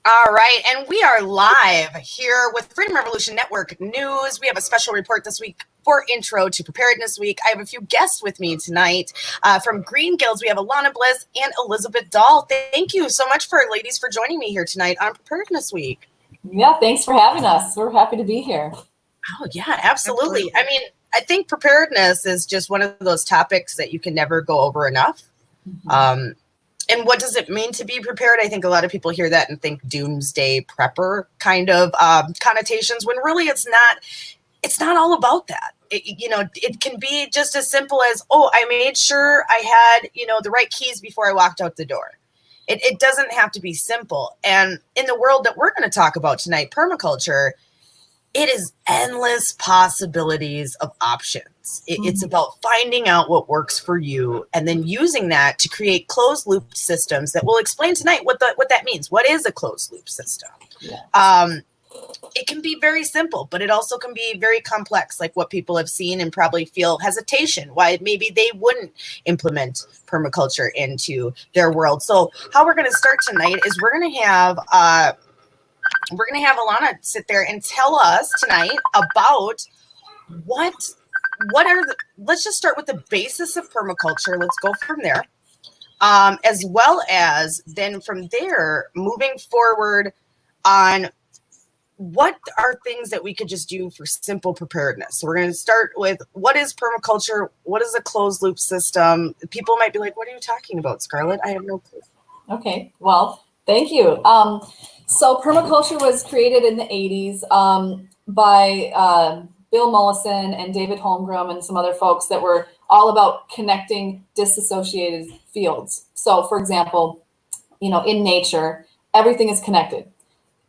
All right, and we are live here with Freedom Revolution Network News. We have a special report this week for Intro to Preparedness Week. I have a few guests with me tonight from Green Guilds. We have Alana Bliss and Elizabeth Dahl. Thank you so much, ladies, for joining me here tonight on Preparedness Week. Yeah, thanks for having us. We're happy to be here. Oh, yeah, absolutely. I mean, I think preparedness is just one of those topics that you can never go over enough. Mm-hmm. And what does it mean to be prepared? I think a lot of people hear that and think doomsday prepper kind of connotations, when really it's not all about that. It can be just as simple as, oh, I made sure I had, the right keys before I walked out the door. It doesn't have to be simple. And in the world that we're going to talk about tonight, permaculture, it is endless possibilities of options. It's about finding out what works for you and then using that to create closed loop systems that we'll explain tonight what that means. What is a closed loop system? Yeah. It can be very simple, but it also can be very complex, like what people have seen and probably feel hesitation, why maybe they wouldn't implement permaculture into their world. So how we're going to start tonight is we're going to have Alana sit there and tell us tonight about let's just start with the basis of permaculture. Let's go from there. As well as then from there, moving forward on what are things that we could just do for simple preparedness. So we're going to start with what is permaculture? What is a closed loop system? People might be like, what are you talking about, Scarlet? I have no clue. Okay, well, thank you. So permaculture was created in the 80s by Bill Mollison and David Holmgren and some other folks that were all about connecting disassociated fields. So for example, in nature, everything is connected.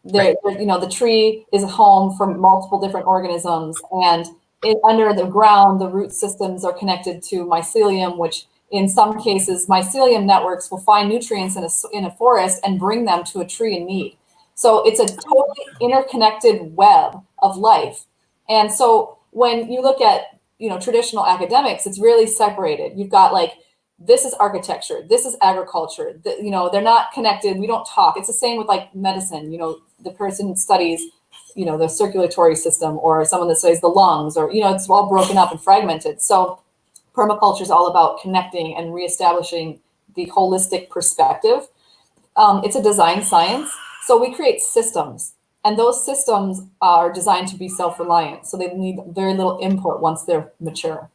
The tree is a home for multiple different organisms, and under the ground, the root systems are connected to mycelium, which in some cases, mycelium networks will find nutrients in a forest and bring them to a tree in need. So it's a totally interconnected web of life. And so when you look at, traditional academics, it's really separated. You've got this is architecture, this is agriculture, they're not connected. We don't talk. It's the same with medicine. The person studies, the circulatory system, or someone that studies the lungs, or, it's all broken up and fragmented. So permaculture is all about connecting and reestablishing the holistic perspective. It's a design science. So we create systems, and those systems are designed to be self-reliant. So they need very little input once they're mature.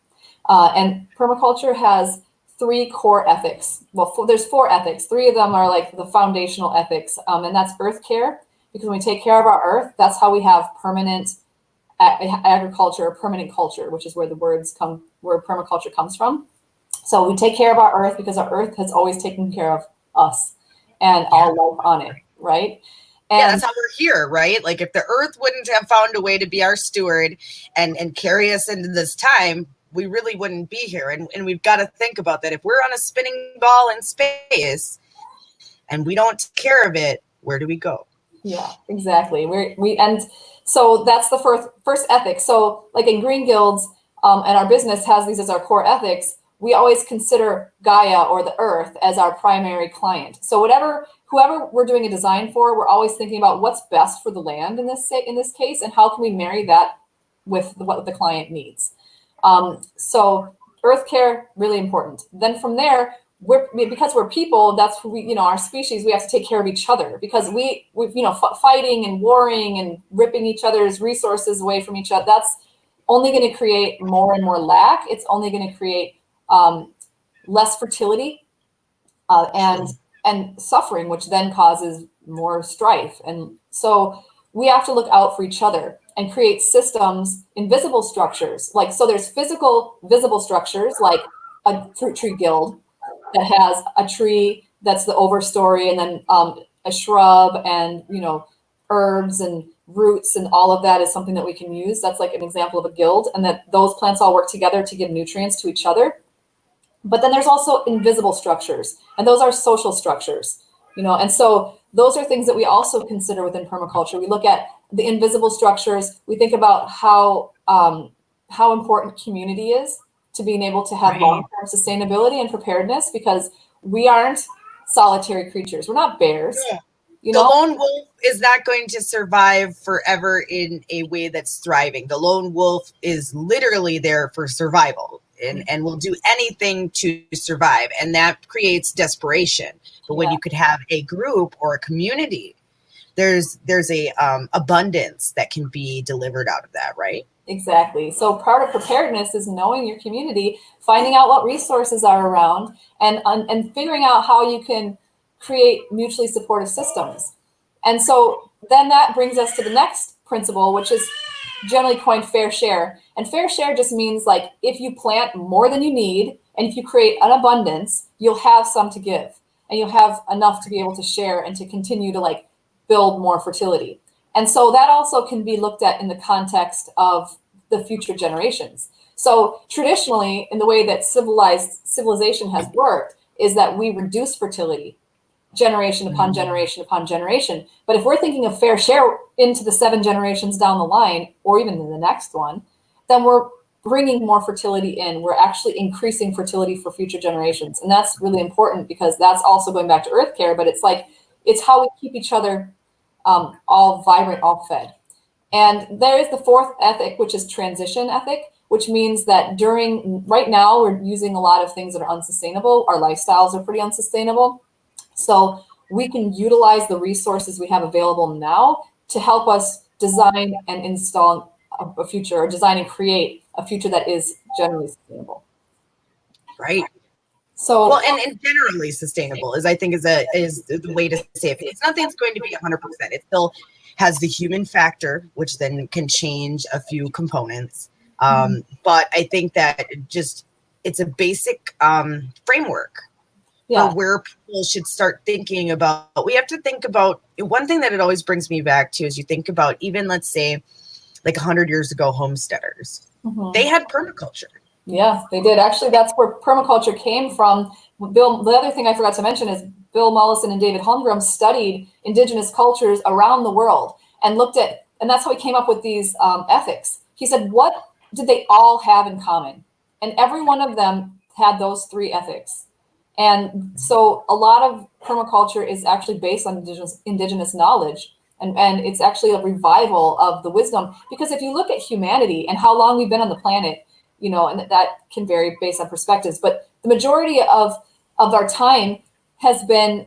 And permaculture has 3 core ethics. Well, there's 4 ethics. 3 of them are the foundational ethics, and that's earth care, because when we take care of our earth, that's how we have permanent agriculture, or permanent culture, which is where where permaculture comes from. So we take care of our earth because our earth has always taken care of us and all life on it, right? And yeah, that's how we're here, right? If the earth wouldn't have found a way to be our steward and carry us into this time, we really wouldn't be here. And we've got to think about that. If we're on a spinning ball in space and we don't take care of it, where do we go? Yeah, exactly. And so that's the first ethic. So in Green Guilds, and our business has these as our core ethics, we always consider Gaia, or the earth, as our primary client. So whoever we're doing a design for, we're always thinking about what's best for the land in this case, and how can we marry that with what the client needs. So earth care, really important. Then from there, because we're people, that's who our species, we have to take care of each other, because we've fighting and warring and ripping each other's resources away from each other. That's only going to create more and more lack. It's only going to create less fertility and suffering, which then causes more strife. And so we have to look out for each other and create systems, invisible structures. So there's physical, visible structures, like a fruit tree guild that has a tree that's the overstory, and then a shrub, and herbs and roots, and all of that is something that we can use. That's an example of a guild, and that those plants all work together to give nutrients to each other. But then there's also invisible structures, and those are social structures, and so those are things that we also consider within permaculture. We look at the invisible structures. We think about how important community is to being able to have long-term sustainability and preparedness, because we aren't solitary creatures. We're not bears. You the know, lone wolf is not going to survive forever in a way that's thriving. The lone wolf is literally there for survival and will do anything to survive. And that creates desperation. But when you could have a group or a community, there's a abundance that can be delivered out of that, right? Exactly. So part of preparedness is knowing your community, finding out what resources are around, and figuring out how you can create mutually supportive systems. And so then that brings us to the next principle, which is generally coined fair share. And fair share just means like if you plant more than you need, and if you create an abundance, you'll have some to give, and you'll have enough to be able to share and to continue to like build more fertility. And so that also can be looked at in the context of the future generations. So traditionally, in the way that civilization has worked, is that we reduce fertility generation upon generation upon generation. But if we're thinking of fair share into the 7 generations down the line, or even in the next one, then we're bringing more fertility in. We're actually increasing fertility for future generations. And that's really important because that's also going back to earth care, but it's like, it's how we keep each other all vibrant, all fed. And there is the fourth ethic, which is transition ethic, which means that right now, we're using a lot of things that are unsustainable. Our lifestyles are pretty unsustainable. So we can utilize the resources we have available now to help us design and install a future, or design and create a future that is generally sustainable. Right. So, well, and generally sustainable is, I think, is the way to say it. It's nothing's going to be 100%. It still has the human factor, which then can change a few components. But I think that it's a basic framework for where people should start thinking about. We have to think about one thing that it always brings me back to is you think about even, let's say, like 100 years ago, homesteaders. They had permaculture. Yeah, they did. Actually, that's where permaculture came from. The other thing I forgot to mention is Bill Mollison and David Holmgren studied indigenous cultures around the world and looked at, and that's how he came up with these ethics. He said, what did they all have in common? And every one of them had those 3 ethics. And so a lot of permaculture is actually based on indigenous knowledge. And it's actually a revival of the wisdom. Because if you look at humanity and how long we've been on the planet, you know, and that can vary based on perspectives, but the majority of our time has been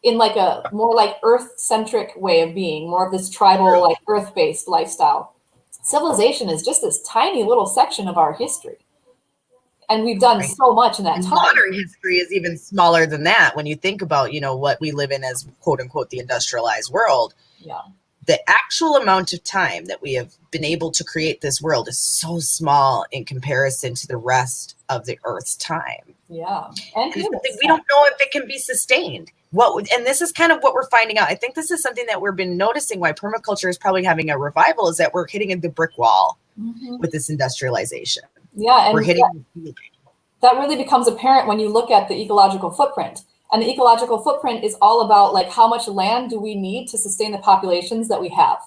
in like a more like earth-centric way of being, more of this tribal, like earth-based lifestyle. Civilization is just this tiny little section of our history. And we've done so much in that time. Modern history is even smaller than that. When you think about, what we live in as quote unquote the industrialized world, the actual amount of time that we have been able to create this world is so small in comparison to the rest of the Earth's time. Yeah. And we don't know if it can be sustained. And this is kind of what we're finding out. I think this is something that we've been noticing why permaculture is probably having a revival, is that we're hitting the brick wall with this industrialization. Yeah, and we're hitting that really becomes apparent when you look at the ecological footprint. And the ecological footprint is all about like how much land do we need to sustain the populations that we have,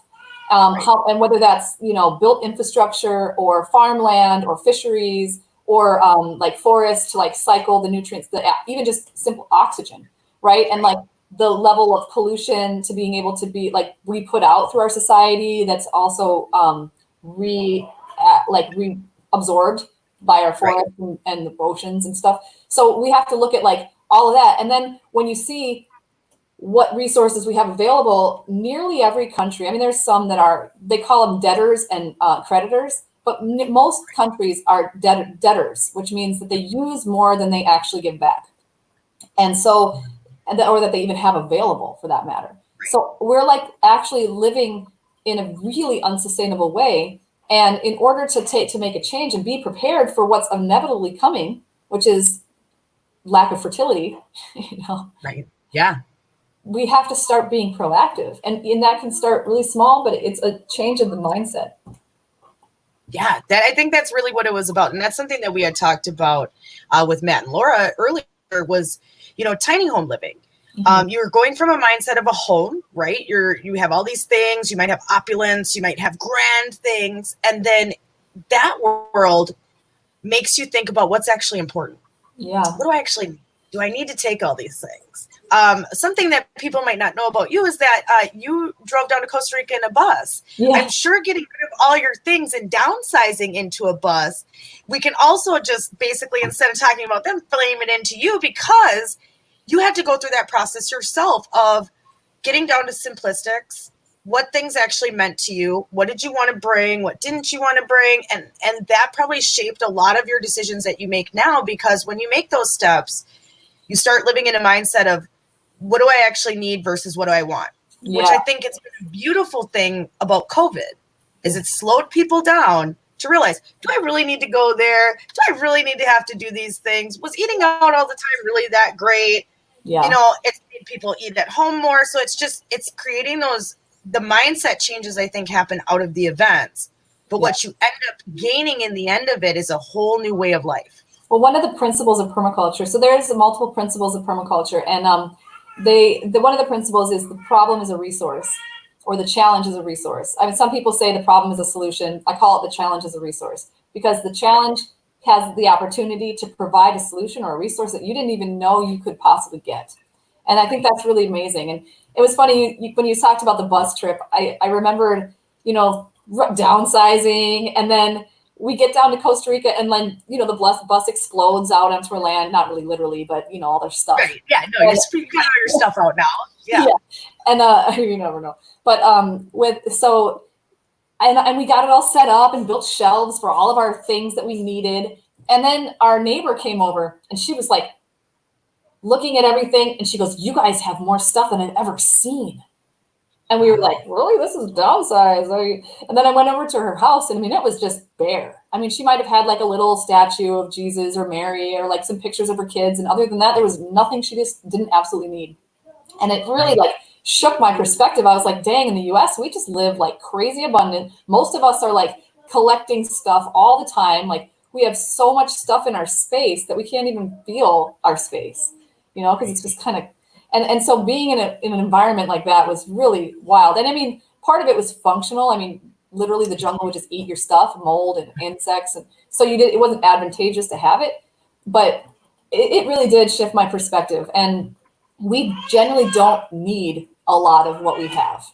and whether that's built infrastructure or farmland or fisheries or like forests to like cycle the nutrients, even just simple oxygen, right? And like the level of pollution to being able to be like we put out through our society that's also reabsorbed by our forests and the oceans and stuff. So we have to look at like all of that. And then when you see what resources we have available, nearly every country, I mean, there's some that they call them debtors and creditors, but most countries are debtors, which means that they use more than they actually give back. And so, or that they even have available for that matter. So we're like actually living in a really unsustainable way. And in order to make a change and be prepared for what's inevitably coming, which is lack of fertility, Right. Yeah. We have to start being proactive. And that can start really small, but it's a change of the mindset. Yeah, I think that's really what it was about. And that's something that we had talked about with Matt and Laura earlier was, tiny home living. You're going from a mindset of a home, right? You have all these things, you might have opulence, you might have grand things. And then that world makes you think about what's actually important. Yeah. What do I actually need? do I need to take all these things? Something that people might not know about you is that you drove down to Costa Rica in a bus. Yeah. I'm sure getting rid of all your things and downsizing into a bus, we can also just basically, instead of talking about them, blame it into you, because you had to go through that process yourself of getting down to simplistics, what things actually meant to you, what did you want to bring, what didn't you want to bring, and that probably shaped a lot of your decisions that you make now, because when you make those steps, you start living in a mindset of, what do I actually need versus what do I want? Yeah. Which I think it's been a beautiful thing about COVID, is it slowed people down to realize, do I really need to go there? Do I really need to have to do these things? Was eating out all the time really that great? Yeah. It's made people eat at home more. So it's creating the mindset changes, I think, happen out of the events. But what you end up gaining in the end of it is a whole new way of life. Well, one of the principles of permaculture, so there's multiple principles of permaculture, and one of the principles is the problem is a resource, or the challenge is a resource. I mean, some people say the problem is a solution. I call it the challenge is a resource, because the challenge has the opportunity to provide a solution or a resource that you didn't even know you could possibly get. And I think that's really amazing. And it was funny, when you talked about the bus trip, I remembered, downsizing, and then we get down to Costa Rica, and then, the bus explodes out onto our land, not really literally, but, all their stuff. Right. Yeah, no, you got all your stuff out now. Yeah. And you never know. But and we got it all set up and built shelves for all of our things that we needed. And then our neighbor came over, and she was like looking at everything, and she goes, "You guys have more stuff than I've ever seen." And we were like, "Really? This is downsized." And then I went over to her house, and it was just bare. She might have had like a little statue of Jesus or Mary, or like some pictures of her kids. And other than that, there was nothing she just didn't absolutely need. And it really shook my perspective. I was like, dang, in the US, we just live like crazy abundant. Most of us are like collecting stuff all the time. Like, we have so much stuff in our space that we can't even feel our space, because it's just kind of, and so being in an environment like that was really wild. And part of it was functional. Literally the jungle would just eat your stuff, mold and insects. And so it wasn't advantageous to have it, but it really did shift my perspective. And we generally don't need a lot of what we have.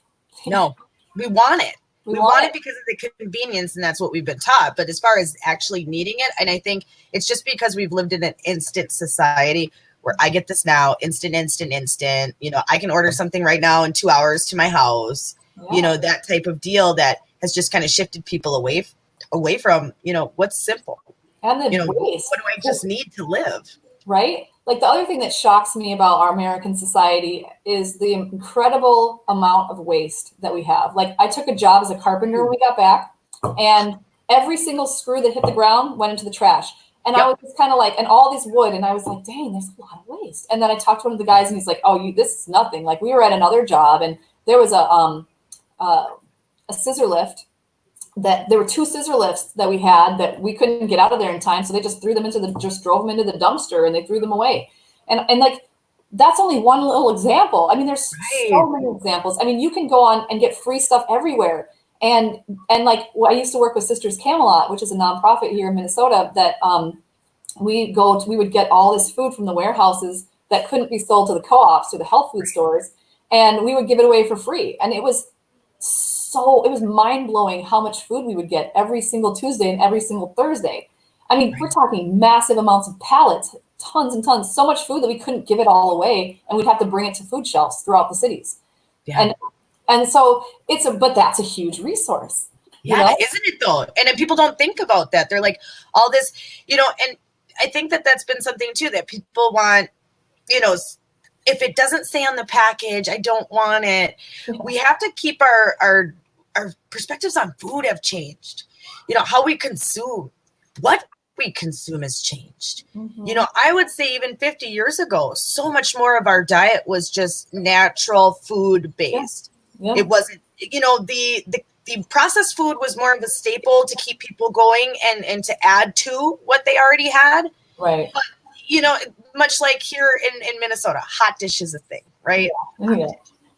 No, we want it. We want it because of the convenience, and that's what we've been taught. But as far as actually needing it, and I think it's just because we've lived in an instant society where I get this now, instant. I can order something right now in 2 hours to my house. Yeah. That type of deal that has just kind of shifted people away from, what's simple. And the waste. What do I just need to live? Right? Like, the other thing that shocks me about our American society is the incredible amount of waste that we have. Like, I took a job as a carpenter when we got back, and every single screw that hit the ground went into the trash. And I was just kind of like, and all this wood, and I was like, dang, there's a lot of waste. And then I talked to one of the guys, and he's like, oh, this is nothing. Like, we were at another job, and there was a scissor lift. That there were 2 scissor lifts that we had that we couldn't get out of there in time. So they just drove them into the dumpster, and they threw them away. And like, that's only one little example. There's so many examples. You can go on and get free stuff everywhere. And like, I used to work with Sisters Camelot, which is a nonprofit here in Minnesota, that we would get all this food from the warehouses that couldn't be sold to the co-ops or the health food stores, and we would give it away for free. And it was mind-blowing how much food we would get every single Tuesday and every single Thursday. We're talking massive amounts of pallets, tons and tons, so much food that we couldn't give it all away, and we'd have to bring it to food shelves throughout the cities. Yeah. And so but that's a huge resource. Yeah, isn't it though? And then people don't think about that. They're like, all this, and I think that that's been something too, that people want, if it doesn't say on the package, I don't want it. We have to keep our perspectives on food have changed. How we consume, what we consume has changed. Mm-hmm. I would say even 50 years ago, so much more of our diet was just natural food based. Yeah. It wasn't, the processed food was more of a staple to keep people going and to add to what they already had. Right. But, much like here in Minnesota, hot dish is a thing, right? Yeah.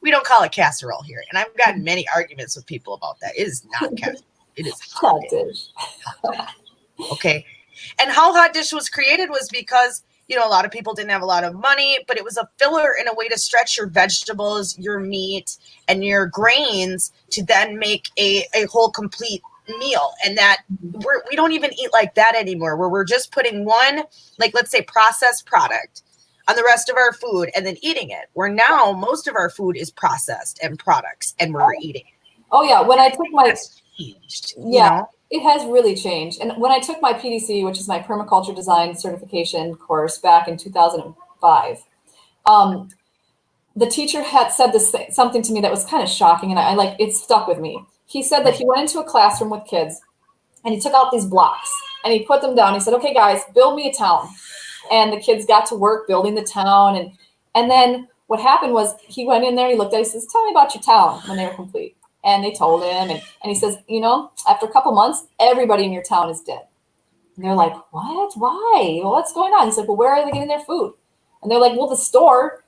We don't call it casserole here. And I've gotten many arguments with people about that. It is not casserole. It is hot dish. Okay. And how hot dish was created was because You know, a lot of people didn't have a lot of money, but it was a filler and a way to stretch your vegetables, your meat, and your grains to then make a whole complete meal. And that we don't even eat like that anymore, where we're just putting one, like, let's say, processed product on the rest of our food and then eating it. Where now most of our food is processed and products and we're eating it. Oh yeah, when I took my changed, yeah, you know? it has really changed. And when I took my PDC, which is my permaculture design certification course back in 2005, the teacher had said something to me that was kind of shocking, and I like, it stuck with me. He said that he went into a classroom with kids and he took out these blocks and he put them down. He said, okay, guys, build me a town. And the kids got to work building the town. And then what happened was he went in there, he looked at it, he says, tell me about your town when they were complete. And they told him, and he says, you know, after a couple months, everybody in your town is dead. And they're like, what? Why? Well, what's going on? He's like, well, where are they getting their food? And they're like, well, the store.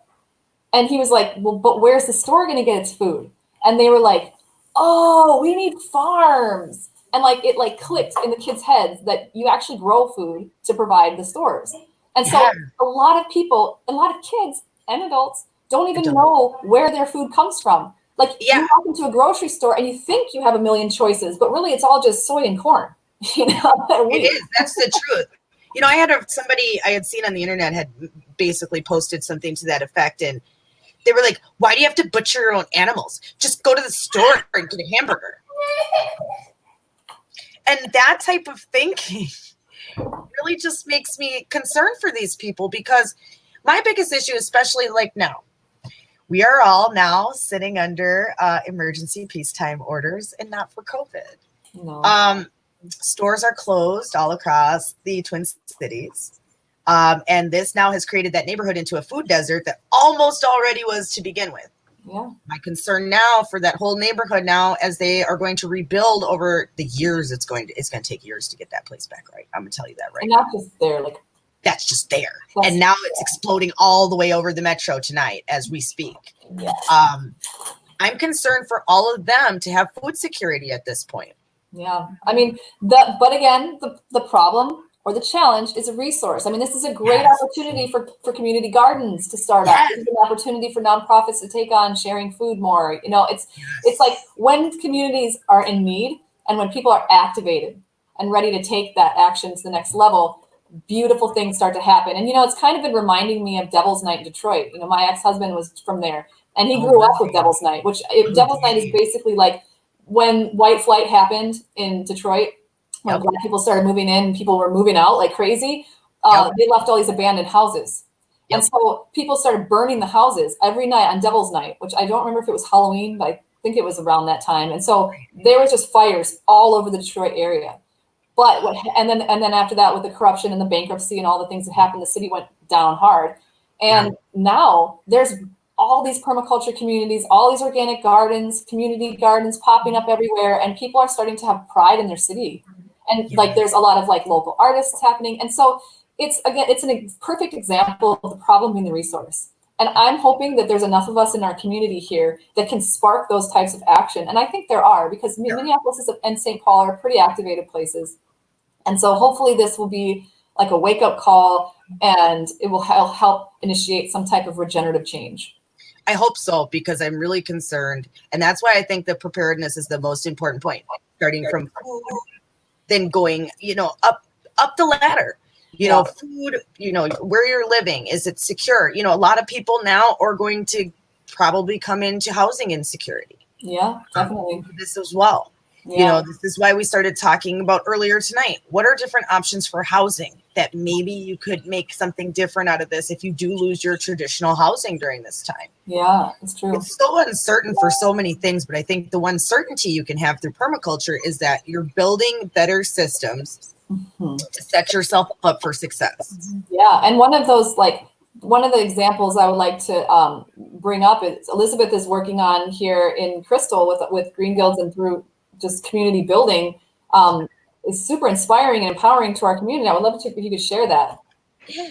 And he was like, well, but where's the store going to get its food? And they were like, oh, we need farms. And like, it like clicked in the kids' heads that you actually grow food to provide the stores. And so a lot of people, a lot of kids and adults don't even know where their food comes from. Like you walk into a grocery store and you think you have a million choices, but really it's all just soy and corn. You know, it is. That's the truth. You know, I had somebody I had seen on the internet had basically posted something to that effect, and they were like, "Why do you have to butcher your own animals? Just go to the store and get a hamburger." And that type of thinking really just makes me concerned for these people, because my biggest issue, especially like now, we are all now sitting under emergency peacetime orders, and not for COVID. No. Stores are closed all across the Twin Cities. And this now has created that neighborhood into a food desert that almost already was to begin with. Yeah. My concern now for that whole neighborhood now, as they are going to rebuild over the years, it's going to take years to get that place back right. I'm going to tell you that right now. And not just there, like that's just there. And now it's exploding all the way over the metro tonight as we speak. Yeah. I'm concerned for all of them to have food security at this point. Yeah. I mean, but again, the problem or the challenge is a resource. I mean, this is a great opportunity for community gardens to start up. It's an opportunity for nonprofits to take on sharing food more. You know, it's like when communities are in need and when people are activated and ready to take that action to the next level, beautiful things start to happen. And, you know, it's kind of been reminding me of Devil's Night in Detroit. You know, my ex-husband was from there and he grew up with Devil's Night, which Devil's Night is basically like when white flight happened in Detroit, when Black people started moving in, people were moving out like crazy. They left all these abandoned houses. And so people started burning the houses every night on Devil's Night, which I don't remember if it was Halloween, but I think it was around that time. And so there was just fires all over the Detroit area. But and then after that, with the corruption and the bankruptcy and all the things that happened, the city went down hard. And now there's all these permaculture communities, all these organic gardens, community gardens popping up everywhere, and people are starting to have pride in their city. And like there's a lot of like local artists happening. And so it's a perfect example of the problem being the resource. And I'm hoping that there's enough of us in our community here that can spark those types of action. And I think there are, because Minneapolis and St. Paul are pretty activated places. And so hopefully this will be like a wake-up call and it will help initiate some type of regenerative change. I hope so, because I'm really concerned. And that's why I think that preparedness is the most important point, starting from food, then going, you know, up the ladder. You know, food, you know, where you're living, is it secure? You know, a lot of people now are going to probably come into housing insecurity. Yeah, definitely. This as well. Yeah. You know, this is why we started talking about earlier tonight. What are different options for housing that maybe you could make something different out of this if you do lose your traditional housing during this time? Yeah, it's true. It's so uncertain for so many things, but I think the one certainty you can have through permaculture is that you're building better systems to set yourself up for success. Yeah, and one of the examples I would like to bring up is Elizabeth is working on here in Crystal with Green Guilds and through just community building is super inspiring and empowering to our community. I would love if you could share that. Yeah,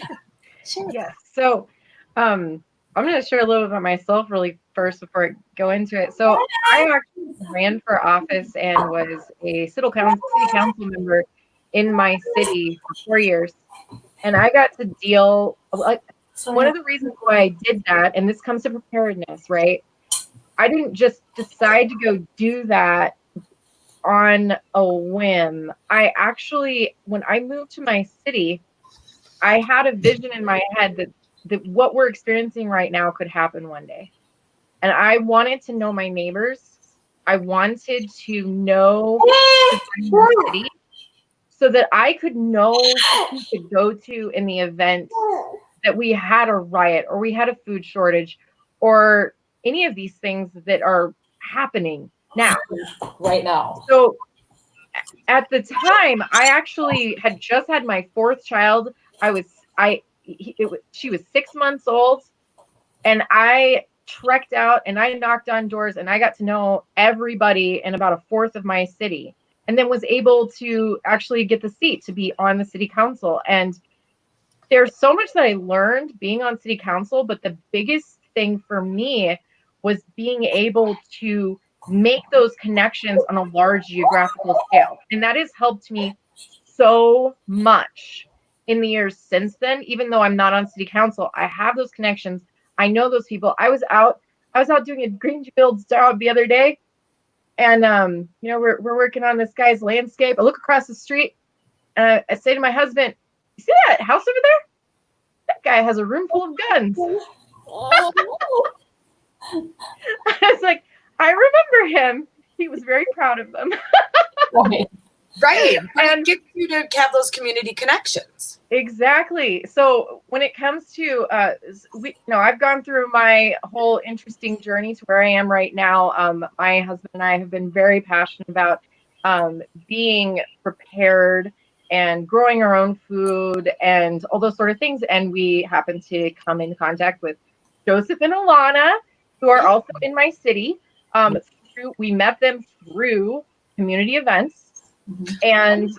sure. Yes. So I'm going to share a little bit about myself really first before I go into it. So I actually ran for office and was a city council member in my city for 4 years. And I got to deal, like, one of the reasons why I did that, and this comes to preparedness, right? I didn't just decide to go do that on a whim. I actually, when I moved to my city, I had a vision in my head that what we're experiencing right now could happen one day. And I wanted to know my neighbors. I wanted to know the city so that I could know who to go to in the event that we had a riot or we had a food shortage or any of these things that are happening now. Right now. So at the time, I actually had just had my fourth child. She was 6 months old, and I trekked out and I knocked on doors and I got to know everybody in about a fourth of my city, and then was able to actually get the seat to be on the city council. And there's so much that I learned being on city council, but the biggest thing for me was being able to make those connections on a large geographical scale. And that has helped me so much in the years since then. Even though I'm not on city council, I have those connections. I know those people. I was out doing a Green Guilds job the other day, and we're working on this guy's landscape. I look across the street and I say to my husband, "You see that house over there? That guy has a room full of guns." I was like, I remember him. He was very proud of them. Right. And it gets you to have those community connections. Exactly. So when it comes to, I've gone through my whole interesting journey to where I am right now. My husband and I have been very passionate about being prepared and growing our own food and all those sort of things. And we happen to come in contact with Joseph and Alana, who are also in my city. We met them through community events. And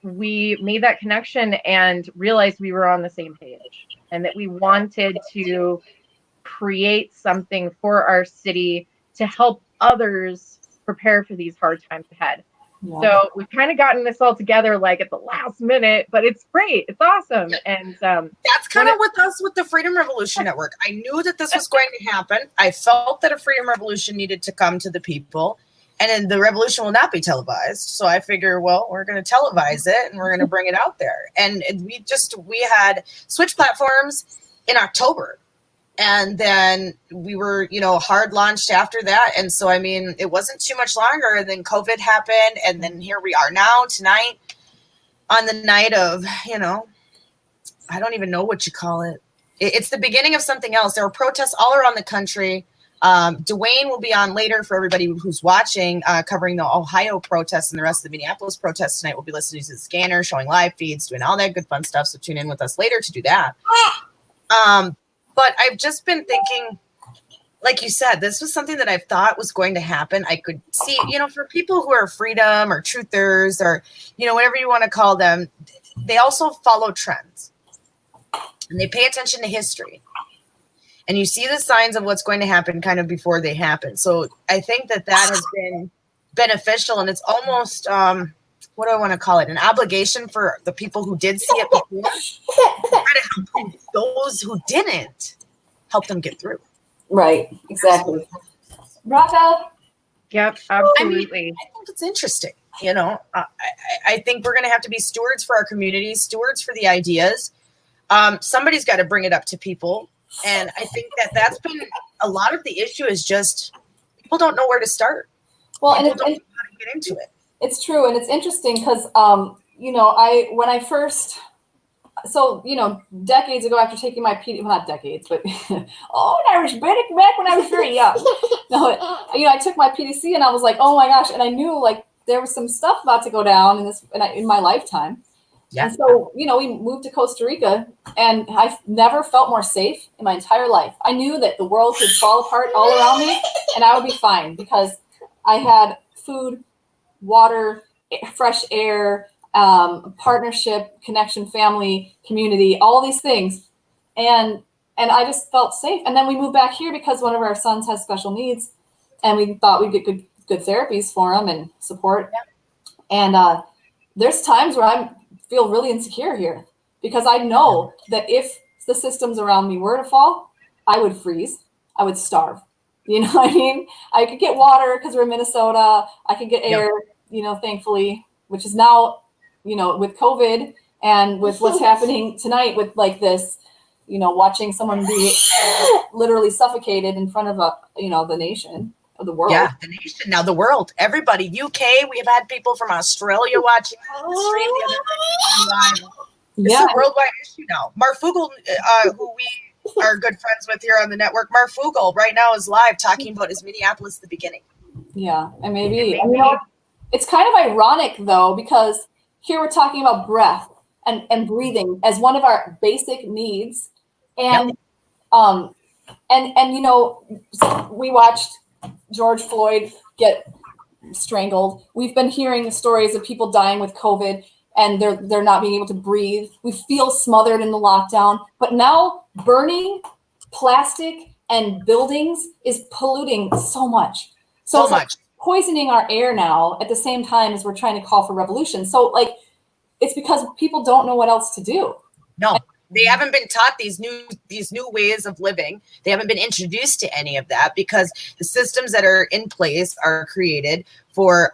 we made that connection and realized we were on the same page and that we wanted to create something for our city to help others prepare for these hard times ahead. Yeah. So we've kind of gotten this all together like at the last minute, but it's great. It's awesome. And that's kind of with us with the Freedom Revolution Network. I knew that this was going to happen. I felt that a Freedom Revolution needed to come to the people. And then the revolution will not be televised. So I figure, well, we're going to televise it and we're going to bring it out there. And we had switch platforms in October. And then we were, hard launched after that. And so, I mean, it wasn't too much longer. Then COVID happened. And then here we are now tonight on the night of, I don't even know what you call it. It's the beginning of something else. There are protests all around the country. Dwayne will be on later for everybody who's watching, covering the Ohio protests and the rest of the Minneapolis protests tonight. We'll be listening to the scanner, showing live feeds, doing all that good fun stuff. So tune in with us later to do that. But I've just been thinking, like you said, this was something that I thought was going to happen. I could see, for people who are freedom or truthers or, whatever you want to call them, they also follow trends and they pay attention to history. And you see the signs of what's going to happen kind of before they happen. So I think that has been beneficial. And it's almost, what do I want to call it? An obligation for the people who did see it before to try to help those who didn't, help them get through. Right. Exactly. Raka? Yep, absolutely. I mean, I think it's interesting. I think we're going to have to be stewards for our communities, stewards for the ideas. Somebody's got to bring it up to people. And I think that's been a lot of the issue is just people don't know where to start. Well, people don't know how to get into it. It's true. And it's interesting because, decades ago after taking my PD, well, not decades, but when I was back when I was very young. I took my PDC and I was like, oh my gosh. And I knew like there was some stuff about to go down in my lifetime. Yeah. And so, we moved to Costa Rica and I've never felt more safe in my entire life. I knew that the world could fall apart all around me and I would be fine because I had food, water, fresh air, partnership, connection, family, community, all these things. And I just felt safe. And then we moved back here because one of our sons has special needs and we thought we'd get good therapies for him and support. And there's times where I feel really insecure here. because I know that if the systems around me were to fall, I would freeze. I would starve. You know what I mean? I could get water because we're in Minnesota. I could get air, you know, thankfully, which is now, you know, with COVID and with what's happening tonight with like this, you know, watching someone be literally suffocated in front of the nation of the world. Yeah, the nation, now the world, everybody, UK, we have had people from Australia watching the stream the other night. It's a worldwide issue now. Marfugel, who we are good friends with here on the network, Marfugel right now is live talking about his Minneapolis at the beginning. Yeah, and maybe, you know, it's kind of ironic though, because here we're talking about breath and breathing as one of our basic needs. And you know, we watched George Floyd get strangled. We've been hearing the stories of people dying with COVID and they're not being able to breathe. We feel smothered in the lockdown, but now burning plastic and buildings is polluting so much. So it's like poisoning our air now at the same time as we're trying to call for revolution. So like, it's because people don't know what else to do. No. They haven't been taught these new ways of living. They haven't been introduced to any of that because the systems that are in place are created for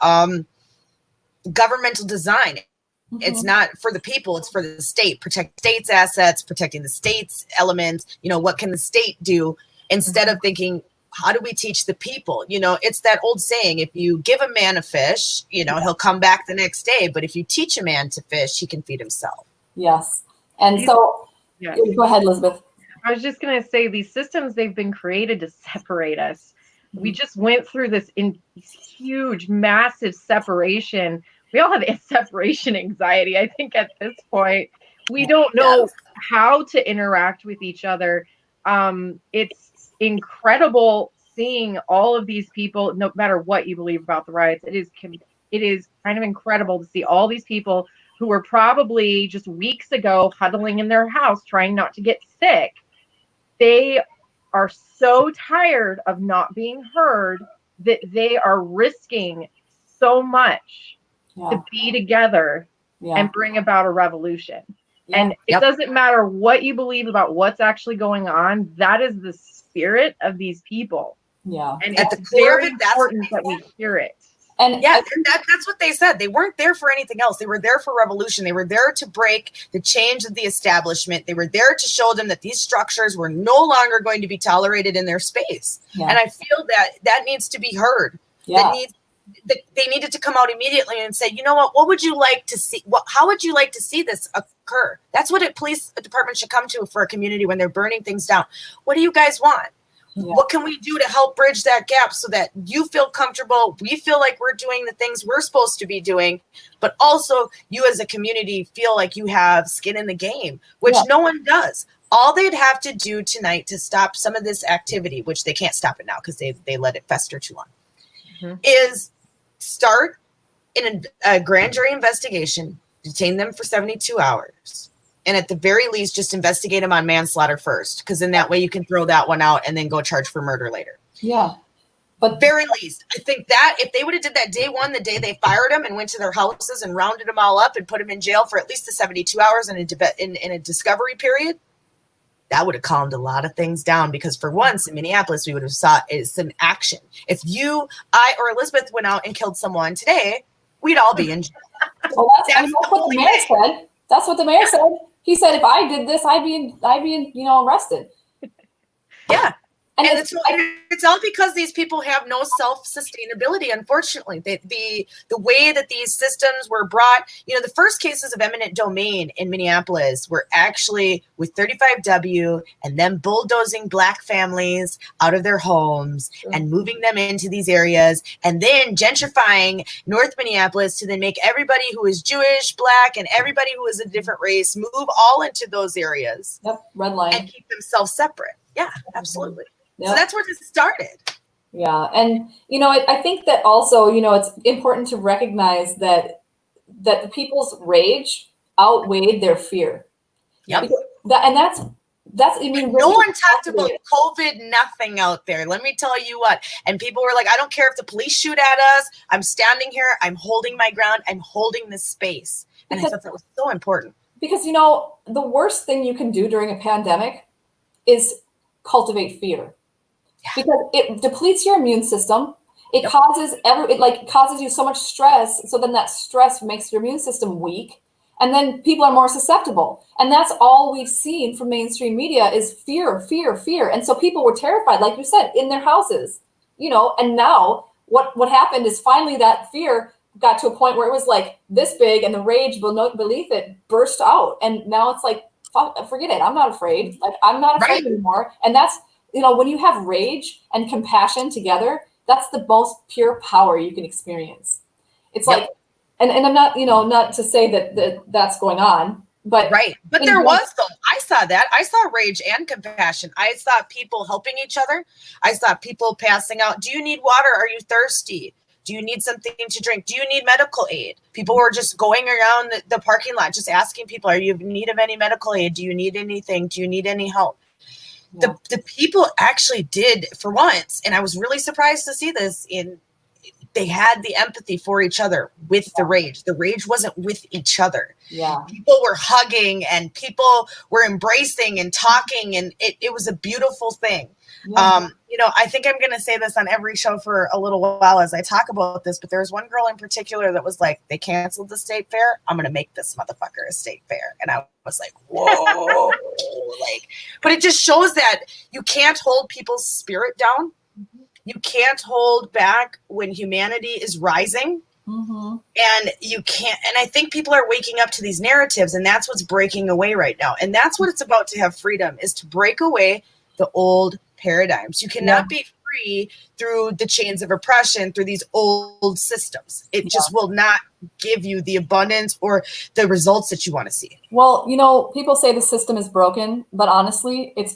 governmental design. Mm-hmm. It's not for the people, it's for the state. Protect state's assets, protecting the state's elements. You know, what can the state do instead of thinking, how do we teach the people? You know, it's that old saying, if you give a man a fish, you know, he'll come back the next day. But if you teach a man to fish, he can feed himself. Yes. And so, go ahead, Elizabeth. I was just going to say, these systems, they've been created to separate us. We just went through this huge, massive separation. We all have separation anxiety, I think, at this point. We don't know how to interact with each other. It's incredible seeing all of these people, no matter what you believe about the riots. It is kind of incredible to see all these people who were probably just weeks ago huddling in their house trying not to get sick. They are so tired of not being heard that they are risking so much to be together and bring about a revolution. And it doesn't matter what you believe about what's actually going on. That is the spirit of these people. Yeah. And it's very important that we hear it. And that's what they said. They weren't there for anything else. They were there for revolution. They were there to break the chains of the establishment. They were there to show them that these structures were no longer going to be tolerated in their space. Yeah. And I feel that needs to be heard. Yeah. They needed to come out immediately and say, you know what would you like to see? How would you like to see this occur? That's what a police department should come to for a community when they're burning things down. What do you guys want? Yeah. What can we do to help bridge that gap so that you feel comfortable, we feel like we're doing the things we're supposed to be doing, but also you as a community feel like you have skin in the game, which no one does. All they'd have to do tonight to stop some of this activity, which they can't stop it now because they let it fester too long, is start in a grand jury investigation, detain them for 72 hours. And at the very least, just investigate them on manslaughter first, because in that way you can throw that one out and then go charge for murder later. Yeah. But very least, I think that if they would have did that day one, the day they fired them and went to their houses and rounded them all up and put them in jail for at least the 72 hours in a discovery period, that would have calmed a lot of things down. Because for once in Minneapolis, we would have saw some action. If you, I, or Elizabeth went out and killed someone today, we'd all be in jail. Well, that's what the mayor said. That's what the mayor said. He said, if I did this, I'd be arrested. Yeah. And it's all because these people have no self-sustainability, unfortunately. The way that these systems were brought, the first cases of eminent domain in Minneapolis were actually with 35W and them bulldozing Black families out of their homes and moving them into these areas, and then gentrifying North Minneapolis to then make everybody who is Jewish, Black, and everybody who is a different race move all into those areas. Yep, red line. And keep themselves separate. Yeah, absolutely. Yep. So that's where this started. Yeah. And, I think that also, it's important to recognize that the people's rage outweighed their fear. Yep. That's really no one talked about COVID, nothing out there. Let me tell you what. And people were like, I don't care if the police shoot at us. I'm standing here. I'm holding my ground. I'm holding this space. And I thought that was so important. Because, the worst thing you can do during a pandemic is cultivate fear. Yeah. Because it depletes your immune system. It causes causes you so much stress. So then that stress makes your immune system weak. And then people are more susceptible. And that's all we've seen from mainstream media is fear, fear, fear. And so people were terrified, like you said, in their houses, and now what happened is finally that fear got to a point where it was like this big and the rage beneath it burst out. And now it's like, fuck, forget it. I'm not afraid. Like, I'm not afraid anymore. And that's, when you have rage and compassion together, that's the most pure power you can experience. It's like, and I'm not, not to say that's going on, but but there was though. I saw that. I saw rage and compassion. I saw people helping each other. I saw people passing out. Do you need water? Are you thirsty? Do you need something to drink? Do you need medical aid? People were just going around the parking lot, just asking people, are you in need of any medical aid? Do you need anything? Do you need any help? Yeah. The people actually did for once. And I was really surprised to see this they had the empathy for each other with the rage. The rage wasn't with each other. Yeah. People were hugging and people were embracing and talking. And it was a beautiful thing. Yeah. I think I'm going to say this on every show for a little while as I talk about this, but there was one girl in particular that was like, they canceled the state fair. I'm going to make this motherfucker a state fair. And I was like, whoa, but it just shows that you can't hold people's spirit down. You can't hold back when humanity is rising. Mm-hmm. And you can't, and I think people are waking up to these narratives, and that's what's breaking away right now. And that's what it's about to have freedom, is to break away the old paradigms. You cannot be free through the chains of oppression, through these old systems. It just will not give you the abundance or the results that you want to see. Well, people say the system is broken, but honestly, it's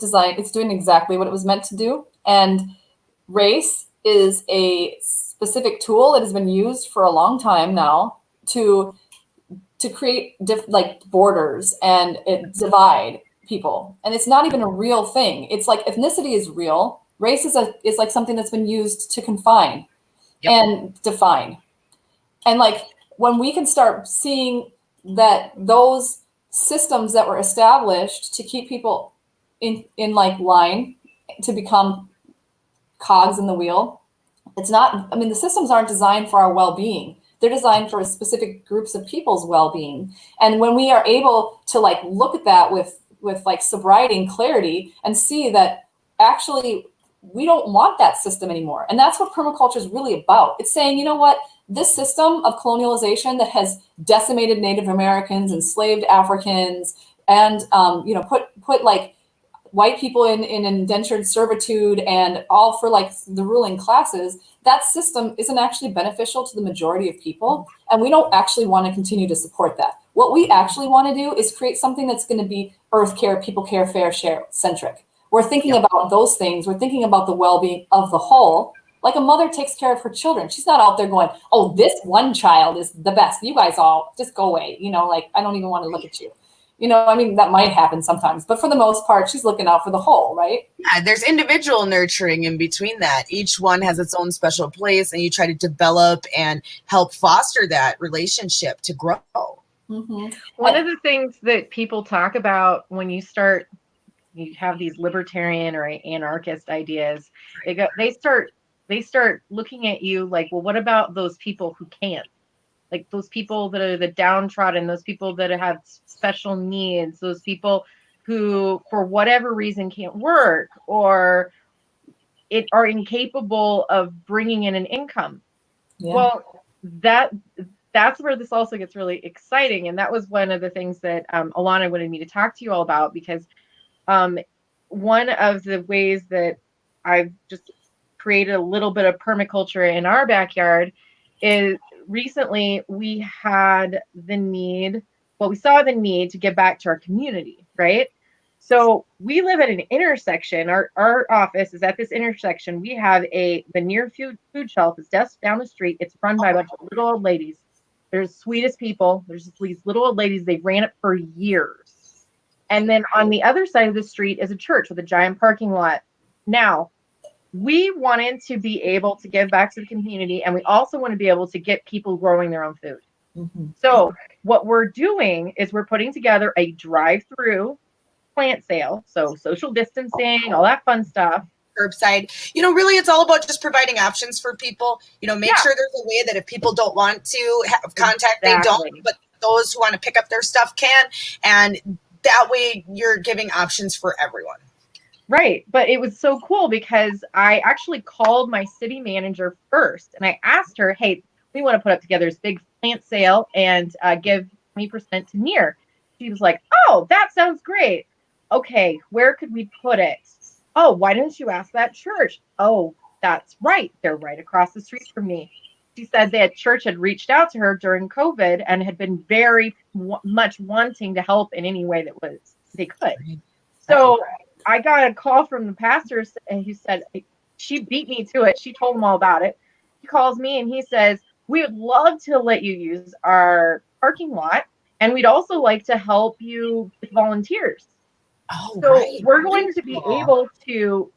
doing exactly what it was meant to do. And race is a specific tool that has been used for a long time now to create borders and divide people. And it's not even a real thing. It's like ethnicity is real. Race is like something that's been used to confine and define. And like when we can start seeing that those systems that were established to keep people in line to become cogs in the wheel, the systems aren't designed for our well-being. They're designed for specific groups of people's well-being. And when we are able to look at that with sobriety and clarity and see that actually we don't want that system anymore. And that's what permaculture is really about. It's saying, you know what, this system of colonialization that has decimated Native Americans, enslaved Africans, and put white people in indentured servitude and all for the ruling classes, that system isn't actually beneficial to the majority of people. And we don't actually want to continue to support that. What we actually want to do is create something that's going to be earth care, people care, fair share centric. We're thinking about those things. We're thinking about the well-being of the whole. Like a mother takes care of her children. She's not out there going, oh, this one child is the best. You guys all just go away. I don't even want to look at you. That might happen sometimes, but for the most part, she's looking out for the whole, right? Yeah, there's individual nurturing in between that. Each one has its own special place, and you try to develop and help foster that relationship to grow. Mm-hmm. One of the things that people talk about when you have these libertarian or anarchist ideas, they start looking at you like, well, what about those people who can't? Like those people that are the downtrodden, those people that have special needs, those people who, for whatever reason, can't work or are incapable of bringing in an income. Yeah. Well, that's where this also gets really exciting. And that was one of the things that Alana wanted me to talk to you all about, because one of the ways that I've just created a little bit of permaculture in our backyard is recently we had we saw the need to get back to our community, right? So we live at an intersection. Our office is at this intersection. We have the near food shelf is just down the street. It's run by a bunch of little old ladies. They're the sweetest people. There's these little old ladies. They've ran it for years. And then on the other side of the street is a church with a giant parking lot. Now, we wanted to be able to give back to the community, and we also want to be able to get people growing their own food. So what we're doing is we're putting together a drive-through plant sale. So social distancing, all that fun stuff. Curbside. Really it's all about just providing options for people. Make sure there's a way that if people don't want to have contact, they don't, but those who want to pick up their stuff can. And that way you're giving options for everyone. Right. But it was so cool because I actually called my city manager first and I asked her, hey, we want to put up together this big plant sale and give 20% to NEAR. She was like, oh, that sounds great. Okay, where could we put it? Oh, why didn't you ask that church? Oh, that's right. They're right across the street from me. She said that church had reached out to her during COVID and had been very much wanting to help in any way that they could. So I got a call from the pastor and he said, she beat me to it. She told him all about it. He calls me and he says, we would love to let you use our parking lot. And we'd also like to help you with volunteers. Oh, so right. We're going to be able to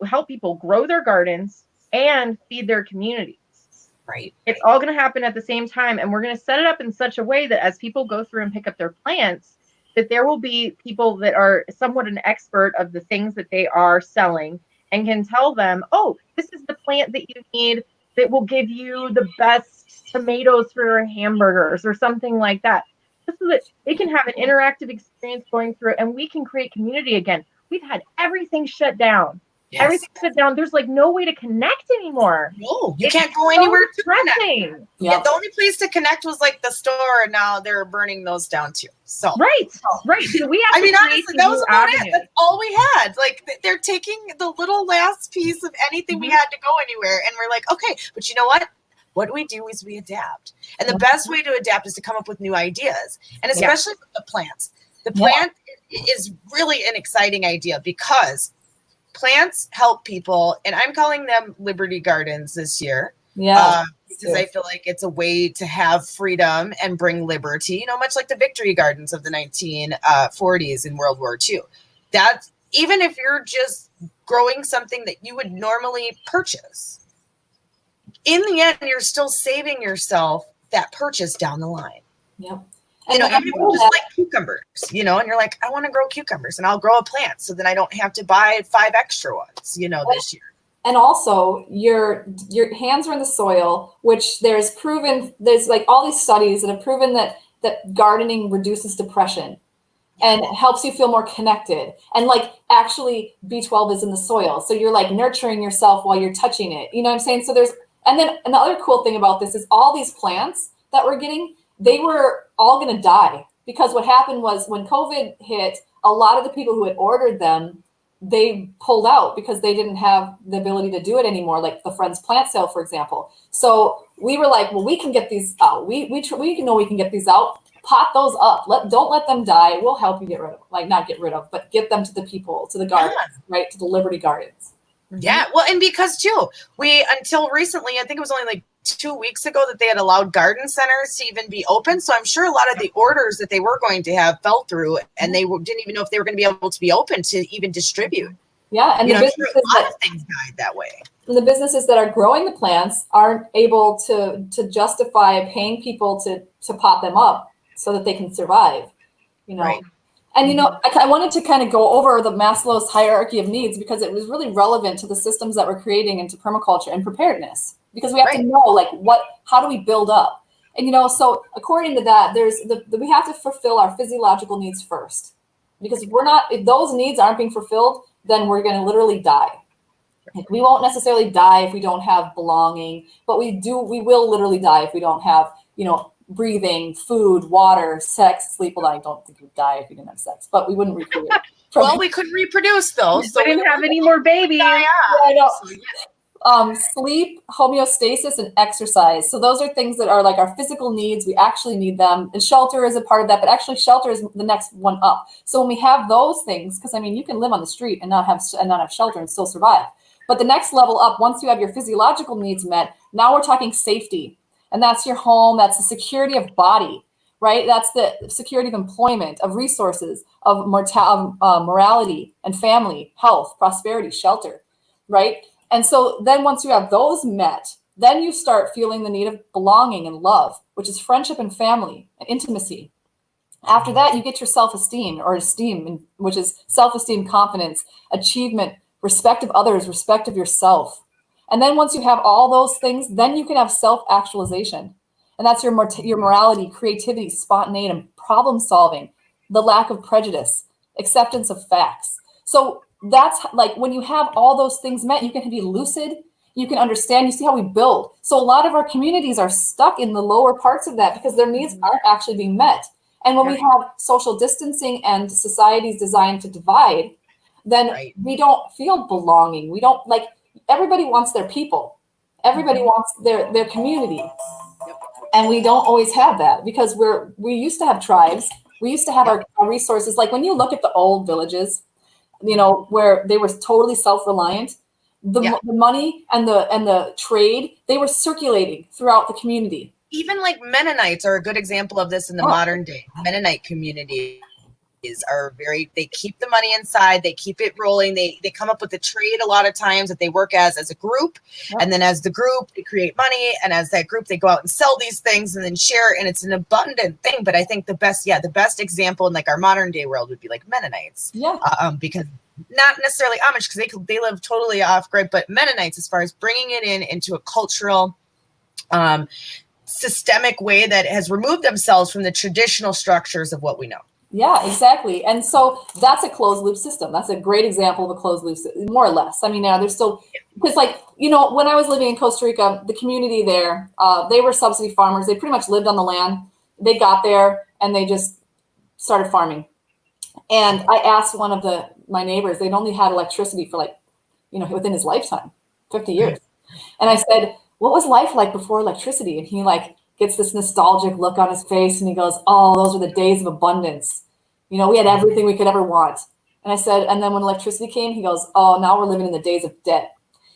help people grow their gardens and feed their communities. Right. It's all going to happen at the same time. And we're going to set it up in such a way that as people go through and pick up their plants, that there will be people that are somewhat an expert of the things that they are selling and can tell them, oh, this is the plant that you need that will give you the best tomatoes for your hamburgers or something like that. So that they can have an interactive experience going through it and we can create community again. We've had everything shut down. Yes. Everything shut down. There's like no way to connect anymore. No, you can't go anywhere to connect. Yeah, the only place to connect was like the store, and now they're burning those down too. So right. So we have. Honestly, that was about it. That's all we had. Like they're taking the little last piece of anything we had to go anywhere, and we're like, okay, but you know what? What we do is we adapt. And the best way to adapt is to come up with new ideas. And especially with the plants. The plant is really an exciting idea because plants help people. And I'm calling them Liberty Gardens this year. Yeah. Because I feel like it's a way to have freedom and bring liberty, much like the Victory Gardens of the 1940s in World War II. That's even if you're just growing something that you would normally purchase. In the end, you're still saving yourself that purchase down the line. Yep. And people just like cucumbers, and you're like, I want to grow cucumbers and I'll grow a plant so then I don't have to buy 5 extra ones, this year. And also your hands are in the soil, which there's like all these studies that have proven that gardening reduces depression and helps you feel more connected. And like actually B12 is in the soil. So you're like nurturing yourself while you're touching it. You know what I'm saying? So and then another cool thing about this is all these plants that we're getting, they were all going to die because what happened was when COVID hit, a lot of the people who had ordered them, they pulled out because they didn't have the ability to do it anymore, like the Friends Plant Sale, for example. So we were like, well, we can get these out. We know we can get these out. Pot those up. Don't let them die. We'll help you get rid of them. Like not get rid of, but get them to the people, to the gardens, right? To the Liberty Gardens. Yeah, well, and because too, we until recently, I think it was only like 2 weeks ago that they had allowed garden centers to even be open. So I'm sure a lot of the orders that they were going to have fell through, and they didn't even know if they were going to be able to be open to even distribute. Yeah, and a lot of things died that way. And the businesses that are growing the plants aren't able to justify paying people to pot them up so that they can survive. Right. And, I wanted to kind of go over the Maslow's hierarchy of needs because it was really relevant to the systems that we're creating into permaculture and preparedness. Because we have to know, how do we build up? And, so according to that, we have to fulfill our physiological needs if those needs aren't being fulfilled, then we're going to literally die. Like, we won't necessarily die if we don't have belonging, but we will literally die if we don't have, breathing, food, water, sex, sleep. Well, I don't think we'd die if we didn't have sex, but we wouldn't reproduce. Well, we couldn't reproduce though, so we didn't have any more babies. Yeah, I know. Sleep, homeostasis, and exercise. So those are things that are like our physical needs. We actually need them. And shelter is a part of that, but actually shelter is the next one up. So when we have those things, because you can live on the street and not have shelter and still survive. But the next level up, once you have your physiological needs met, now we're talking safety. And that's your home. That's the security of body, right? That's the security of employment, of resources, of morality and family, health, prosperity, shelter, right? And so then once you have those met, Then you start feeling the need of belonging and love, which is friendship and family and intimacy. After that, you get your self-esteem or esteem, which is self-esteem, confidence, achievement, respect of others, respect of yourself. And then once you have all those things, then you can have self-actualization. And that's your morality, creativity, spontaneity, problem solving, the lack of prejudice, acceptance of facts. So that's like when you have all those things met, you can be lucid, you can understand, you see how we build. So a lot of our communities are stuck in the lower parts of that because their needs aren't actually being met. And when we have social distancing and societies designed to divide, then we don't feel belonging. We don't like, everybody wants their people. Everybody wants their community. And we don't always have that because we used to have tribes. We used to have our resources. Like when you look at the old villages, you know, where they were totally self-reliant, the money and the trade, they were circulating throughout the community. Even like Mennonites are a good example of this in the modern day. Mennonite communities are they keep the money inside, they keep it rolling, they come up with a trade a lot of times that they work as a group, and then as the group they create money, and as that group they go out and sell these things and then share, and it's an abundant thing. But I think the best example in like our modern day world would be like Mennonites, because not necessarily Amish because they live totally off grid, but Mennonites as far as bringing it into a cultural systemic way that has removed themselves from the traditional structures of what we know. Yeah, exactly. And so that's a closed loop system. That's a great example of a closed loop system, more or less. I mean, now there's still, because like, you know, when I was living in Costa Rica, the community there, they were subsidy farmers. They pretty much lived on the land. They got there and they just started farming. And I asked one of my neighbors, they'd only had electricity for like, you know, within his lifetime, 50 years. And I said, what was life like before electricity? And he like gets this nostalgic look on his face and he goes, oh, those were the days of abundance. You know, we had everything we could ever want. And I said, and then when electricity came, he goes, oh, now we're living in the days of debt.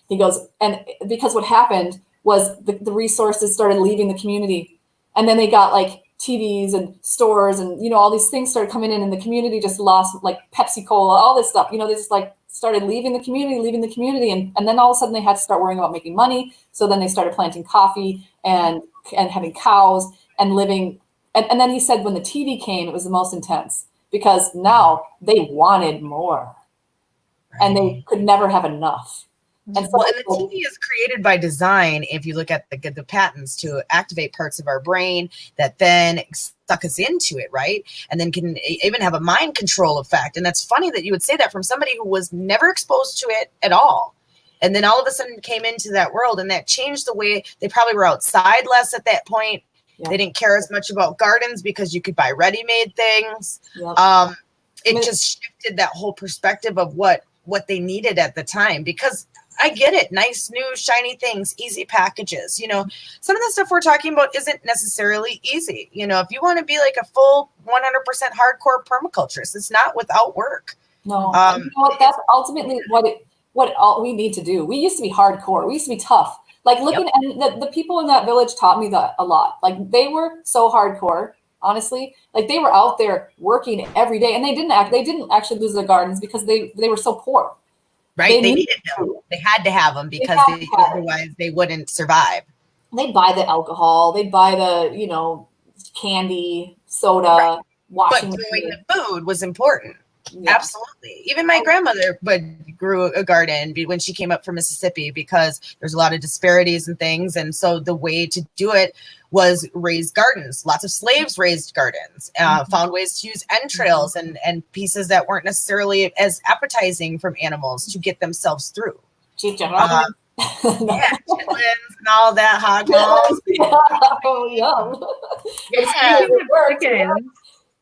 He goes, and because what happened was the resources started leaving the community. And then they got like TVs and stores and, you know, all these things started coming in and the community just lost like Pepsi Cola, all this stuff. You know, they just like started leaving the community. And then all of a sudden they had to start worrying about making money. So then they started planting coffee and having cows and living. And then he said when the TV came, it was the most intense because now they wanted more and they could never have enough. And so and the TV is created by design. If you look at the patents to activate parts of our brain that then suck us into it, right? And then can even have a mind control effect. And that's funny that you would say that from somebody who was never exposed to it at all. And then all of a sudden came into that world and that changed the way they probably were outside less at that point. Yeah. They didn't care as much about gardens because you could buy ready-made things. Yep. It just shifted that whole perspective of what they needed at the time because I get it. Nice, new, shiny things, easy packages. You know, some of the stuff we're talking about isn't necessarily easy. You know, if you want to be like a full 100% hardcore permaculturist, it's not without work. No, you know what, that's ultimately what all we need to do. We used to be hardcore. We used to be tough. Like looking at the people in that village taught me that a lot. Like they were so hardcore, honestly. Like they were out there working every day and they didn't actually lose their gardens because they were so poor. Right. They needed them. They had to have them because otherwise they wouldn't survive. They'd buy the alcohol. They'd buy the, you know, candy, soda, washing. But growing the food was important. Yeah. Absolutely. Even my grandmother grew a garden when she came up from Mississippi because there's a lot of disparities and things. And so the way to do it was raise gardens. Lots of slaves raised gardens, found ways to use entrails and pieces that weren't necessarily as appetizing from animals to get themselves through. Chitlins and all that hog balls.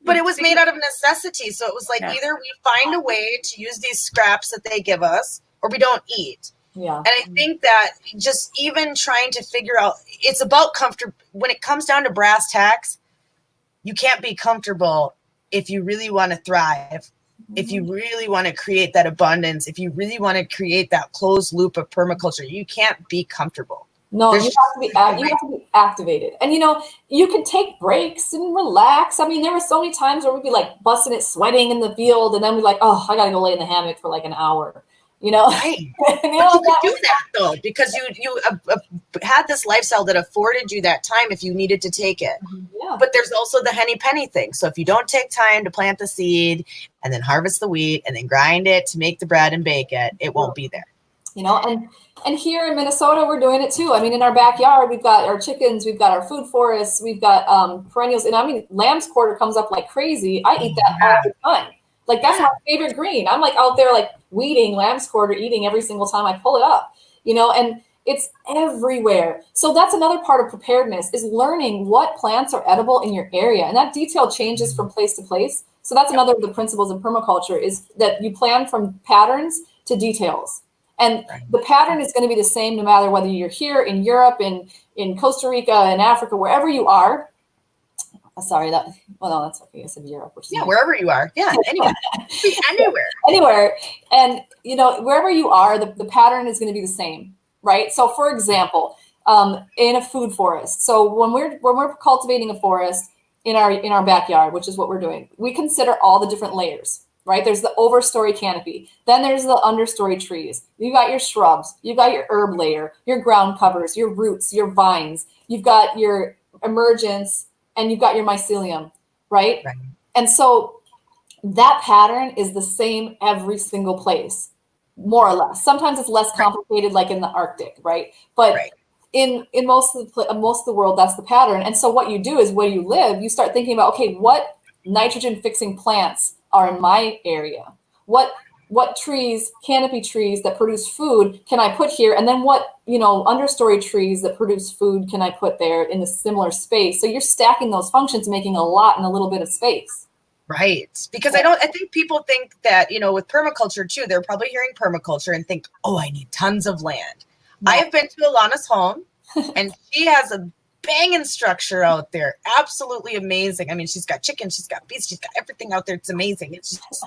But it was made out of necessity. So it was like either we find a way to use these scraps that they give us or we don't eat. Yeah. And I think that just even trying to figure out, it's about comfort. When it comes down to brass tacks, you can't be comfortable if you really want to thrive, if you really want to create that abundance, if you really want to create that closed loop of permaculture, you can't be comfortable. No, you have to be activated. And, you know, you can take breaks and relax. I mean, there were so many times where we'd be like busting it, sweating in the field. And then we're like, oh, I got to go lay in the hammock for like an hour. Right. And, But you could do that though, because you had this lifestyle that afforded you that time if you needed to take it. Yeah. But there's also the henny penny thing. So if you don't take time to plant the seed and then harvest the wheat and then grind it to make the bread and bake it, it won't be there. And here in Minnesota, we're doing it too. I mean, in our backyard, we've got our chickens, we've got our food forests, we've got perennials. And I mean, lamb's quarter comes up like crazy. I eat that all the time. Like, that's my favorite green. I'm like out there like weeding lamb's quarter, eating every single time I pull it up, and it's everywhere. So that's another part of preparedness, is learning what plants are edible in your area. And that detail changes from place to place. So that's another of the principles of permaculture, is that you plan from patterns to details. And the pattern is going to be the same no matter whether you're here in Europe, in Costa Rica, in Africa, wherever you are. Sorry, no, that's okay. I said Europe, which is wherever you are. Yeah, anywhere. Anywhere. And wherever you are, the pattern is going to be the same, right? So, for example, in a food forest. So when we're cultivating a forest in our backyard, which is what we're doing, we consider all the different layers. Right? There's the overstory canopy. Then there's the understory trees. You got your shrubs. You got your herb layer, your ground covers, your roots, your vines. You've got your emergence, and you've got your mycelium, right? And so that pattern is the same every single place, more or less. Sometimes it's less complicated, like in the Arctic, right? But in most of the world, that's the pattern. And so what you do is, where you live, you start thinking about, okay, what nitrogen fixing plants are in my area? What trees, canopy trees that produce food can I put here? And then what, understory trees that produce food can I put there in a similar space? So you're stacking those functions, making a lot in a little bit of space. Right. Because I think people think that, with permaculture too, they're probably hearing permaculture and think, oh, I need tons of land. No. I have been to Alana's home and she has a banging structure out there. Absolutely amazing. I mean, she's got chickens, she's got bees, she's got everything out there. It's amazing. It's just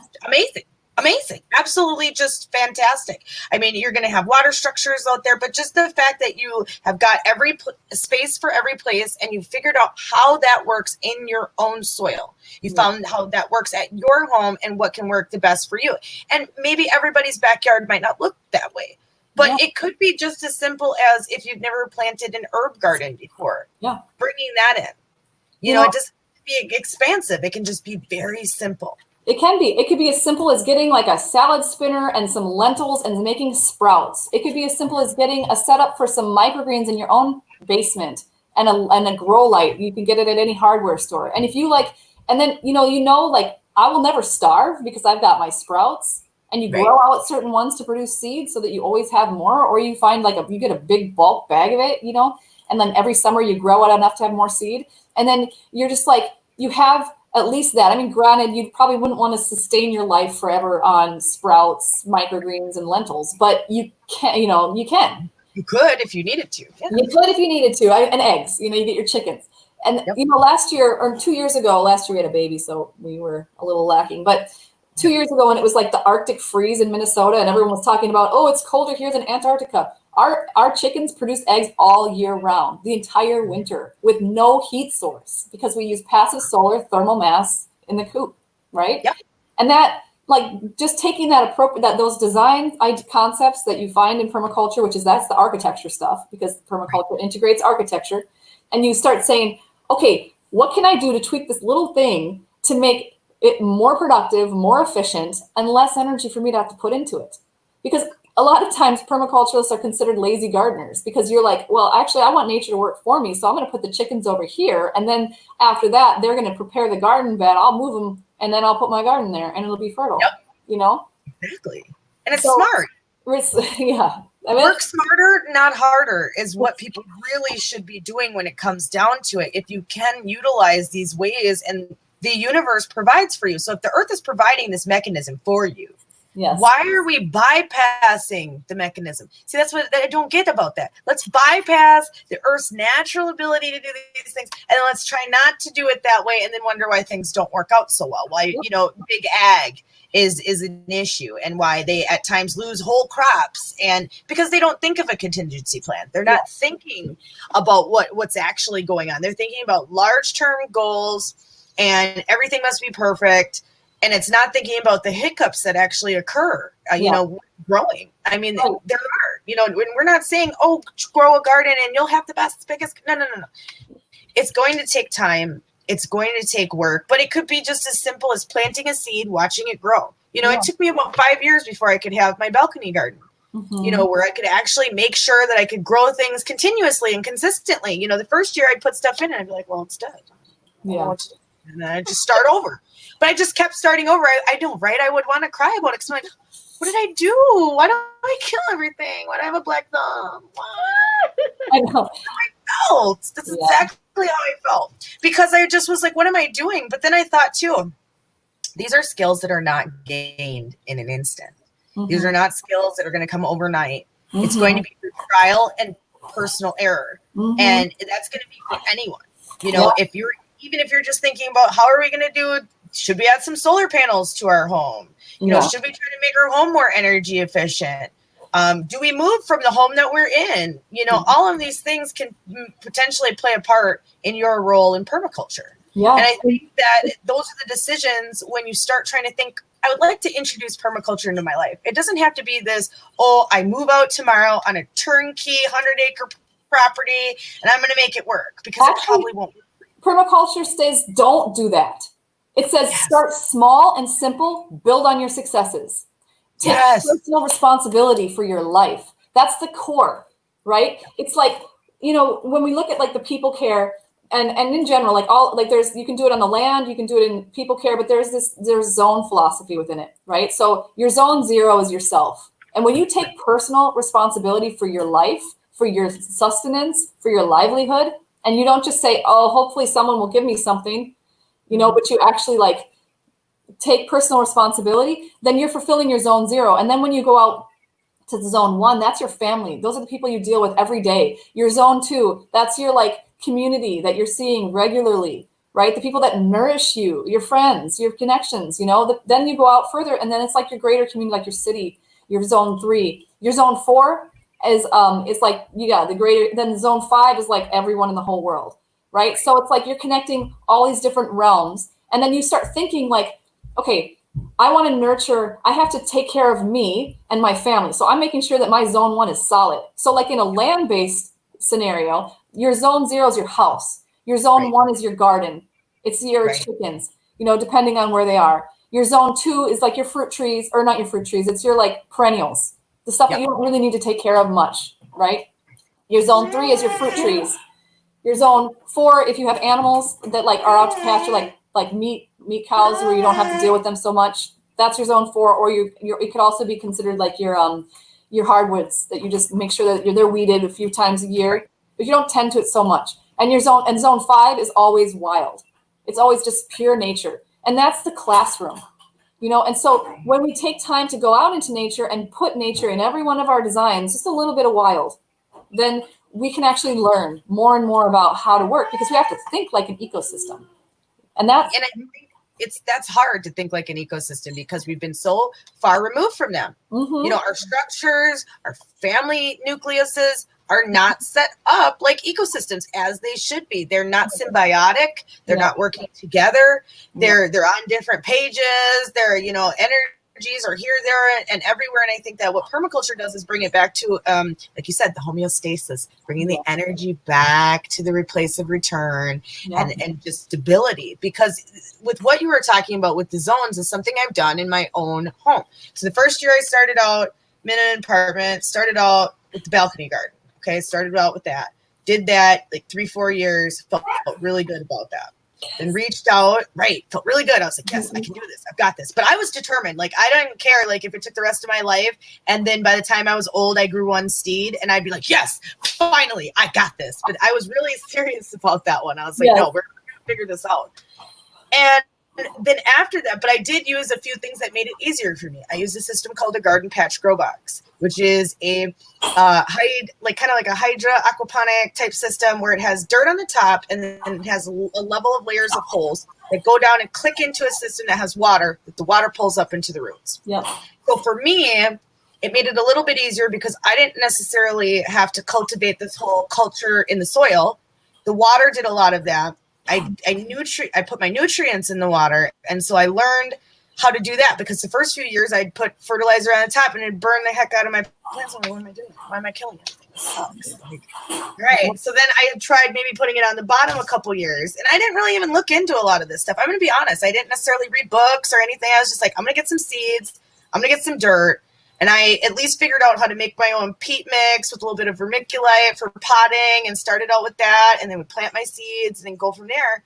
amazing. Absolutely just fantastic. I mean, you're going to have water structures out there, but just the fact that you have got every space for every place, and you figured out how that works in your own soil. You found how that works at your home and what can work the best for you. And maybe everybody's backyard might not look that way. But it could be just as simple as, if you've never planted an herb garden before, bringing that in. It doesn't be expansive. It can just be very simple. It can be. It could be as simple as getting like a salad spinner and some lentils and making sprouts. It could be as simple as getting a setup for some microgreens in your own basement and a grow light. You can get it at any hardware store. And if you and then, I will never starve because I've got my sprouts. And you grow out certain ones to produce seeds so that you always have more, or you find you get a big bulk bag of it, and then every summer you grow it enough to have more seed. And then you're just you have at least that. I mean, granted, you probably wouldn't want to sustain your life forever on sprouts, microgreens, and lentils, but you can, you can. You could if you needed to. Yeah. You could if you needed to, and eggs, you get your chickens. And, last year or 2 years ago, we had a baby, so we were a little lacking, but 2 years ago, when it was like the Arctic freeze in Minnesota, and everyone was talking about, oh, it's colder here than Antarctica. Our chickens produce eggs all year round, the entire winter, with no heat source, because we use passive solar thermal mass in the coop, right? Yep. And that, just taking those design concepts that you find in permaculture, that's the architecture stuff, because permaculture integrates architecture, and you start saying, okay, what can I do to tweak this little thing to make it more productive, more efficient, and less energy for me to have to put into it? Because a lot of times permaculturists are considered lazy gardeners, because you're like, well, actually, I want nature to work for me, so I'm going to put the chickens over here, and then after that, they're going to prepare the garden bed. I'll move them, and then I'll put my garden there, and it'll be fertile. Yep. Exactly. And it's smart. Work smarter, not harder, is what people really should be doing when it comes down to it. If you can utilize these ways, and the universe provides for you. So if the earth is providing this mechanism for you, why are we bypassing the mechanism? See, that's what I don't get about that. Let's bypass the earth's natural ability to do these things, and then let's try not to do it that way, and then wonder why things don't work out so well. Why, big ag is an issue, and why they at times lose whole crops, and because they don't think of a contingency plan. They're not thinking about what's actually going on. They're thinking about large-term goals, and everything must be perfect. And it's not thinking about the hiccups that actually occur, growing. I mean, there are, when we're not saying, oh, grow a garden and you'll have the best, biggest. No. It's going to take time. It's going to take work, but it could be just as simple as planting a seed, watching it grow. It took me about 5 years before I could have my balcony garden, where I could actually make sure that I could grow things continuously and consistently. The first year I'd put stuff in and I'd be like, well, it's dead. Yeah. And then I'd just start over. But I just kept starting over. I know, right? I would want to cry about it because I'm like, what did I do? Why don't I kill everything? Why do I have a black thumb? What? I know. I felt. That's exactly how I felt. Because I just was like, what am I doing? But then I thought too, these are skills that are not gained in an instant. These are not skills that are going to come overnight. It's going to be through trial and personal error. And that's going to be for anyone. Even if you're just thinking about how are we going to do, should we add some solar panels to our home? Should we try to make our home more energy efficient? Do we move from the home that we're in? All of these things can potentially play a part in your role in permaculture. Yeah. And I think that those are the decisions when you start trying to think, I would like to introduce permaculture into my life. It doesn't have to be this, I move out tomorrow on a turnkey 100-acre property and I'm going to make it work, because it probably won't work. Permaculture says don't do that. It says start small and simple, build on your successes. Take personal responsibility for your life. That's the core, right? It's like, when we look at like the people care and in general, you can do it on the land, you can do it in people care, but there's zone philosophy within it, right? So your zone 0 is yourself. And when you take personal responsibility for your life, for your sustenance, for your livelihood, and you don't just say, oh, hopefully someone will give me something, but you actually take personal responsibility, then you're fulfilling your zone 0. And then when you go out to the zone 1, that's your family. Those are the people you deal with every day. Your zone 2, that's your community that you're seeing regularly, right? The people that nourish you, your friends, your connections, then you go out further and then it's like your greater community, like your city, your zone 3. Your zone 4 is the greater, then zone 5 is like everyone in the whole world, right? So it's like you're connecting all these different realms. And then you start thinking okay, I want to nurture, I have to take care of me and my family. So I'm making sure that my zone 1 is solid. So in a land-based scenario, your zone 0 is your house. Your zone 1 is your garden. It's your chickens, depending on where they are. Your zone 2 is like your fruit trees, or not your fruit trees. It's your perennials, the stuff that you don't really need to take care of much, right? Your zone 3 is your fruit trees. Your zone 4, if you have animals that are out to pasture, like meat cows where you don't have to deal with them so much, that's your zone 4. Or it could also be considered your hardwoods that you just make sure that they're weeded a few times a year, but you don't tend to it so much. And zone 5 is always wild. It's always just pure nature. And that's the classroom, And so when we take time to go out into nature and put nature in every one of our designs, just a little bit of wild, then we can actually learn more and more about how to work, because we have to think like an ecosystem. And I think that's hard to think like an ecosystem because we've been so far removed from them. Our structures, our family nucleuses are not set up like ecosystems as they should be. They're not symbiotic. They're not working together. They're on different pages. They're, energies are here, there, and everywhere. And I think that what permaculture does is bring it back to, like you said, the homeostasis, bringing the energy back to the place of return and just stability. Because with what you were talking about with the zones is something I've done in my own home. So the first year I started out in an apartment, started out with the balcony garden. Okay, started out with that. Did that 3-4 years, felt really good about that. Then reached out, felt really good. I was like, yes, I can do this. I've got this. But I was determined. I didn't care if it took the rest of my life. And then by the time I was old, I grew one steed and I'd be like, yes, finally, I got this. But I was really serious about that one. I was like, no, we're going to figure this out. And then after that, but I did use a few things that made it easier for me. I used a system called a garden patch grow box, which is a kind of like a hydra aquaponic type system where it has dirt on the top and then it has a level of layers of holes that go down and click into a system that has water that the water pulls up into the roots. Yep. So for me, it made it a little bit easier because I didn't necessarily have to cultivate this whole culture in the soil. The water did a lot of that. I put my nutrients in the water. And so I learned how to do that, because the first few years I'd put fertilizer on the top and it'd burn the heck out of my plants. I'm like, what am I doing? Why am I killing it? This sucks. Right. So then I had tried maybe putting it on the bottom a couple years, and I didn't really even look into a lot of this stuff. I'm going to be honest. I didn't necessarily read books or anything. I was just like, I'm going to get some seeds. I'm going to get some dirt. And I at least figured out how to make my own peat mix with a little bit of vermiculite for potting, and started out with that, and then would plant my seeds and then go from there.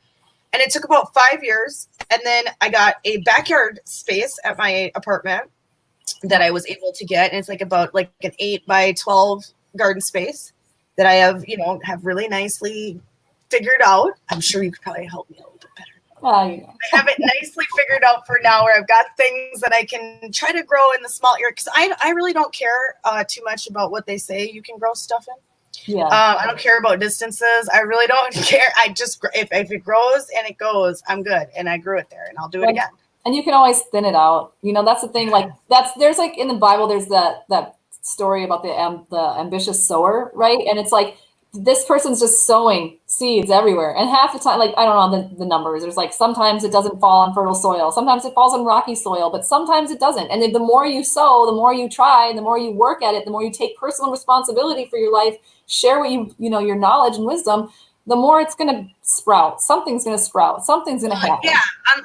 And it took about 5 years. And then I got a backyard space at my apartment that I was able to get. And it's like about like an 8 by 12 garden space that I have, have really nicely figured out. I'm sure you could probably help me a little bit better. I have it nicely figured out for now, where I've got things that I can try to grow in the small area. Because I really don't care too much about what they say you can grow stuff in. Yeah. I don't care about distances. I really don't care. I just, if it grows and it goes, I'm good. And I grew it there, and I'll do it again. And you can always thin it out. That's the thing. Like there's like in the Bible, there's that story about the ambitious sower, right? And it's like, this person's just sowing seeds everywhere. And half the time, like, I don't know the numbers. There's like, sometimes it doesn't fall on fertile soil. Sometimes it falls on rocky soil, but sometimes it doesn't. And the more you sow, the more you try, and the more you work at it, the more you take personal responsibility for your life, share what your knowledge and wisdom, the more it's going to sprout. Something's going to sprout. Something's going to happen. Yeah.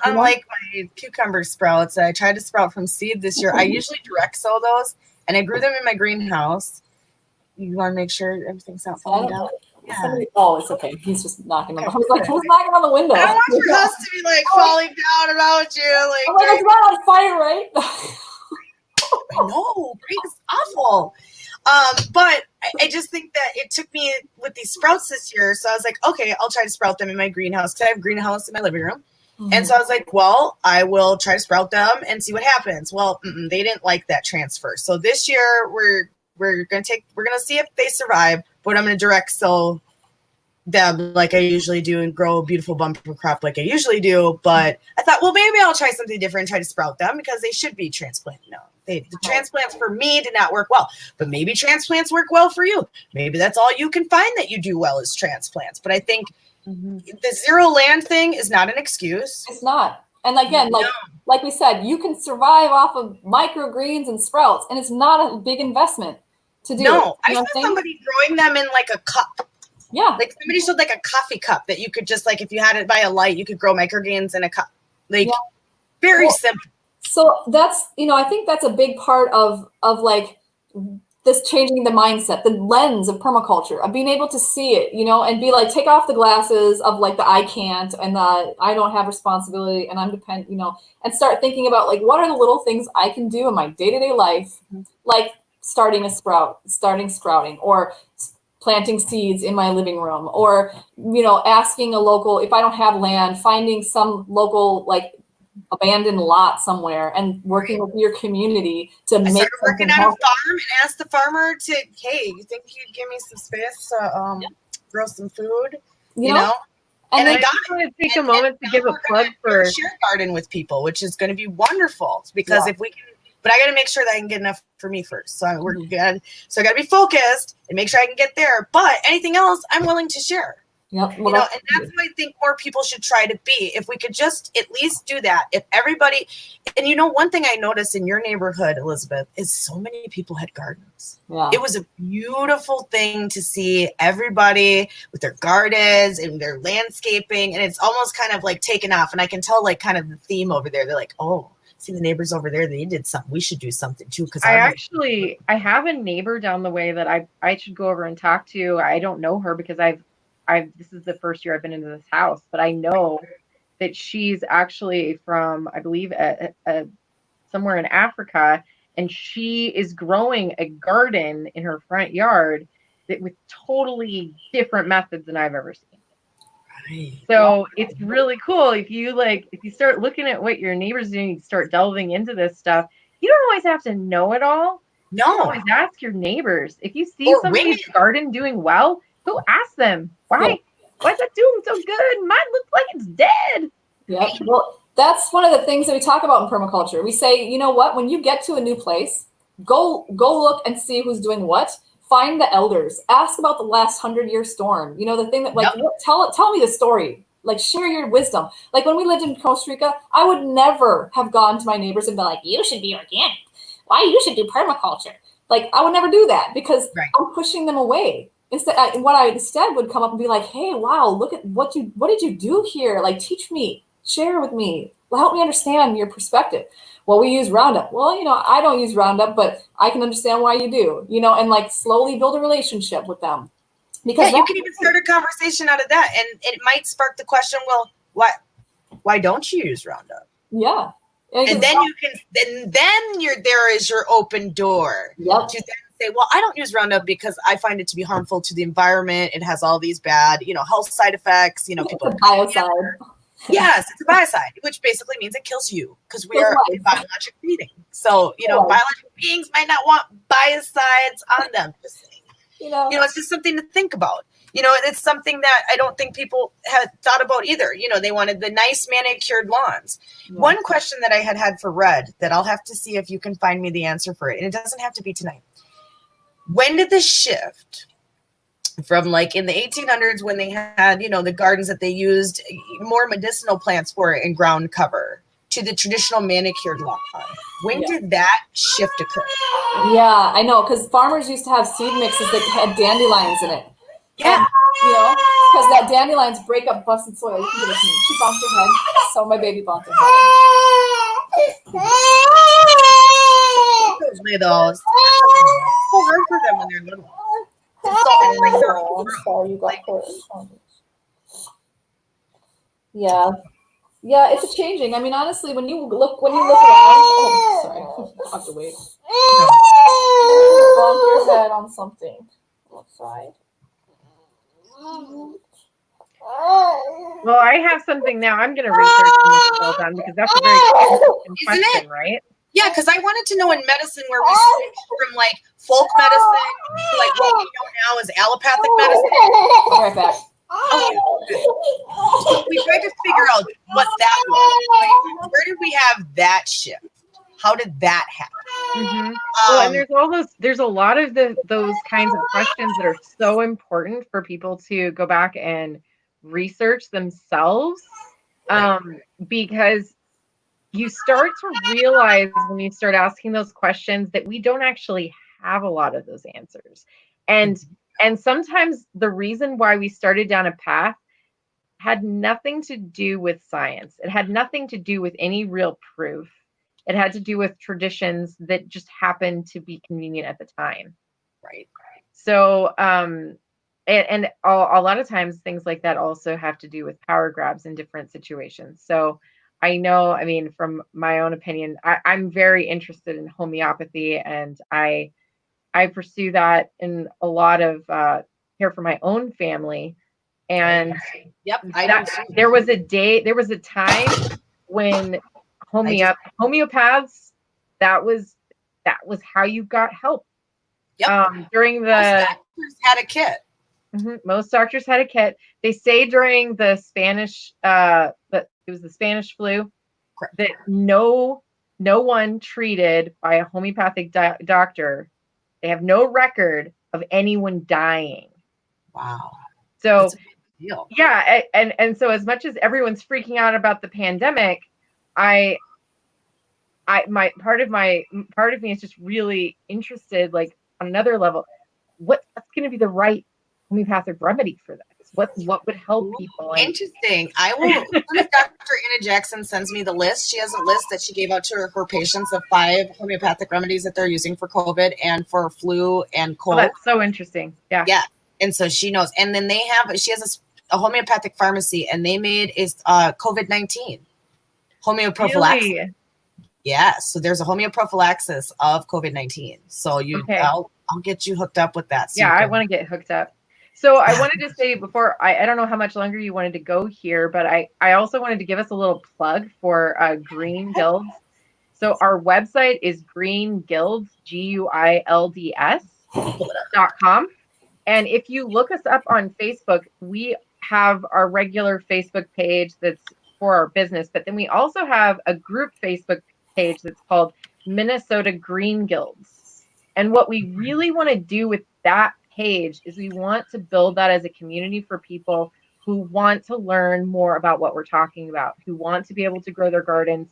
Unlike my cucumber sprouts, I tried to sprout from seed this year. I usually direct sow those, and I grew them in my greenhouse. You want to make sure everything's not falling down? Yeah. Oh, it's okay. He's just knocking on. I was like, who's knocking on the window? I don't want your house to be like falling down around you. I'm like, it's not on fire, right? I know, right? It's awful. But I just think that it took me with these sprouts this year. So I was like, okay, I'll try to sprout them in my greenhouse, because I have a greenhouse in my living room. Mm-hmm. And so I was like, well, I will try to sprout them and see what happens. Well, they didn't like that transfer. So this year we're going to see if they survive, but I'm going to direct sow them like I usually do and grow a beautiful bumper crop like I usually do. But I thought, well, maybe I'll try something different and try to sprout them, because they should be transplanted. No, the transplants for me did not work well, but maybe transplants work well for you. Maybe that's all you can find that you do well is transplants. But I think the zero land thing is not an excuse. It's not. And again, like we said, you can survive off of microgreens and sprouts, and it's not a big investment to do. No, I saw somebody growing them in like a cup. Yeah. Like somebody showed like a coffee cup that you could just like, if you had it by a light, you could grow microgreens in a cup. Like very simple. So that's, I think that's a big part of like this changing the mindset, the lens of permaculture, of being able to see it, and be like, take off the glasses of like the I can't and the I don't have responsibility and I'm dependent, and start thinking about like, what are the little things I can do in my day-to-day life, like starting sprouting, or planting seeds in my living room, or, asking a local, if I don't have land, finding some local like abandoned lot somewhere and working with your community to make working at a farm and ask the farmer to, hey, you think you'd give me some space to grow some food, you know? And I just want to take a moment to give a plug for share garden with people, which is going to be wonderful, because if we can, but I got to make sure that I can get enough for me first. So we're good. So I got to be focused and make sure I can get there. But anything else, I'm willing to share. Yep. And that's what I think more people should try to be. If we could just at least do that. If everybody, and one thing I noticed in your neighborhood, Elizabeth, is so many people had gardens. Yeah. It was a beautiful thing to see everybody with their gardens and their landscaping. And it's almost kind of like taken off. And I can tell like kind of the theme over there. They're like, oh, see the neighbors over there, they did something. We should do something too. Because I have a neighbor down the way that I should go over and talk to. I don't know her because this is the first year I've been into this house, but I know that she's actually from, I believe, somewhere in Africa, and she is growing a garden in her front yard with totally different methods than I've ever seen. Right. So it's really cool if you start looking at what your neighbors doing, you start delving into this stuff. You don't always have to know it all. No, you always ask your neighbors. If you see somebody's garden doing well, go ask them. Why's that doing so good? Mine looks like it's dead. Yeah. Well, that's one of the things that we talk about in permaculture. We say, you know what? When you get to a new place, go look and see who's doing what. Find the elders. Ask about the last 100-year storm. The thing that tell me the story. Like, share your wisdom. Like, when we lived in Costa Rica, I would never have gone to my neighbors and been like, you should be organic. Why you should do permaculture? Like, I would never do that because I'm pushing them away. Instead, what I instead would come up and be like, hey, wow, look at what did you do here? Like, teach me, share with me, help me understand your perspective. Well, we use Roundup. Well, you know, I don't use Roundup, but I can understand why you do, you know, and like slowly build a relationship with them. Because you can even start a conversation out of that, and it might spark the question, well, why don't you use Roundup? Yeah. And then you can, there is your open door to then say, well, I don't use Roundup because I find it to be harmful to the environment. It has all these bad, you know, health side effects. You know, people. It's a biocide. Yes, it's a biocide, which basically means it kills you because we are a biologic being. So, you know, biological beings might not want biocides on them. Just saying. You know, it's just something to think about. You know, it's something that I don't think people had thought about either. You know, they wanted the nice manicured lawns. Yeah. One question that I had for Red that I'll have to see if you can find me the answer for it, and it doesn't have to be tonight. When did this shift from, like, in the 1800s when they had, you know, the gardens that they used more medicinal plants for it and ground cover to the traditional manicured lawn? When did that shift occur? Yeah, I know, because farmers used to have seed mixes that had dandelions in it. Yeah. And, you know, because that dandelions break up busted soil. You can give it to me. She bumped her head. So my baby bumped her head. Though. It's so hard for them when they're little. I'm sorry you got hurt. Yeah. Yeah, it's changing. I mean, honestly, when you look around, oh, sorry, I have to wait. Bump your head on something. Outside. Well, I have something now. I'm going to research this well done because that's a very interesting question, right? Yeah, because I wanted to know in medicine where we switched from like folk medicine to like what we know now as allopathic medicine. I'll be right back. So we tried to figure out what that was. Like, where did we have that shift? How did that happen? Mm-hmm. Well, and there's a lot of those kinds of questions that are so important for people to go back and research themselves, because you start to realize when you start asking those questions that we don't actually have a lot of those answers. And sometimes the reason why we started down a path had nothing to do with science. It had nothing to do with any real proof. It had to do with traditions that just happened to be convenient at the time. Right. So, and a lot of times things like that also have to do with power grabs in different situations. So I know, I mean, from my own opinion, I'm very interested in homeopathy, and I pursue that in a lot of care for my own family. And there was a time when homeopaths, that was how you got help. Yep. During the most doctors had a kit. Mm-hmm, most doctors had a kit. They say during the Spanish it was the Spanish flu. Correct. That no one treated by a homeopathic doctor. They have no record of anyone dying. Wow. So that's a big deal. Yeah, and so as much as everyone's freaking out about the pandemic, part of me is just really interested, like on another level, what's going to be the right homeopathic remedy for this? What would help people? Interesting. I will. As soon as Dr. Anna Jackson sends me the list, she has a list that she gave out to her patients of 5 homeopathic remedies that they're using for COVID and for flu and cold. Oh, that's so interesting. Yeah. Yeah. And so she knows. And then she has a homeopathic pharmacy, and they made COVID-19 homeoprophylaxis. Really? Yeah. So there's a homeoprophylaxis of COVID-19. So I'll get you hooked up with that. So I want to get hooked up. So I wanted to say before, I don't know how much longer you wanted to go here, but I also wanted to give us a little plug for Green Guilds. So our website is greenguilds, GUILDS.com. And if you look us up on Facebook, we have our regular Facebook page that's for our business, but then we also have a group Facebook page that's called Minnesota Green Guilds. And what we really want to do with that page is we want to build that as a community for people who want to learn more about what we're talking about, who want to be able to grow their gardens.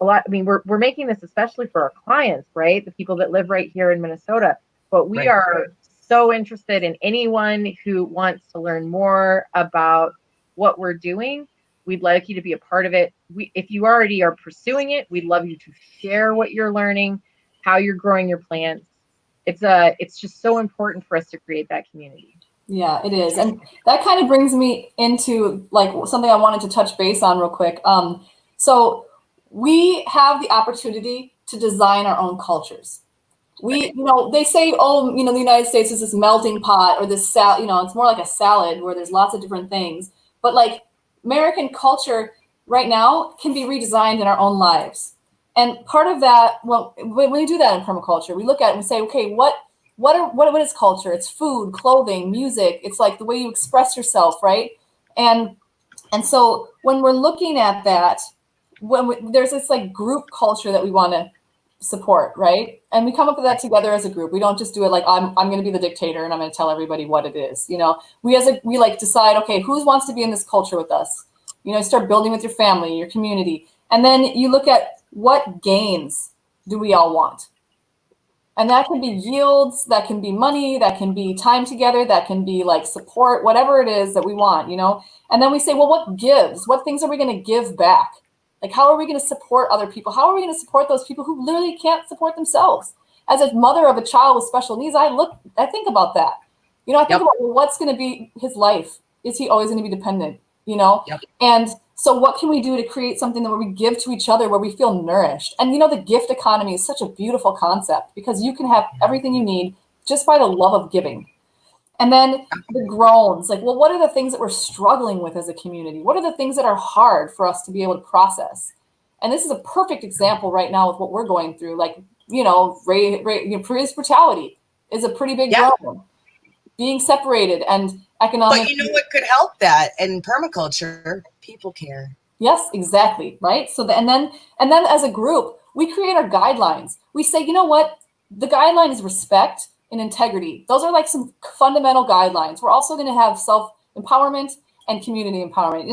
I mean, we're making this especially for our clients, right? The people that live right here in Minnesota. But we are so interested in anyone who wants to learn more about what we're doing. We'd like you to be a part of it. If you already are pursuing it, we'd love you to share what you're learning, how you're growing your plants. It's just so important for us to create that community. Yeah, it is. And that kind of brings me into like something I wanted to touch base on real quick. So we have the opportunity to design our own cultures. They say, oh, the United States is this melting pot or this it's more like a salad where there's lots of different things. But like American culture right now can be redesigned in our own lives. And part of that, well, when we do that in permaculture, we look at it and we say, okay, what is culture? It's food, clothing, music. It's like the way you express yourself, right? And so when we're looking at that, there's this like group culture that we want to support, right? And we come up with that together as a group. We don't just do it like I'm going to be the dictator and I'm going to tell everybody what it is. We like decide, okay, who wants to be in this culture with us? Start building with your family, your community, and then you look at what gains do we all want. And that can be yields, that can be money, that can be time together, that can be like support, whatever it is that we want, And then we say, well, what gives? What things are we going to give back? Like, how are we going to support other people? How are we going to support those people who literally can't support themselves? As a mother of a child with special needs, I think about that. I think about, well, what's going to be his life? Is he always going to be dependent? And so what can we do to create something where we give to each other, where we feel nourished? And the gift economy is such a beautiful concept because you can have everything you need just by the love of giving. And then the groans, like, well, what are the things that we're struggling with as a community? What are the things that are hard for us to be able to process? And this is a perfect example right now with what we're going through. Like, police brutality is a pretty big groan. Being separated and economic. But what could help that in permaculture? People care. Yes, exactly. Right. So and then as a group, we create our guidelines. We say, you know what? The guideline is respect and integrity. Those are like some fundamental guidelines. We're also going to have self-empowerment and community empowerment.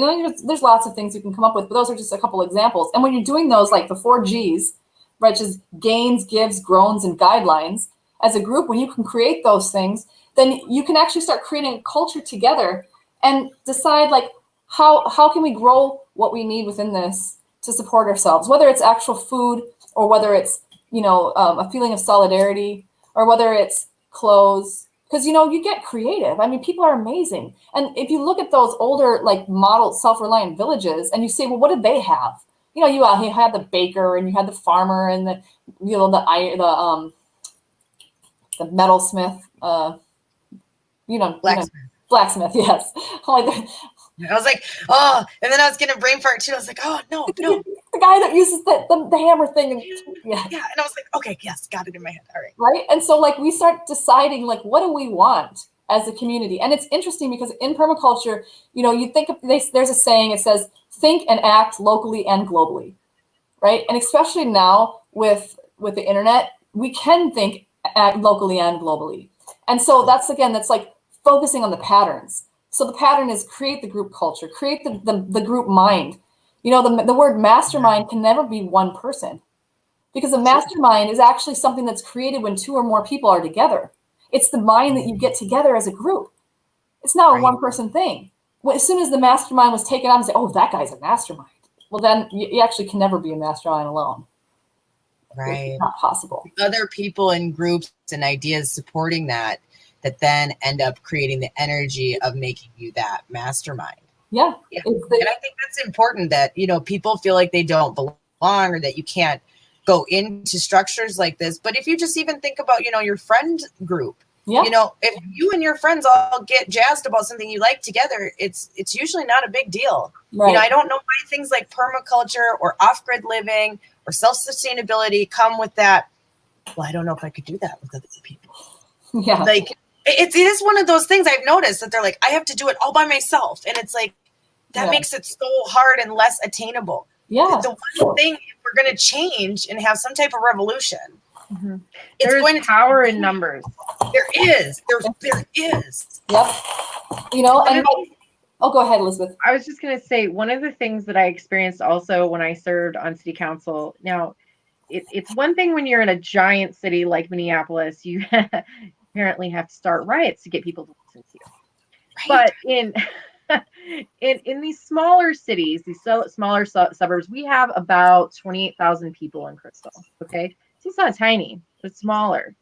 There's lots of things you can come up with, but those are just a couple examples. And when you're doing those, like the 4 Gs, right, which is gains, gives, groans, and guidelines, as a group, when you can create those things, then you can actually start creating a culture together and decide like how can we grow what we need within this to support ourselves, whether it's actual food or whether it's, a feeling of solidarity or whether it's clothes, because, you get creative. I mean, people are amazing. And if you look at those older, like model self-reliant villages and you say, well, what did they have? You had the baker and you had the farmer and the metalsmith, blacksmith, yes. I was like, oh, and then I was going to brain fart too. I was like, oh, no. The guy that uses the hammer thing. And, yeah. And I was like, okay, yes, got it in my head. All right. Right. And so like we start deciding like, what do we want as a community? And it's interesting because in permaculture, you think of there's a saying, it says, think and act locally and globally. Right. And especially now with the internet, we can think, act locally and globally. And so that's like focusing on the patterns. So the pattern is create the group culture, create the group mind. The word mastermind can never be one person because a mastermind is actually something that's created when 2 or more people are together. It's the mind that you get together as a group. It's not a one-person thing. As soon as the mastermind was taken on and say, oh, that guy's a mastermind. Well, then you actually can never be a mastermind alone. Right. It's not possible. Other people and groups and ideas supporting that then end up creating the energy of making you that mastermind. Yeah. And I think that's important that, people feel like they don't belong or that you can't go into structures like this. But if you just even think about, your friend group, if you and your friends all get jazzed about something you like together, it's usually not a big deal. Right. I don't know why things like permaculture or off-grid living or self-sustainability come with that. Well, I don't know if I could do that with other people. Yeah. Like, it is one of those things I've noticed that they're like, I have to do it all by myself. And it's like, that makes it so hard and less attainable. Yeah. The one thing, if we're going to change and have some type of revolution, there's going to power in numbers. There is. There is. Yep. And Oh, go ahead, Elizabeth. I was just going to say, one of the things that I experienced also when I served on city council. Now, it's one thing when you're in a giant city like Minneapolis, you apparently have to start riots to get people to listen to you. Right. But in these smaller cities, these smaller suburbs, we have about 28,000 people in Crystal. Okay, so it's not tiny, it's smaller.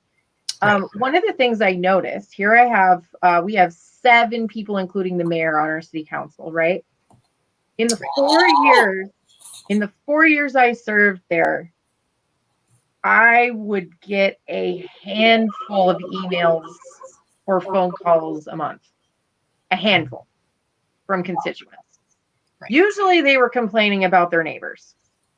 Right. One of the things I noticed here, we have 7 people, including the mayor, on our city council. Right. In the 4 years I served there, I would get a handful of emails or phone calls a month. A handful from constituents. Right. Usually they were complaining about their neighbors.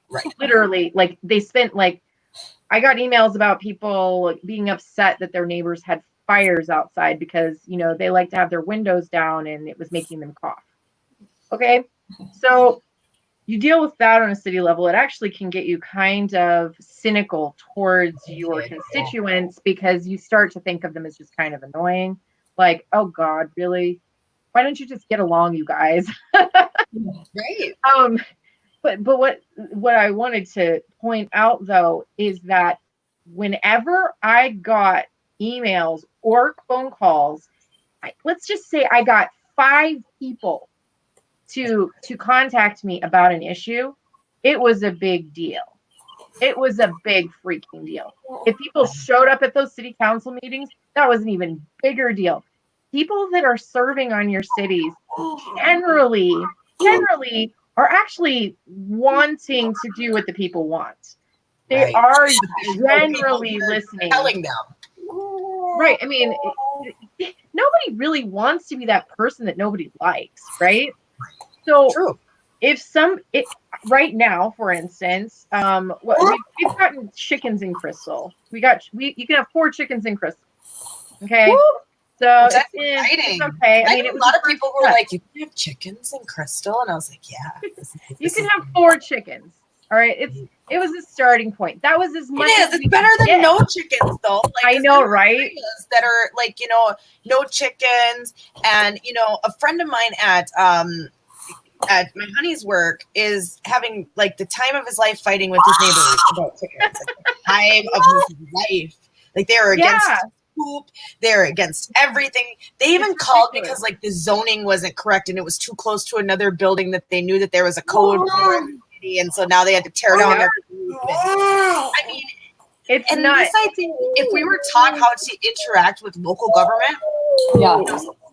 Right. Literally, like they spent I got emails about people being upset that their neighbors had fires outside because, they like to have their windows down and it was making them cough. Okay. So you deal with that on a city level. It actually can get you kind of cynical towards your constituents because you start to think of them as just kind of annoying. Like, oh God, really? Why don't you just get along, you guys? Right. But what I wanted to point out though is that whenever I got emails or phone calls, let's just say I got 5 people to contact me about an issue, it was a big deal. It was a big freaking deal. If people showed up at those city council meetings, that was an even bigger deal. People that are serving on your cities generally are actually wanting to do what the people want. They are generally listening. Telling them. Right. I mean, nobody really wants to be that person that nobody likes, right? So true. Right now, for instance, we've gotten chickens in Crystal. You can have 4 chickens in Crystal. Okay. Woo! So that's exciting. It's okay. I mean, it was a lot of people who were like, "You can have chickens in Crystal," and I was like, "Yeah, you can have 4 chickens." All right, it was a starting point. That was as much. It's better than no chickens, though. I know, right? That are no chickens, and a friend of mine at my honey's work is having the time of his life fighting with his neighbors about chickens. The time of his life. They are against. They're against everything. They even called because the zoning wasn't correct and it was too close to another building that they knew that there was a code for it, and so now they had to tear down their group. I mean, it's nuts. I think if we were taught how to interact with local government,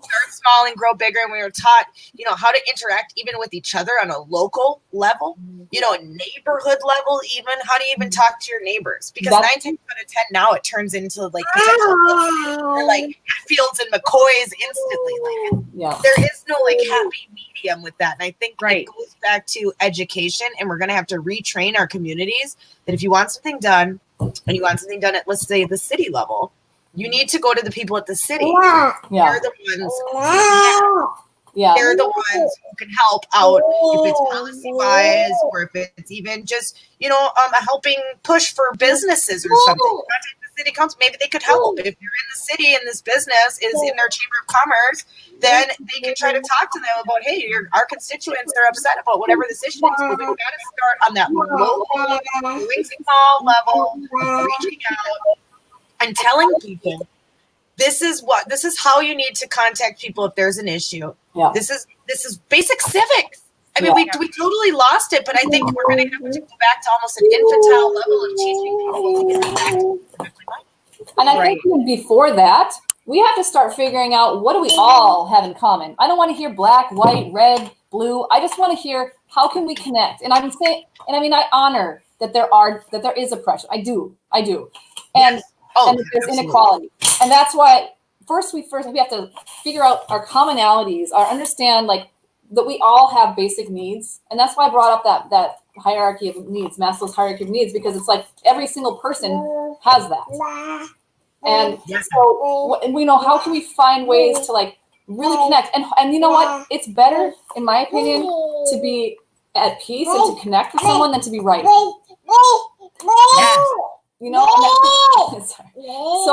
start small and grow bigger, and we were taught, how to interact even with each other on a local level, neighborhood level, even how do you even talk to your neighbors? Because 9 times out of 10 now it turns into potential Fields and McCoys instantly. There is no happy medium with that, and I think it goes back to education, and we're going to have to retrain our communities that if you want something done, and you want something done at, let's say, the city level, you need to go to the people at the city. They're the ones. They're the ones who can help out if it's policy-wise or if it's even just, a helping push for businesses or something. Contact the city council. Maybe they could help. If you're in the city and this business is in their chamber of commerce, then they can try to talk to them about, hey, our constituents are upset about whatever this issue is. But we've got to start on that local, small level, reaching out and telling people this is how you need to contact people if there's an issue. This is basic civics. I mean, we totally lost it, but I think we're going to have to go back to almost an infantile level of teaching people to get back to life. And I think even before that, we have to start figuring out what do we all have in common. I don't want to hear black, white, red, blue. I just want to hear how can we connect. And I'm saying, I honor that there is oppression. I do. And and there's inequality. And that's why first we have to figure out our commonalities, understand that we all have basic needs. And that's why I brought up that hierarchy of needs, Maslow's hierarchy of needs, because it's every single person has that. And so we know how can we find ways to really connect. And you know what? It's better, in my opinion, to be at peace and to connect with someone than to be right. So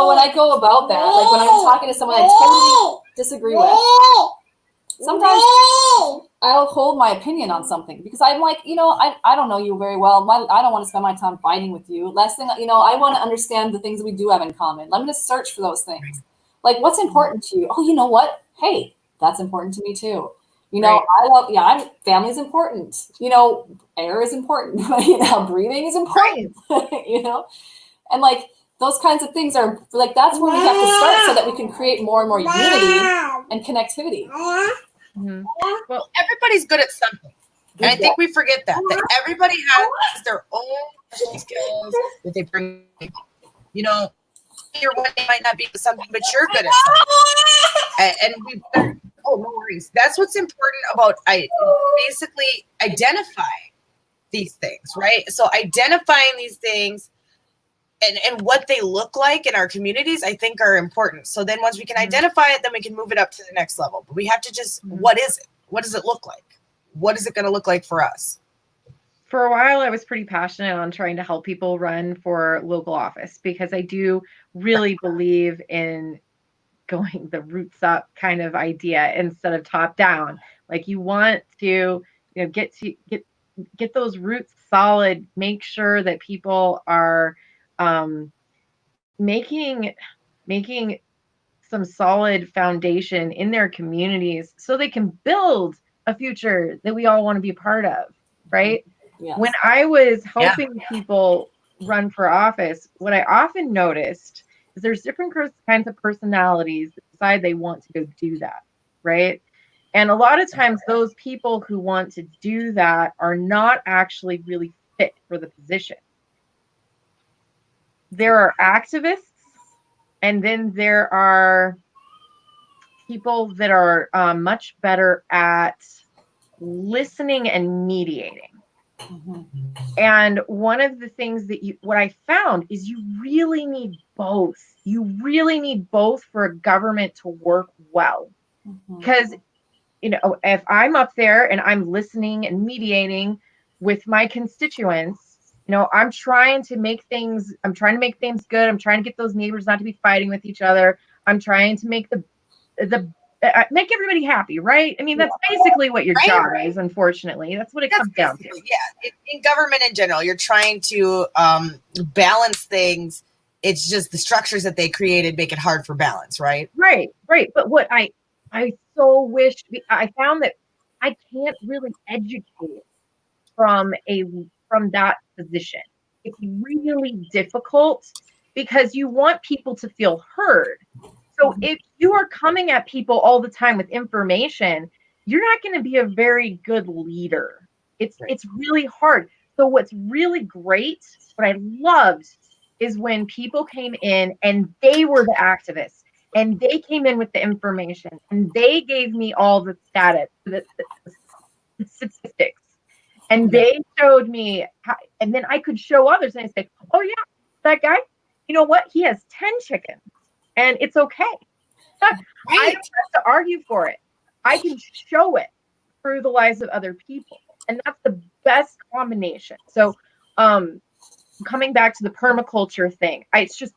when I go about that, when I'm talking to someone I totally disagree with, sometimes I'll hold my opinion on something because I'm like, I don't know you very well. I don't want to spend my time fighting with you. Last thing, I want to understand the things we do have in common. Let me just search for those things. Like, what's important to you? Oh, you know what? Hey, that's important to me too. Family's important. Air is important. Breathing is important. And like those kinds of things are like, that's where we have to start so that we can create more and more unity and connectivity. Mhm. Well, everybody's good at something. And I think we forget that everybody has their own skills that they bring. Your one day might not be something, but you're good at something. And no worries. That's what's important about basically identifying these things, right? So identifying these things and what they look like in our communities, I think are important. So then once we can identify it, then we can move it up to the next level. But we have to just, what is it? What does it look like? What is it going to look like for us? For a while, I was pretty passionate on trying to help people run for local office because I do really believe in going the roots up kind of idea instead of top down. Like you want to, get those roots solid, make sure that people are making some solid foundation in their communities so they can build a future that we all want to be a part of, right? Yes. When I was helping people run for office, what I often noticed is there's different kinds of personalities that decide they want to go do that, right? And a lot of times those people who want to do that are not actually really fit for the position. There are activists, and then there are people that are much better at listening and mediating. Mm-hmm. And one of the things what I found is you really need both. You really need both for a government to work well. Because, if I'm up there and I'm listening and mediating with my constituents, I'm trying to make things good. I'm trying to get those neighbors not to be fighting with each other. I'm trying to make make everybody happy, right? I mean, that's basically what your job is, unfortunately. That's what it comes down to. Yeah, in government in general, you're trying to balance things. It's just the structures that they created make it hard for balance, right? Right. But what I so wish, I found that I can't really educate from that position. It's really difficult because you want people to feel heard. So if you are coming at people all the time with information, you're not going to be a very good leader. It's really hard. So what's really great, what I loved, is when people came in and they were the activists and they came in with the information and they gave me all the status, the statistics, and they showed me how, and then I could show others and I say, oh yeah, that guy, you know what? He has 10 chickens and it's okay. I don't have to argue for it. I can show it through the lives of other people. And that's the best combination. So coming back to the permaculture thing, it's just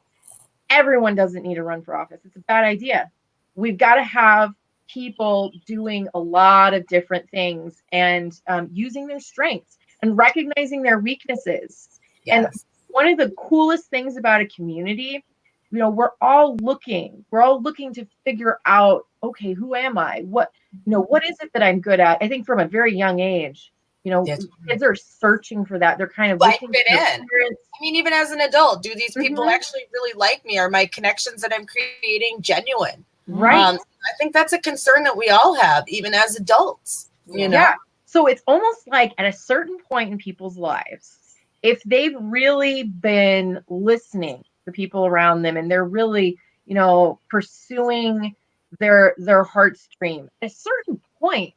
everyone doesn't need to run for office. It's a bad idea. We've got to have people doing a lot of different things and using their strengths and recognizing their weaknesses. Yes. And one of the coolest things about a community, we're all looking to figure out, okay, who am I? What is it that I'm good at? I think from a very young age, kids are searching for that. They're kind of looking fit in. I mean, even as an adult, do these people actually really like me? Are my connections that I'm creating genuine? Right. I think that's a concern that we all have, even as adults. Yeah. So it's almost like at a certain point in people's lives, if they've really been listening to people around them and they're really, pursuing their heartstream, at a certain point,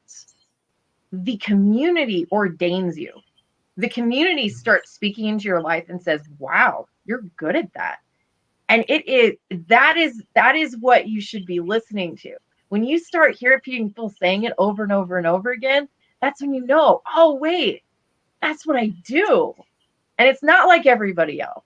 the community ordains you. The community starts speaking into your life and says, wow, you're good at that. And that is what you should be listening to. When you start hearing people saying it over and over and over again, that's when you know, oh, wait, that's what I do. And it's not like everybody else.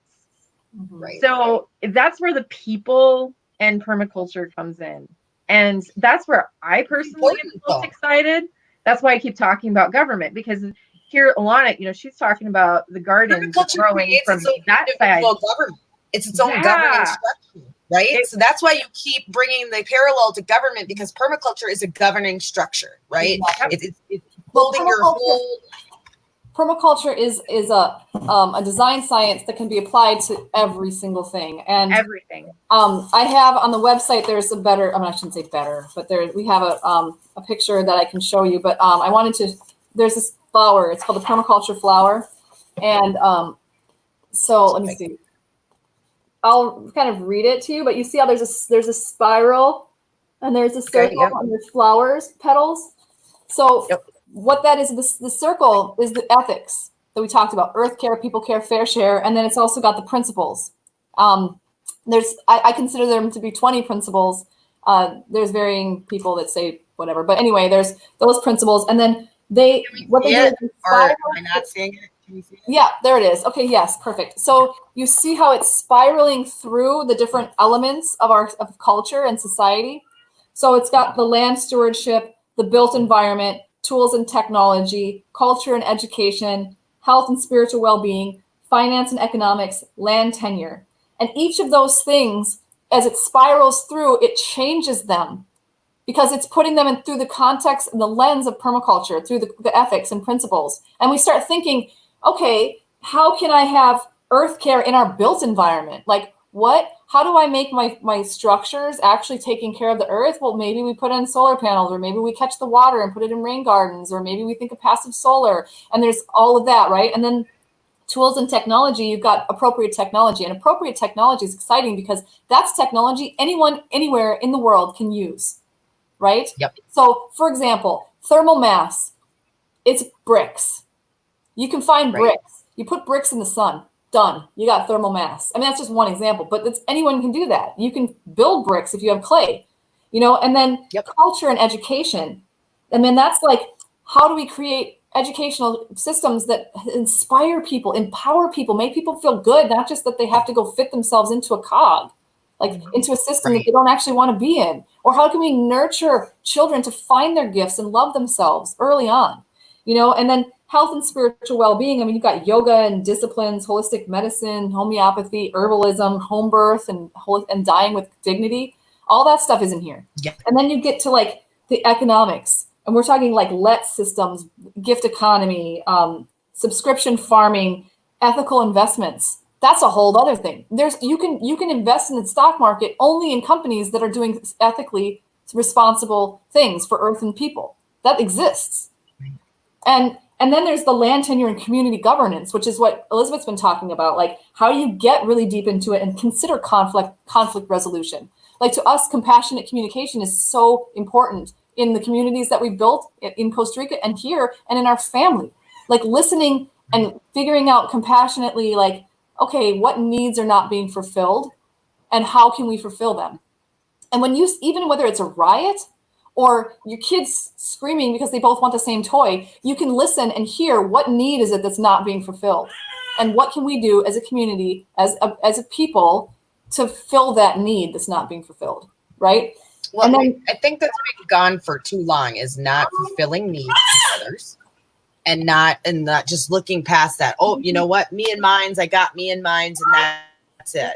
Right. So that's where the people and permaculture comes in. And that's where I personally am most excited, That's why I keep talking about government, because here, Alana, she's talking about the gardens Permaculture growing creates from its own that side. individual government. It's its own governing structure, right? So that's why you keep bringing the parallel to government, because permaculture is a governing structure, right? Yep. It's holding your whole. Permaculture is a design science that can be applied to every single thing, and everything. I have on the website. There's a better. I shouldn't say better, but we have a picture that I can show you. But I wanted to. There's this flower. It's called the permaculture flower, and so let me see. I'll kind of read it to you, but you see how there's a spiral, and there's a circle, and there's flowers, petals. So what that is, the circle is the ethics that we talked about: earth care, people care, fair share, and then it's also got the principles. I consider them to be 20 principles. There's varying people that say whatever, but anyway, there's those principles, and then what they do is or am I not seeing it? Yeah, there it is. Okay, yes, perfect. So you see how it's spiraling through the different elements of culture and society. So it's got the land stewardship, the built environment, tools and technology, culture and education, health and spiritual well-being, finance and economics, land tenure. And each of those things, as it spirals through, it changes them, because it's putting them in through the context and the lens of permaculture, through the ethics and principles. And we start thinking, okay, how can I have earth care in our built environment? Like how do I make my structures actually taking care of the earth? Well, maybe we put in solar panels, or maybe we catch the water and put it in rain gardens, or maybe we think of passive solar, and there's all of that, right? And then tools and technology, you've got appropriate technology, and appropriate technology is exciting because that's technology anyone, anywhere in the world can use, right? Yep. So for example, thermal mass, it's bricks. You can find bricks. You put bricks in the sun, done. You got thermal mass. I mean, that's just one example, but anyone can do that. You can build bricks if you have clay, and then culture and education. And then that's like, how do we create educational systems that inspire people, empower people, make people feel good, not just that they have to go fit themselves into a cog, like into a system that they don't actually want to be in? Or how can we nurture children to find their gifts and love themselves early on, and then health and spiritual well-being. I mean, you've got yoga and disciplines, holistic medicine, homeopathy, herbalism, home birth, and dying with dignity. All that stuff is in here. Yeah. And then you get to like the economics, and we're talking like LET systems, gift economy, subscription farming, ethical investments. That's a whole other thing. You can invest in the stock market only in companies that are doing ethically responsible things for earth and people. That exists. And then there's the land tenure and community governance, which is what Elizabeth's been talking about. Like, how do you get really deep into it and consider conflict resolution? Like, to us, compassionate communication is so important in the communities that we built in Costa Rica and here and in our family. Like, listening and figuring out compassionately, like, okay, what needs are not being fulfilled and how can we fulfill them? And even whether it's a riot or your kids screaming because they both want the same toy, you can listen and hear what need is it that's not being fulfilled, and what can we do as a community, as a people, to fill that need that's not being fulfilled, right? Well, and then, I think that's been gone for too long, is not fulfilling needs of others, and not just looking past that. Oh, you know what? Me and mines, I got me and mines, and that's it.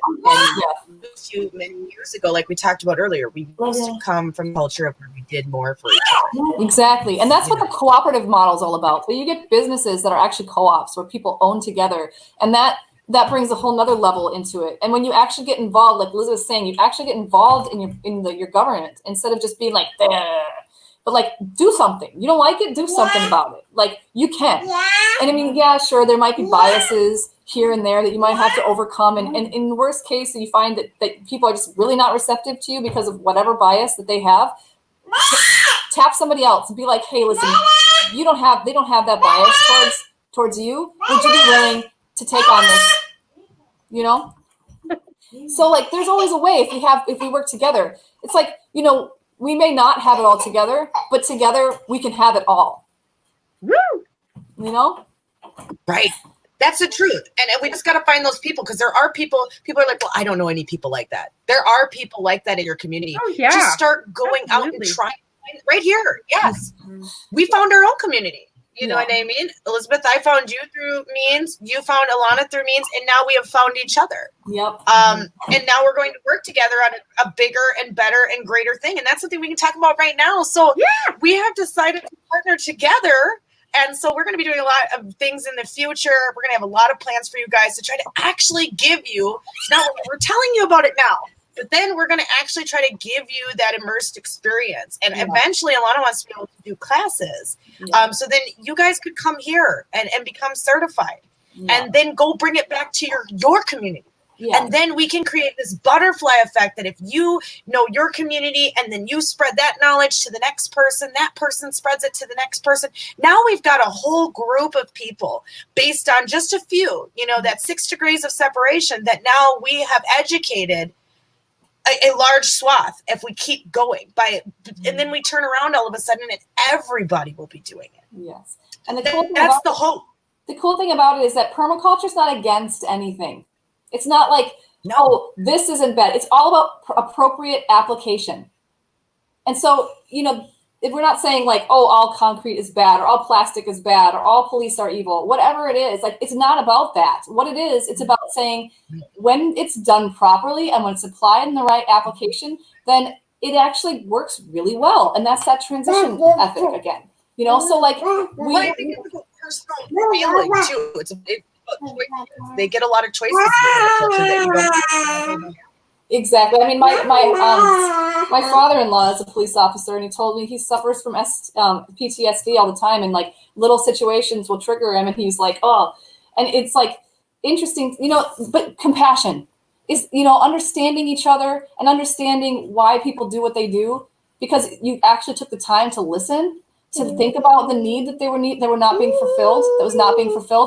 And many years ago, like we talked about earlier, we used to come from a culture of where we did more for each other. Exactly. And that's what the cooperative model is all about. So you get businesses that are actually co-ops where people own together. And that brings a whole nother level into it. And when you actually get involved, like Elizabeth was saying, you actually get involved in your government instead of just being like, but like, do something. You don't like it? Do something about it. Like, you can. And I mean, yeah, sure, there might be biases here and there that you might have to overcome. And in the worst case, you find that people are just really not receptive to you because of whatever bias that they have. Tap somebody else and be like, hey, listen, they don't have that bias towards you. Would you be willing to take on this? So like, there's always a way if we work together. It's like, we may not have it all together, but together we can have it all. Woo! Right. That's the truth. And we just got to find those people, because there are people are like, well, I don't know any people like that. There are people like that in your community. Oh, yeah. Just start going out and trying to right here. Yes. We found our own community. You know what I mean? Elizabeth, I found you through means, you found Alana through means, and now we have found each other. Yep. And now we're going to work together on a bigger and better and greater thing. And that's something we can talk about right now. So we have decided to partner together. And so we're going to be doing a lot of things in the future. We're going to have a lot of plans for you guys to try to actually give you, not we're telling you about it now, but then we're going to actually try to give you that immersed experience. And eventually Alana wants to be able to do classes. So then you guys could come here and become certified and then go bring it back to your community. And then we can create this butterfly effect that if you know your community and then you spread that knowledge to the next person, that person spreads it to the next person. Now we've got a whole group of people based on just a few, that 6 degrees of separation that now we have educated a large swath if we keep going and then we turn around all of a sudden and everybody will be doing it. Yes. And the cool thing that's the hope. The cool thing about it is that permaculture is not against anything. It's not like, no, this isn't bad. It's all about appropriate application. And so, if we're not saying like, oh, all concrete is bad or all plastic is bad or all police are evil, whatever it is, like, it's not about that. What it is, it's about saying when it's done properly and when it's applied in the right application, then it actually works really well. And that's that transition ethic again, so like I think it's a personal feeling too. They get a lot of choices that you don't. Exactly. I mean, my father-in-law is a police officer, and he told me he suffers from PTSD all the time, and like little situations will trigger him, and he's like, oh, and it's like interesting, but compassion is, understanding each other and understanding why people do what they do, because you actually took the time to listen, to think about the need that that were not being fulfilled,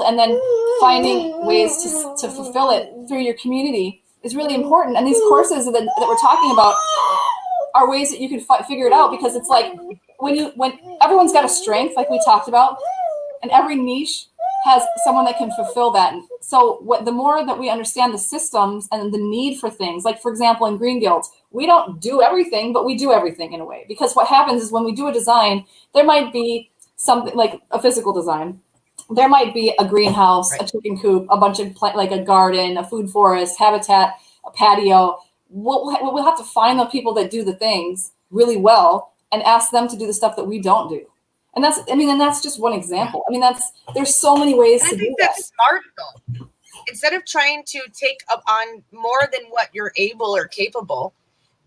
and then finding ways to fulfill it through your community is really important. And these courses that we're talking about are ways that you can figure it out, because it's like when everyone's got a strength, like we talked about, and every niche has someone that can fulfill that. So the more that we understand the systems and the need for things, like for example, in Green Guilds, we don't do everything, but we do everything in a way. Because what happens is when we do a design, there might be something like a physical design. There might be a greenhouse, a chicken coop, a bunch of like a garden, a food forest, habitat, a patio. We'll have to find the people that do the things really well and ask them to do the stuff that we don't do. And that's just one example. I mean, there's so many ways to do that. I think that's smart though. Instead of trying to take up on more than what you're able or capable,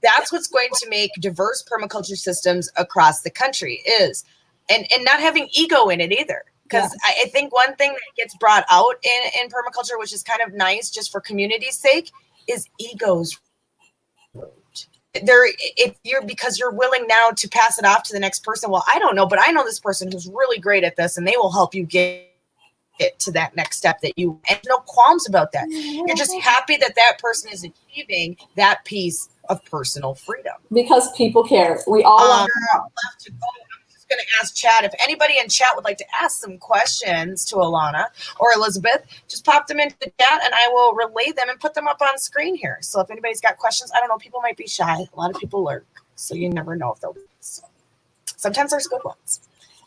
that's what's going to make diverse permaculture systems across the country is, and not having ego in it either. Because I think one thing that gets brought out in permaculture, which is kind of nice just for community's sake, is egos. Because you're willing now to pass it off to the next person. Well, I don't know, but I know this person who's really great at this, and they will help you get it to that next step and no qualms about that. You're just happy that person is achieving that piece of personal freedom. Because people care. We all want to go. Going to ask chat if anybody in chat would like to ask some questions to Alana or Elizabeth, just pop them into the chat and I will relay them and put them up on screen here. So if anybody's got questions, I don't know, people might be shy. A lot of people lurk, so you never know if they'll be. So sometimes there's good ones.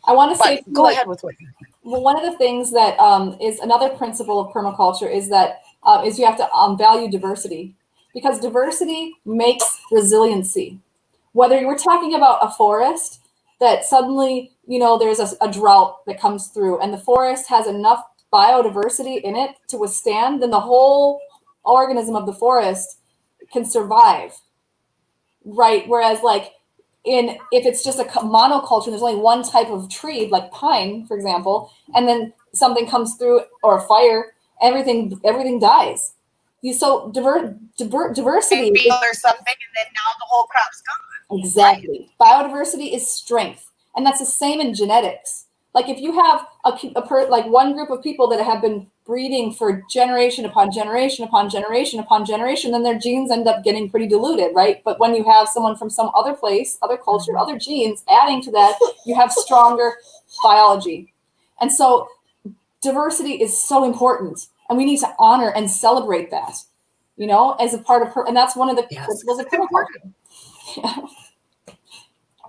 I want to say, go ahead with what you think. Well, one of the things that is another principle of permaculture is that you have to value diversity, because diversity makes resiliency. Whether you're talking about a forest that suddenly, there's a drought that comes through and the forest has enough biodiversity in it to withstand, then the whole organism of the forest can survive, right? Whereas like if it's just a monoculture, there's only one type of tree, like pine, for example, and then something comes through or a fire, everything dies. So diversity. Maybe there's something, and then now the whole crop's gone. Exactly. Right. Biodiversity is strength. And that's the same in genetics. Like if you have like one group of people that have been breeding for generation upon generation upon generation upon generation, then their genes end up getting pretty diluted, right? But when you have someone from some other place, other culture, other genes adding to that, you have stronger biology. And so diversity is so important. And we need to honor and celebrate that, as a part of and that's one of the principles of permaculture. Yeah.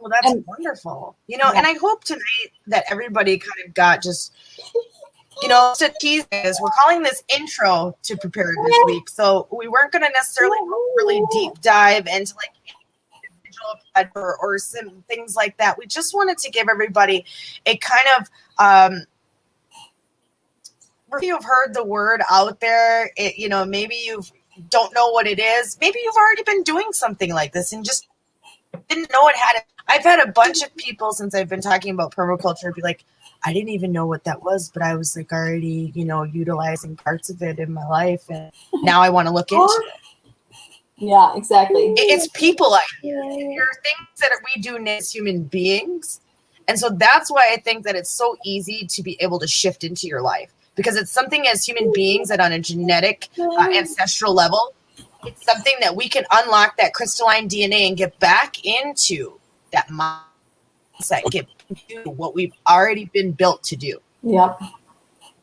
Oh, that's wonderful. You know, and I hope tonight that everybody kind of got just, you know, to tease this, we're calling this intro to Preparedness Week. So we weren't going to necessarily really deep dive into like individual or some things like that. We just wanted to give everybody a kind of, maybe you've heard the word out there, you know, maybe you don't know what it is. Maybe you've already been doing something like this and just didn't know it had it. I've had a bunch of people since I've been talking about permaculture be like, I didn't even know what that was, but I was like already, you know, utilizing parts of it in my life. And now I want to look into it. Yeah, exactly. It's people out here. There are things that we do as human beings. And so that's why I think that it's so easy to be able to shift into your life, because it's something as human beings that on a genetic ancestral level, it's something that we can unlock that crystalline DNA and get back into that mindset, get into what we've already been built to do. Yep.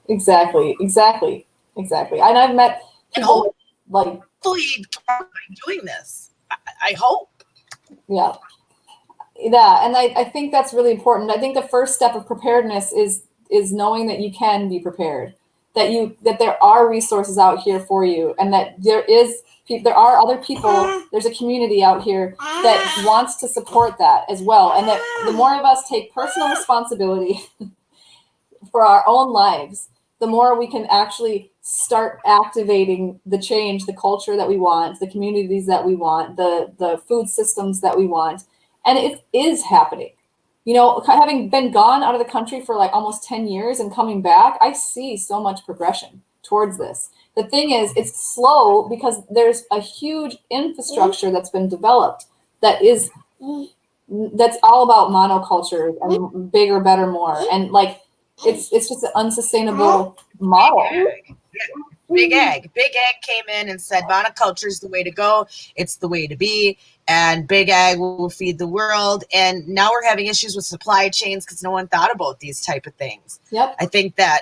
Exactly. And I've met people like hopefully by doing this. I hope. Yeah. And I think that's really important. I think the first step of preparedness is knowing that you can be prepared, that there are resources out here for you, and that there are other people, there's a community out here that wants to support that as well. And that the more of us take personal responsibility for our own lives, the more we can actually start activating the change, the culture that we want, the communities that we want, the food systems that we want. And it is happening. You know, having been gone out of the country for like almost 10 years and coming back, I see so much progression towards this. The thing is, it's slow because there's a huge infrastructure that's been developed that's all about monoculture and bigger, better, more. And like, it's just an unsustainable model. Big Ag came in and said monoculture is the way to go. It's the way to be. And Big Ag will feed the world. And now we're having issues with supply chains because no one thought about these type of things. Yep. I think that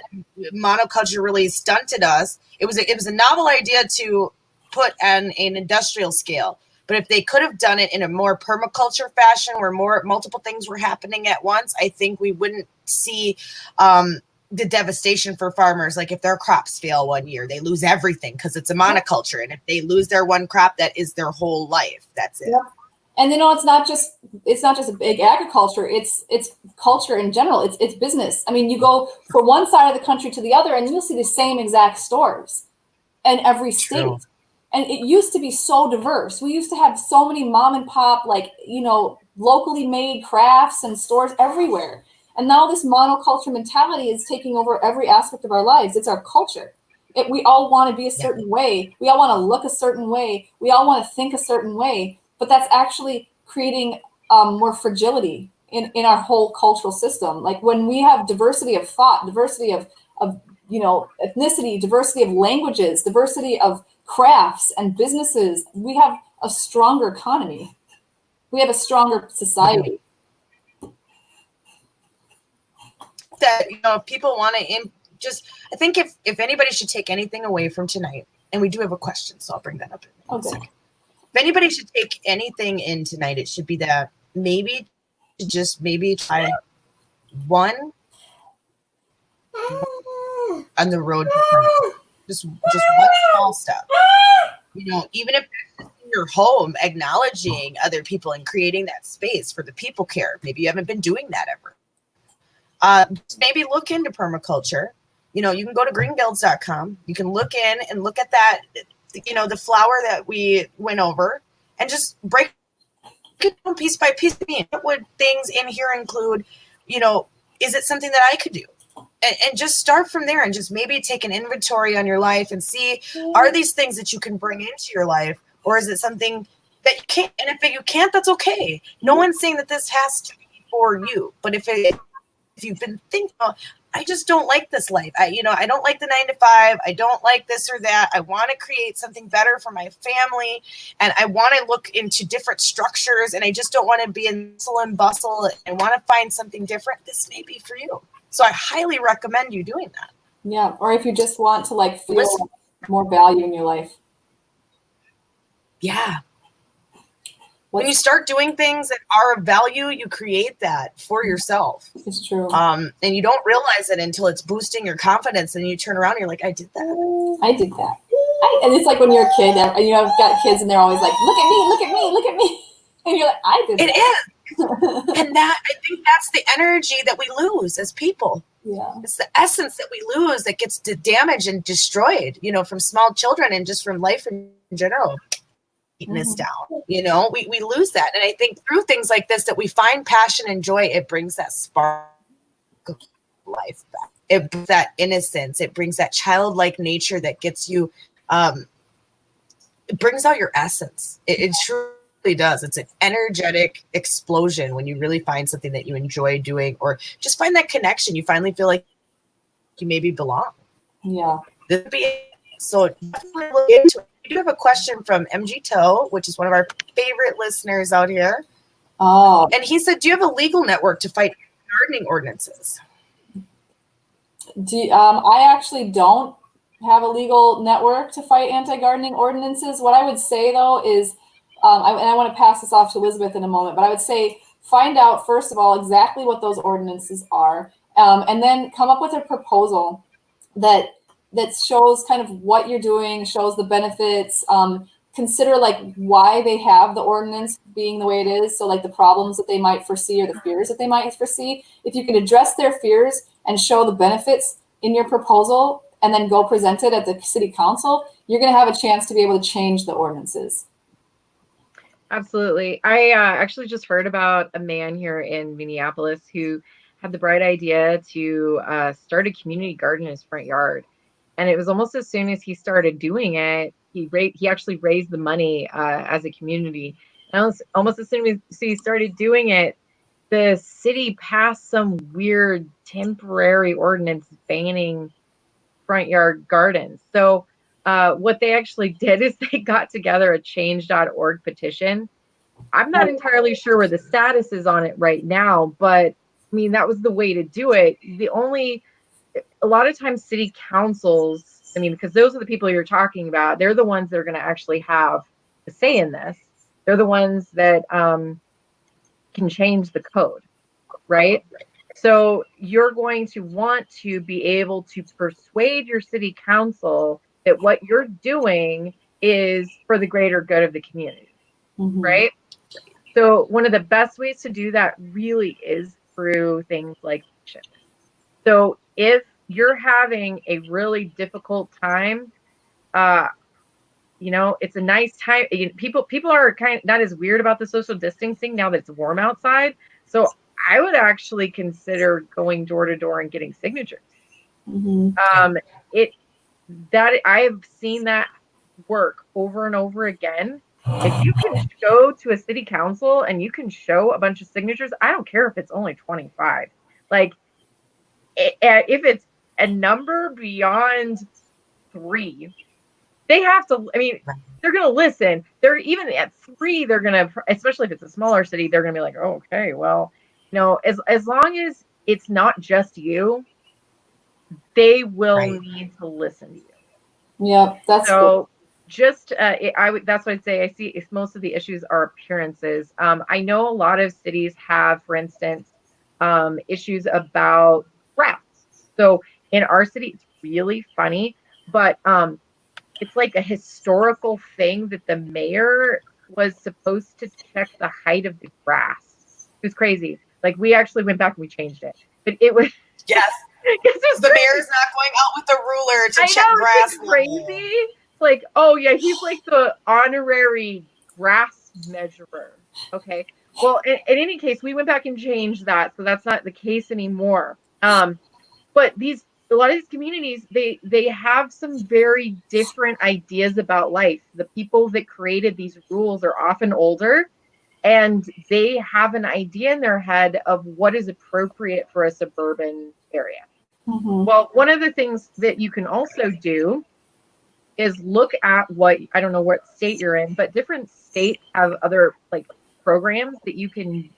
monoculture really stunted us. It was a novel idea to put on an industrial scale. But if they could have done it in a more permaculture fashion where multiple things were happening at once, I think we wouldn't see the devastation for farmers. Like if their crops fail one year, they lose everything because it's a monoculture. And if they lose their one crop, that is their whole life. That's it. Yep. And you know, it's not just a big agriculture. It's culture in general. It's business. I mean, you go from one side of the country to the other and you'll see the same exact stores in every state. True. And it used to be so diverse. We used to have so many mom and pop, like, you know, locally made crafts and stores everywhere. And now this monoculture mentality is taking over every aspect of our lives. It's our culture. We all want to be a certain way. We all want to look a certain way. We all want to think a certain way. But that's actually creating more fragility in our whole cultural system. Like when we have diversity of thought, diversity of you know, ethnicity, diversity of languages, diversity of crafts and businesses, we have a stronger economy. We have a stronger society. That, you know, if people want to I think if anybody should take anything away from tonight, and we do have a question, so I'll bring that up in a second. If anybody should take anything in tonight, it should be that maybe try one on the road to just one small step. You know, even if it's in your home, acknowledging other people and creating that space for the people care. Maybe you haven't been doing that ever. Maybe look into permaculture. You know, you can go to greenguilds.com. You can look in and look at that, you know, the flower that we went over, and just break it down piece by piece. What would things in here include? You know, is it something that I could do? And just start from there and just maybe take an inventory on your life and see, are these things that you can bring into your life, or is it something that you can't? And if you can't, that's okay. No one's saying that this has to be for you. But if you've been thinking, oh, I just don't like this life. I don't like the 9 to 5. I don't like this or that. I want to create something better for my family. And I want to look into different structures. And I just don't want to be in hustle and bustle and want to find something different. This may be for you. So I highly recommend you doing that. Yeah. Or if you just want to like feel more value in your life. Yeah. When you start doing things that are of value, you create that for yourself. It's true. And you don't realize it until it's boosting your confidence, and you turn around and you're like, I did that. I did that. And it's like when you're a kid, and I've got kids, and they're always like, look at me, look at me, look at me. And you're like, I did that. It is. And I think that's the energy that we lose as people. Yeah. It's the essence that we lose that gets damaged and destroyed, from small children and just from life in general. Eating us down, we lose that. And I think through things like this that we find passion and joy, it brings that spark of life back. It brings that innocence. It brings that childlike nature that gets you, it brings out your essence. It truly does. It's an energetic explosion when you really find something that you enjoy doing, or just find that connection. You finally feel like you maybe belong. Yeah. This would be it. So definitely look into it. We do have a question from MG Toe, which is one of our favorite listeners out here. Oh. And he said, do you have a legal network to fight gardening ordinances? I actually don't have a legal network to fight anti-gardening ordinances. What I would say, though, is, and I want to pass this off to Elizabeth in a moment, but I would say find out, first of all, exactly what those ordinances are, and then come up with a proposal that shows kind of what you're doing, shows the benefits, consider like why they have the ordinance being the way it is. So like the problems that they might foresee or the fears that they might foresee. If you can address their fears and show the benefits in your proposal and then go present it at the city council, you're going to have a chance to be able to change the ordinances. Absolutely. I actually just heard about a man here in Minneapolis who had the bright idea to start a community garden in his front yard. And it was almost as soon as he started doing it, he actually raised the money as a community. And almost as soon as he started doing it, the city passed some weird temporary ordinance banning front yard gardens. So what they actually did is they got together a change.org petition. I'm not entirely sure where the status is on it right now, but I mean, that was the way to do it. A lot of times city councils, because those are the people you're talking about, they're the ones that are going to actually have a say in this. They're the ones that can change the code, right? So you're going to want to be able to persuade your city council that what you're doing is for the greater good of the community, right? So one of the best ways to do that really is through things like petitions. So if you're having a really difficult time, it's a nice time. People are kind of not as weird about the social distancing now that it's warm outside. So I would actually consider going door to door and getting signatures. I have seen that work over and over again. If you can go to a city council and you can show a bunch of signatures, I don't care if it's only 25. Like, if it's a number beyond 3, they have to, they're going to listen. They're even at 3, they're going to, especially if it's a smaller city, they're going to be like, oh, okay, well, as long as it's not just you, they will need to listen to you. Yeah, that's so cool. Just that's what I'd say. I see if most of the issues are appearances. I know a lot of cities have, for instance, issues about grass. So in our city, it's really funny, but it's like a historical thing that the mayor was supposed to check the height of the grass. It was crazy. Like, we actually went back and we changed it, but it was yes. The mayor's not going out with the ruler to check grass. It's crazy. It's like, oh yeah, he's like the honorary grass measurer. Okay. Well, in any case, we went back and changed that, so that's not the case anymore. But a lot of these communities, they have some very different ideas about life. The people that created these rules are often older, and they have an idea in their head of what is appropriate for a suburban area. Well, one of the things that you can also do is look at I don't know what state you're in, but different states have other like programs that you can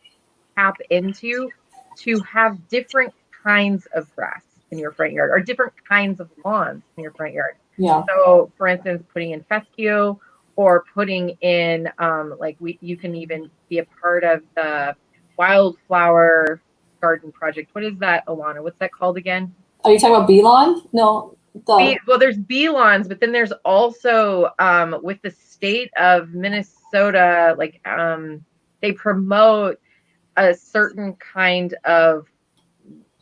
tap into to have different kinds of grass in your front yard or different kinds of lawns in your front yard. Yeah. So, for instance, putting in fescue or putting in like you can even be a part of the wildflower garden project. What is that, Alana? What's that called again? Are you talking about bee lawn? No. Well, there's bee lawns, but then there's also with the state of Minnesota, like they promote a certain kind of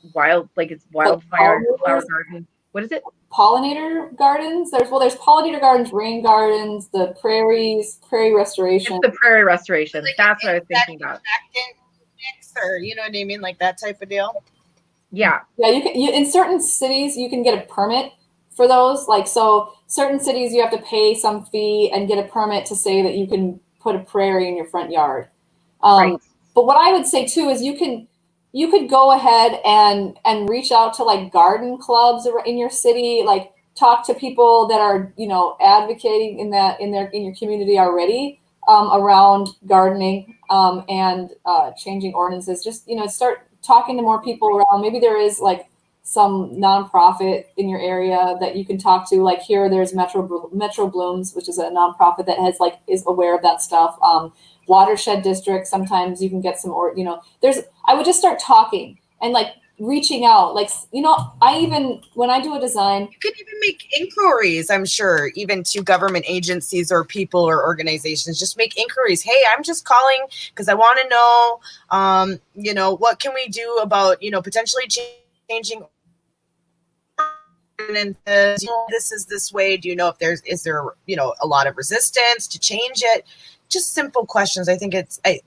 it's wildfire flower garden. What is it? Pollinator gardens. There's pollinator gardens, rain gardens, the prairie restoration. It's the prairie restoration. Like that's what I was thinking about. Or you know what I mean, like that type of deal. Yeah. Yeah, you in certain cities you can get a permit for those. Like, so certain cities you have to pay some fee and get a permit to say that you can put a prairie in your front yard. Right. But what I would say too is you could go ahead and reach out to like garden clubs in your city, like talk to people that are, you know, advocating in your community already around gardening and changing ordinances. Just, you know, start talking to more people around. Maybe there is like some nonprofit in your area that you can talk to. Like here, there's Metro Blooms, which is a nonprofit that has is aware of that stuff. Watershed districts, sometimes you can get some, or, you know, I would just start talking and like reaching out. Like, you know, when I do a design, you can even make inquiries, I'm sure, even to government agencies or people or organizations. Just make inquiries. Hey, I'm just calling because I want to know, you know, what can we do about, you know, potentially changing ordinances? This is this way. Do you know if is there, you know, a lot of resistance to change it? Just simple questions. I think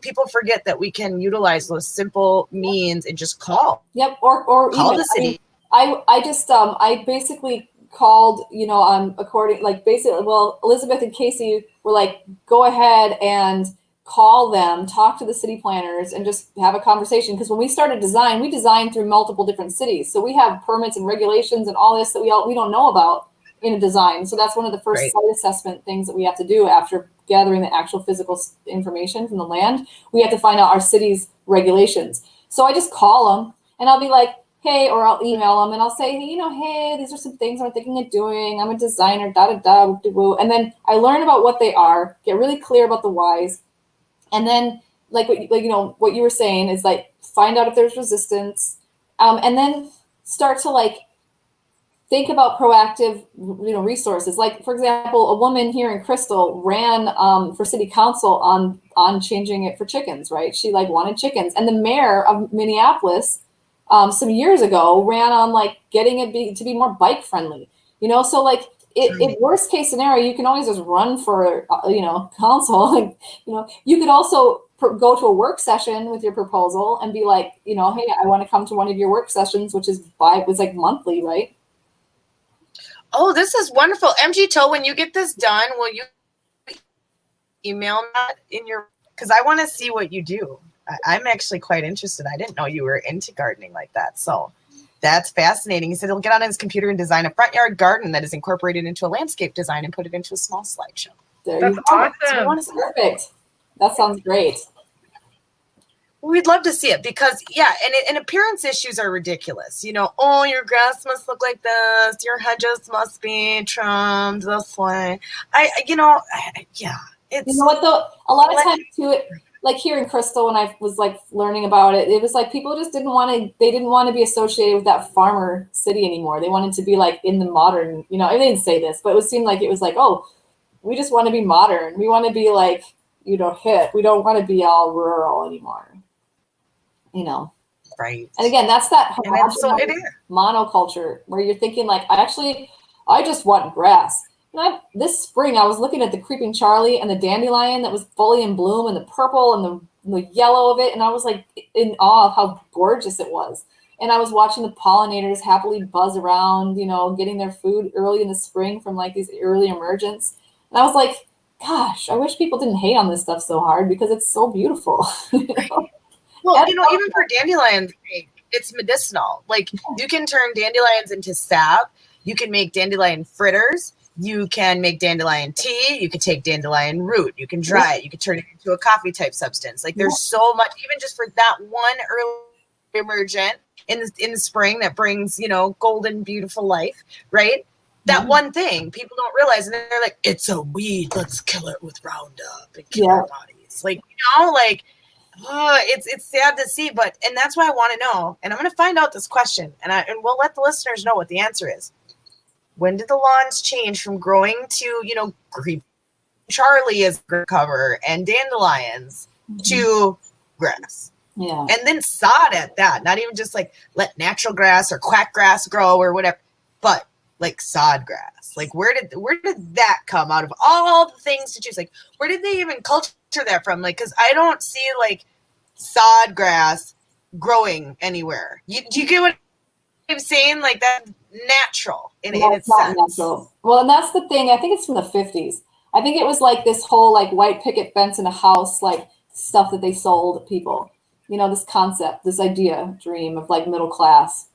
people forget that we can utilize those simple means and just call. Yep. Or call email. the city. I basically called, you know, Elizabeth and Casey were like, go ahead and call them, talk to the city planners and just have a conversation. Because when we started design, we designed through multiple different cities. So we have permits and regulations and all this that we don't know about in a design. So that's one of the first site assessment things that we have to do after gathering the actual physical information from the land. We have to find out our city's regulations. So I just call them and I'll be like, hey, or I'll email them and I'll say, hey, you know, hey, these are some things I'm thinking of doing. I'm a designer, and then I learn about what they are, get really clear about the whys. And then like you know, what you were saying is like, find out if there's resistance, and then start to like think about proactive, you know, resources. Like, for example, a woman here in Crystal ran for city council on changing it for chickens, right? She like wanted chickens. And the mayor of Minneapolis some years ago ran on like getting it to be more bike friendly, you know? So like if worst case scenario, you can always just run for, you know, council. Like, you know, you could also go to a work session with your proposal and be like, you know, hey, I want to come to one of your work sessions, which is like monthly, right? Oh, this is wonderful. MG Toe, when you get this done, will you email that because I want to see what you do. I'm actually quite interested. I didn't know you were into gardening like that. So that's fascinating. He said he'll get on his computer and design a front yard garden that is incorporated into a landscape design and put it into a small slideshow. That's awesome. So perfect. That sounds great. We'd love to see it because, yeah, and appearance issues are ridiculous. You know, oh, your grass must look like this. Your hedges must be trimmed this way. Yeah. You know what, though? A lot of times, too, like here in Crystal, when I was like learning about it, it was like people just didn't want to be associated with that farmer city anymore. They wanted to be like in the modern, you know, I didn't say this, but it seemed like it was like, oh, we just want to be modern. We want to be like, you know, hip. We don't want to be all rural anymore. You know, right? And again, that's that monoculture where you're thinking like, I just want grass. And this spring, I was looking at the creeping Charlie and the dandelion that was fully in bloom, and the purple and the yellow of it, and I was like in awe of how gorgeous it was. And I was watching the pollinators happily buzz around, you know, getting their food early in the spring from like these early emergence. And I was like, gosh, I wish people didn't hate on this stuff so hard because it's so beautiful. You know? Well, you know, even for dandelions, it's medicinal. Like you can turn dandelions into sap. You can make dandelion fritters. You can make dandelion tea. You can take dandelion root. You can dry it. You can turn it into a coffee type substance. Like there's so much, even just for that one early emergent in the spring that brings, you know, golden, beautiful life, right? that one thing people don't realize, and they're like, it's a weed, let's kill it with Roundup and kill our bodies. Like, like, it's sad to see, and that's why I want to know, and I'm going to find out this question, and we'll let the listeners know what the answer is. When did the lawns change from growing to, creep Charlie as cover and dandelions to grass? Yeah. And then sod at that, not even just like let natural grass or quack grass grow or whatever, but like sod grass. Like where did that come out of all the things to choose? Like where did they even culture that from? Like, because I don't see like sod grass growing anywhere. Do you get what I'm saying? Like that's natural in its sense. Natural. Well, and that's the thing. I think it's from the 50s. I think it was like this whole like white picket fence in a house, like stuff that they sold people. This concept, this idea, dream of like middle class.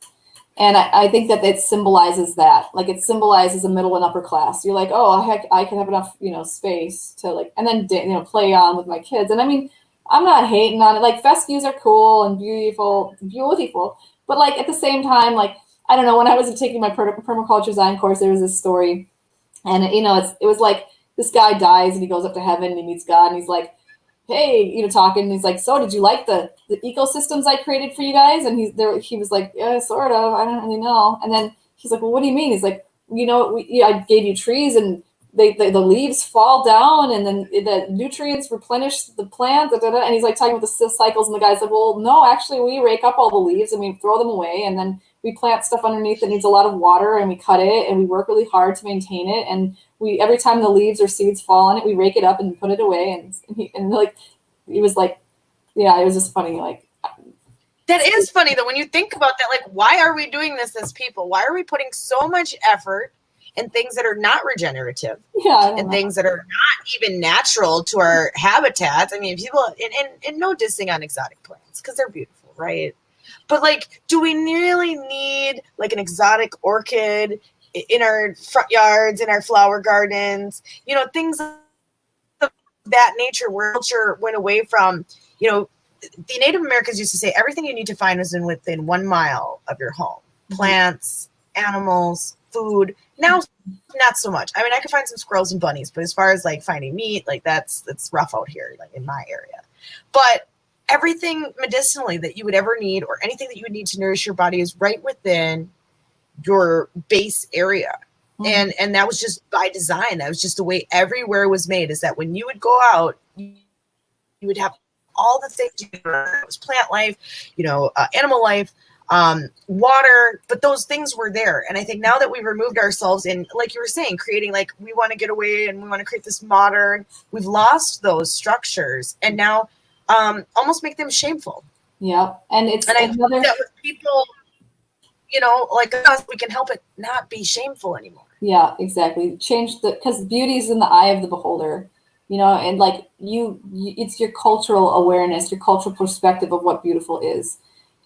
And I think that it symbolizes that. Like it symbolizes a middle and upper class. You're like, oh, heck, I can have enough, space to like, and then, play on with my kids. And I mean, I'm not hating on it. Like fescues are cool and beautiful. But like at the same time, like, I don't know, when I was taking my permaculture design course, there was this story. And, it was like this guy dies and he goes up to heaven and he meets God and he's like, hey, talking. And he's like, so did you like the ecosystems I created for you guys? And he was like, yeah, sort of. I don't really know. And then he's like, well, what do you mean? He's like, I gave you trees and the leaves fall down and then the nutrients replenish the plant. And he's like talking about the cycles. And the guy's like, well, no, actually we rake up all the leaves and we throw them away. And then we plant stuff underneath that needs a lot of water and we cut it and we work really hard to maintain it. And every time the leaves or seeds fall on it, we rake it up and put it away. And he was like, yeah, it was just funny. Like, that is funny though. When you think about that, like, why are we doing this as people? Why are we putting so much effort in things that are not regenerative? Yeah. And things that are not even natural to our habitats. I mean, people, and no dissing on exotic plants because they're beautiful, right? But like, do we really need like an exotic orchid in our front yards, in our flower gardens, things of that nature where culture went away from, the Native Americans used to say everything you need to find is within 1 mile of your home. Plants, animals, food. Now, not so much. I mean, I could find some squirrels and bunnies, but as far as like finding meat, like that's rough out here, like in my area. But everything medicinally that you would ever need or anything that you would need to nourish your body is right within your base area. And that was just by design. That was just the way everywhere was made, is that when you would go out, you would have all the things. It was plant life, animal life, water, but those things were there. And I think now that we've removed ourselves in, like you were saying, creating like we want to get away and we want to create this modern, we've lost those structures and now almost make them shameful. Yeah. And I think that with people, like us, we can help it not be shameful anymore. Yeah, exactly. Because beauty is in the eye of the beholder, and like it's your cultural awareness, your cultural perspective of what beautiful is,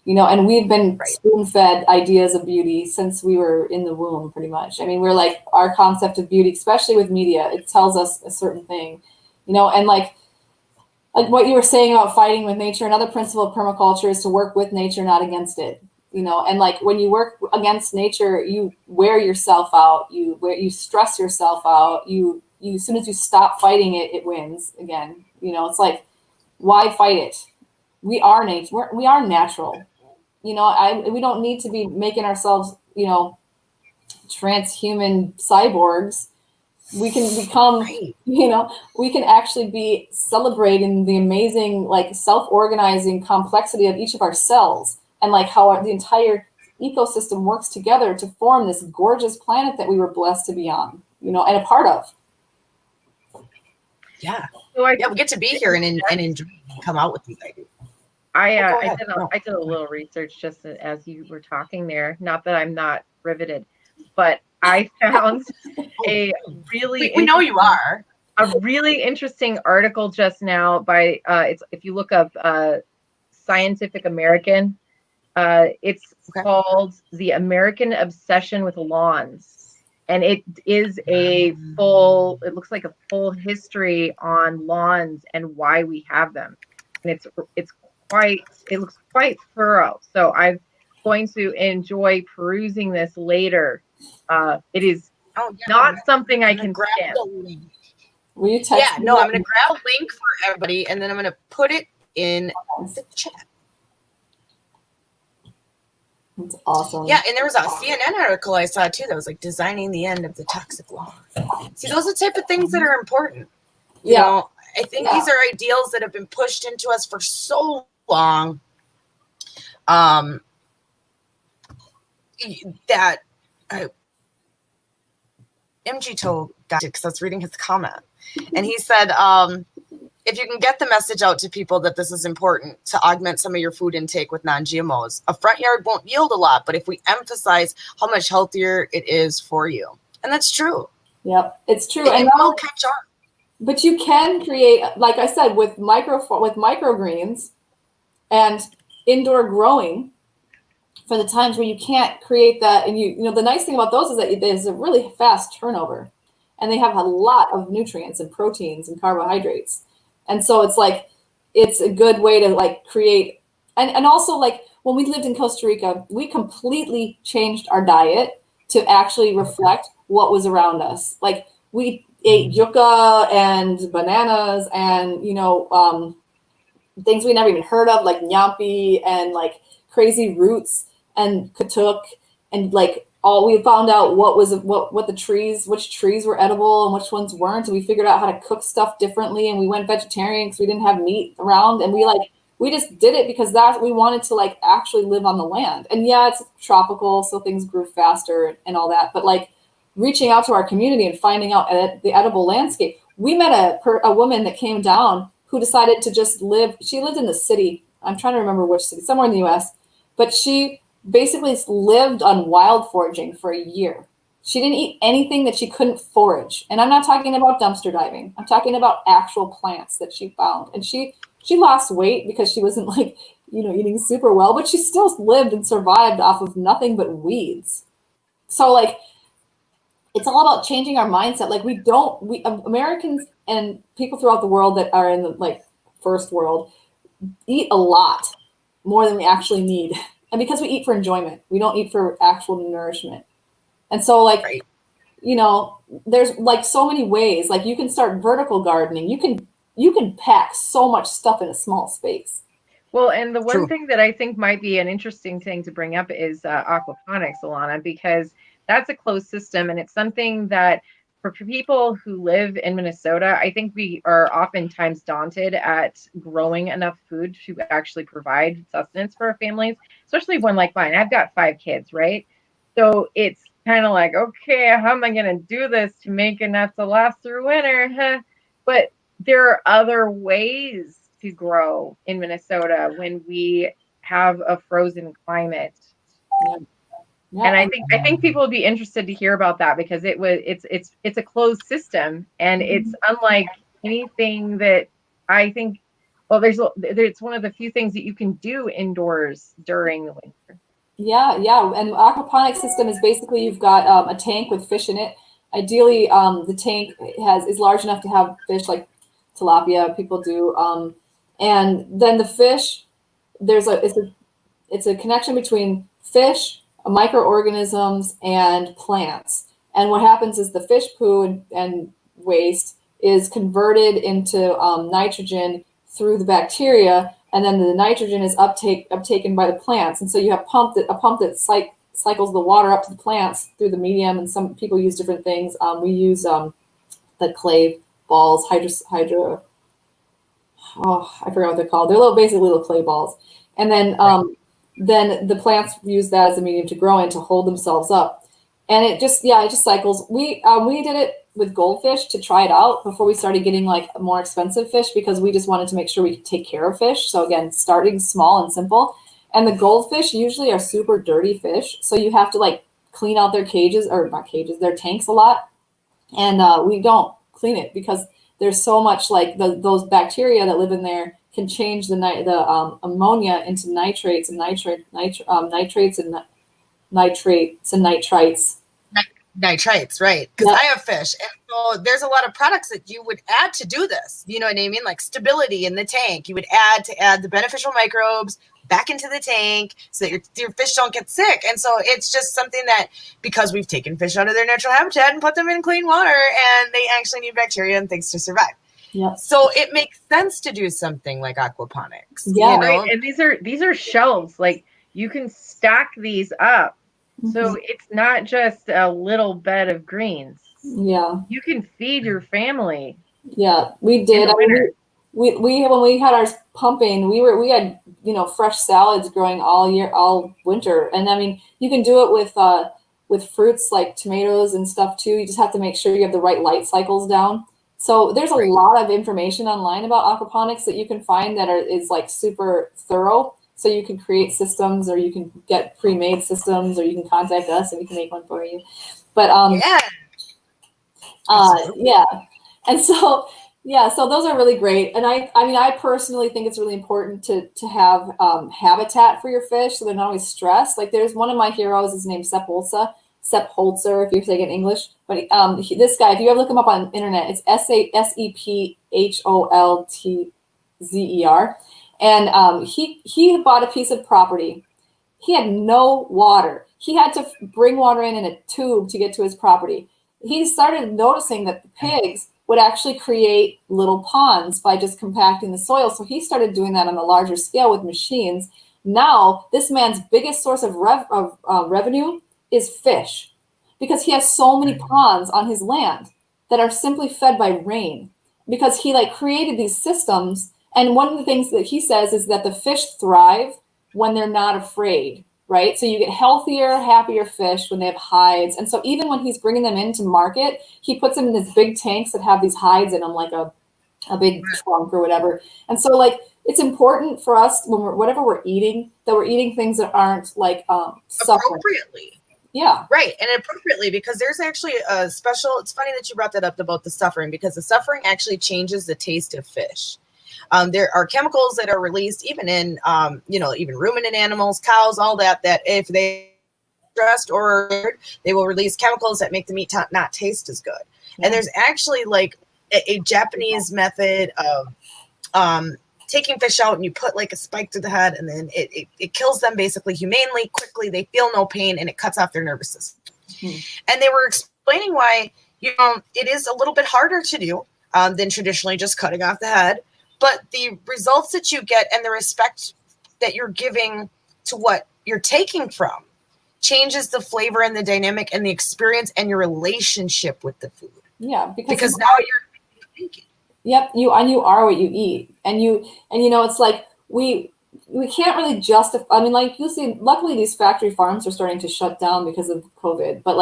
and we've been spoon-fed ideas of beauty since we were in the womb, pretty much. I mean, we're like, our concept of beauty, especially with media, it tells us a certain thing, and like what you were saying about fighting with nature, another principle of permaculture is to work with nature, not against it. And like when you work against nature, you wear yourself out, you stress yourself out, as soon as you stop fighting it, it wins again. It's like, why fight it? We are nature. We are natural. We don't need to be making ourselves, transhuman cyborgs. We can become, we can actually be celebrating the amazing, like self-organizing complexity of each of our cells. And like how the entire ecosystem works together to form this gorgeous planet that we were blessed to be on, and a part of. Yeah. So we get to be here and enjoy and come out with these ideas. I did a little research just as you were talking there. Not that I'm not riveted, but I found a really we know you are. A really interesting article just now by if you look up Scientific American. It's called The American Obsession with Lawns. And it is it looks like a full history on lawns and why we have them. And it looks quite thorough. So I'm going to enjoy perusing this later. It is Oh, yeah. not something I I'm gonna can grab skim. the link. Will you text Yeah, me no, that? I'm going to grab a link for everybody, and then I'm going to put it in the chat. That's awesome. Yeah, and there was a CNN article I saw, too, that was like designing the end of the toxic law. See, those are the type of things that are important. You know, I think these are ideals that have been pushed into us for so long that MG told got it because I was reading his comment. And he said, if you can get the message out to people that this is important to augment some of your food intake with non-GMOs, a front yard won't yield a lot, but if we emphasize how much healthier it is for you. And that's true. Yep, it's true. It will catch on. But you can create, like I said, with microgreens and indoor growing for the times where you can't create that. And you know, the nice thing about those is that there's a really fast turnover, and they have a lot of nutrients and proteins and carbohydrates. And so it's like, it's a good way to like create, and also like when we lived in Costa Rica, we completely changed our diet to actually reflect what was around us. Like we ate yucca and bananas and, you know, things we never even heard of, like nyampi and like crazy roots and katuk, and like all we found out what the trees, which trees were edible and which ones weren't. And we figured out how to cook stuff differently, and we went vegetarian because we didn't have meat around, and we just did it because we wanted to like actually live on the land. And yeah, it's tropical, so things grew faster and all that, but like reaching out to our community and finding out the edible landscape. We met a woman that came down who decided to just live. She lived in the city. I'm trying to remember which city, somewhere in the US, but she basically lived on wild foraging for a year. She didn't eat anything that she couldn't forage. And I'm not talking about dumpster diving. I'm talking about actual plants that she found. And she lost weight because she wasn't like, you know, eating super well, but she still lived and survived off of nothing but weeds. So like, it's all about changing our mindset. Like we Americans and people throughout the world that are in the like first world eat a lot more than we actually need. And because we eat for enjoyment, we don't eat for actual nourishment. And so like, you know, there's like so many ways, like you can start vertical gardening. You can pack so much stuff in a small space. Well, and the one thing that I think might be an interesting thing to bring up is aquaponics, Alana, because that's a closed system, and it's something that for people who live in Minnesota, I think we are oftentimes daunted at growing enough food to actually provide sustenance for our families, especially one like mine. I've got 5 kids, right? So it's kind of like, okay, how am I going to do this to make enough to last through winter? But there are other ways to grow in Minnesota when we have a frozen climate. Yeah. And I think people would be interested to hear about that because it's a closed system, and it's unlike anything that I think. Well, it's one of the few things that you can do indoors during the winter. Yeah, and aquaponics system is basically you've got a tank with fish in it. Ideally, the tank is large enough to have fish like tilapia. People do, and then the fish. It's a connection between fish, microorganisms, and plants. And what happens is the fish poo and waste is converted into nitrogen through the bacteria, and then the nitrogen is uptaken by the plants. And so you have a pump that cycles the water up to the plants through the medium, and some people use different things. We use the clay balls, I forgot what they're called. They're basically little clay balls. And then then the plants use that as a medium to grow in to hold themselves up. And it just cycles. We did it with goldfish to try it out before we started getting like more expensive fish, because we just wanted to make sure we could take care of fish. So again, starting small and simple. And the goldfish usually are super dirty fish. So you have to like clean out their their tanks a lot. And we don't clean it because there's so much like those bacteria that live in there can change the ammonia into nitrates and nitrates and nitrites. Nitrites, right? Because I have fish, and so there's a lot of products that you would add to do this. You know what I mean? Like stability in the tank. You would add the beneficial microbes back into the tank so that your fish don't get sick. And so it's just something that, because we've taken fish out of their natural habitat and put them in clean water, and they actually need bacteria and things to survive. Yep. So it makes sense to do something like aquaponics. Yeah. You know? Right. And these are shelves. Like, you can stack these up. So it's not just a little bed of greens. Yeah. You can feed your family. Yeah, we did. We when we had ours pumping, we had, you know, fresh salads growing all winter. And I mean, you can do it with fruits like tomatoes and stuff too. You just have to make sure you have the right light cycles down. So there's a lot of information online about aquaponics that you can find that is like super thorough. So you can create systems, or you can get pre-made systems, or you can contact us and we can make one for you. But yeah. And so, yeah, so those are really great. And I mean, I personally think it's really important to have habitat for your fish so they're not always stressed. Like, there's one of my heroes is named Sepp Holzer, if you're saying in English. But this guy, if you ever look him up on the internet, it's SEPHOLTZER. And he bought a piece of property. He had no water. He had to bring water in a tube to get to his property. He started noticing that the pigs would actually create little ponds by just compacting the soil. So he started doing that on a larger scale with machines. Now, this man's biggest source of revenue is fish, because he has so many ponds on his land that are simply fed by rain, because he created these systems. And one of the things that he says is that the fish thrive when they're not afraid, right? So you get healthier, happier fish when they have hides. And so even when he's bringing them into market, he puts them in these big tanks that have these hides in them, like a big trunk or whatever. And so it's important for us when whatever we're eating, that we're eating things that aren't suffering. Appropriately. Yeah. Right. And appropriately, because there's actually a special, it's funny that you brought that up about the suffering, because the suffering actually changes the taste of fish. There are chemicals that are released even in, even ruminant animals, cows, all that if they stressed or they will release chemicals that make the meat not taste as good. Yeah. And there's actually a Japanese method of taking fish out, and you put a spike through the head, and then it kills them basically humanely, quickly. They feel no pain, and it cuts off their nervous system. And they were explaining why, it is a little bit harder to do than traditionally just cutting off the head. But the results that you get and the respect that you're giving to what you're taking from changes the flavor and the dynamic and the experience and your relationship with the food. Yeah, because now you're thinking. Yep, you are what you eat, and it's like we can't really justify. I mean, you see, luckily these factory farms are starting to shut down because of COVID, but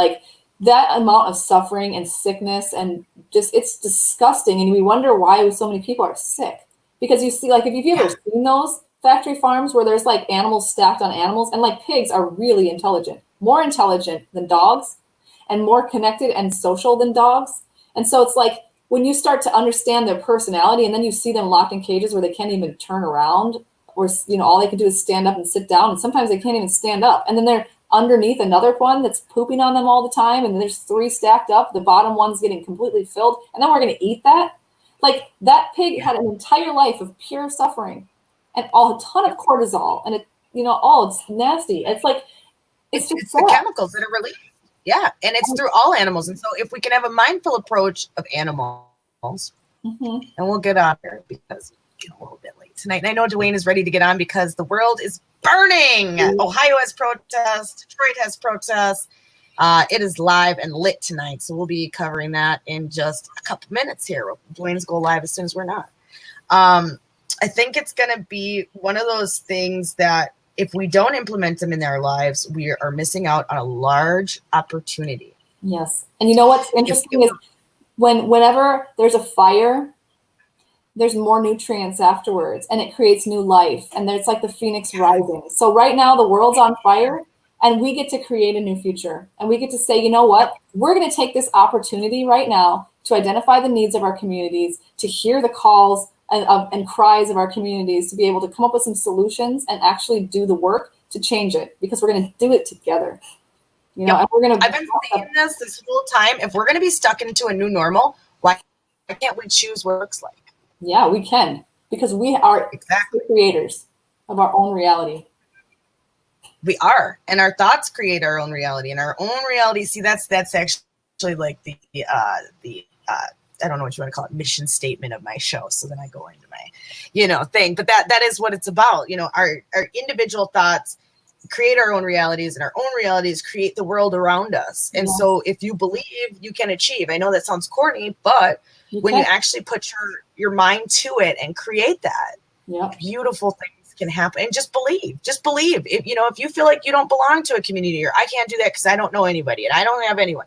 that amount of suffering and sickness and just, it's disgusting. And we wonder why so many people are sick, because you see, if you've ever seen those factory farms where there's animals stacked on animals, and pigs are really intelligent, more intelligent than dogs and more connected and social than dogs. And so it's when you start to understand their personality, and then you see them locked in cages where they can't even turn around, or, all they can do is stand up and sit down. And sometimes they can't even stand up. And then they're underneath another one that's pooping on them all the time, and there's 3 stacked up. The bottom one's getting completely filled, and then we're going to eat that. That pig had an entire life of pure suffering, and a ton of cortisol, and it's nasty. It's it's the chemicals that are released. Yeah, and it's through all animals. And so if we can have a mindful approach of animals, and we'll get on here because it's a little bit late tonight. And I know Dwayne is ready to get on because the world is burning. Ohio has protests. Detroit has protests. It is live and lit tonight. So we'll be covering that in just a couple minutes here. Dwayne's go live as soon as we're not. I think it's going to be one of those things that if we don't implement them in our lives, we are missing out on a large opportunity. Yes. And you know what's interesting is whenever there's a fire, there's more nutrients afterwards, and it creates new life. And there's the phoenix rising. So right now the world's on fire, and we get to create a new future. And we get to say, you know what? We're going to take this opportunity right now to identify the needs of our communities, to hear the calls and cries of our communities, to be able to come up with some solutions and actually do the work to change it, because we're going to do it together. And we're going to. I've been saying this whole time. If we're going to be stuck into a new normal, why can't we choose what it looks like? Yeah, we can, because we are exactly creators. of our own reality. We are, and our thoughts create our own reality, and our own reality. See, that's actually like the I don't know what you want to call it, mission statement of my show. So then I go into my, thing, but that is what it's about. Our individual thoughts create our own realities, and our own realities create the world around us. And so if you believe, you can achieve. I know that sounds corny, but when you actually put your mind to it and create that, beautiful things can happen. And just believe. If you feel like you don't belong to a community, or I can't do that because I don't know anybody and I don't have anyone,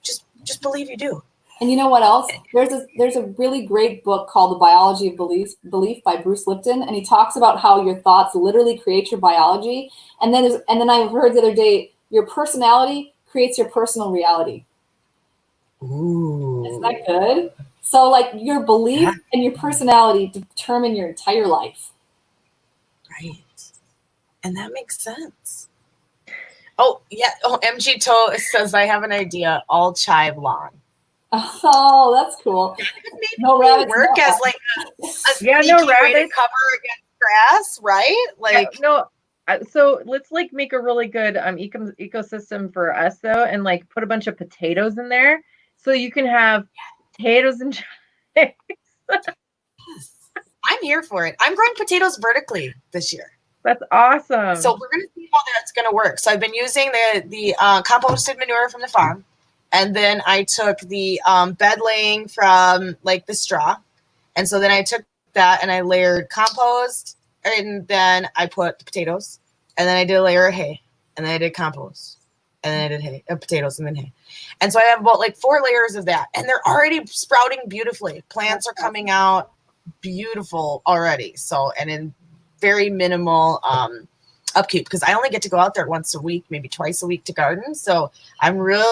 just believe you do. And you know what else? There's a really great book called The Biology of Belief by Bruce Lipton, and he talks about how your thoughts literally create your biology. And then I heard the other day, your personality creates your personal reality. Ooh. Isn't that good? So like your belief and your personality determine your entire life. Right. And that makes sense. Oh, yeah. Oh, MG Toe says, I have an idea. All chive lawn. Oh, that's cool. No rabbits work as like a sneaky way to cover against grass, right? Like so let's like make a really good ecosystem for us though, and like put a bunch of potatoes in there, so you can have potatoes and chives. I'm here for it. I'm growing potatoes vertically this year. That's awesome. So we're gonna see how that's gonna work. So I've been using the composted manure from the farm. And then I took the bed laying from like the straw. And so then I took that and I layered compost, and then I put the potatoes, and then I did a layer of hay, and then I did compost, and then I did hay, potatoes, and then hay. And so I have about like 4 layers of that, and they're already sprouting beautifully. Plants are coming out beautiful already. So, and in very minimal upkeep, because I only get to go out there once a week, maybe twice a week to garden. So I'm really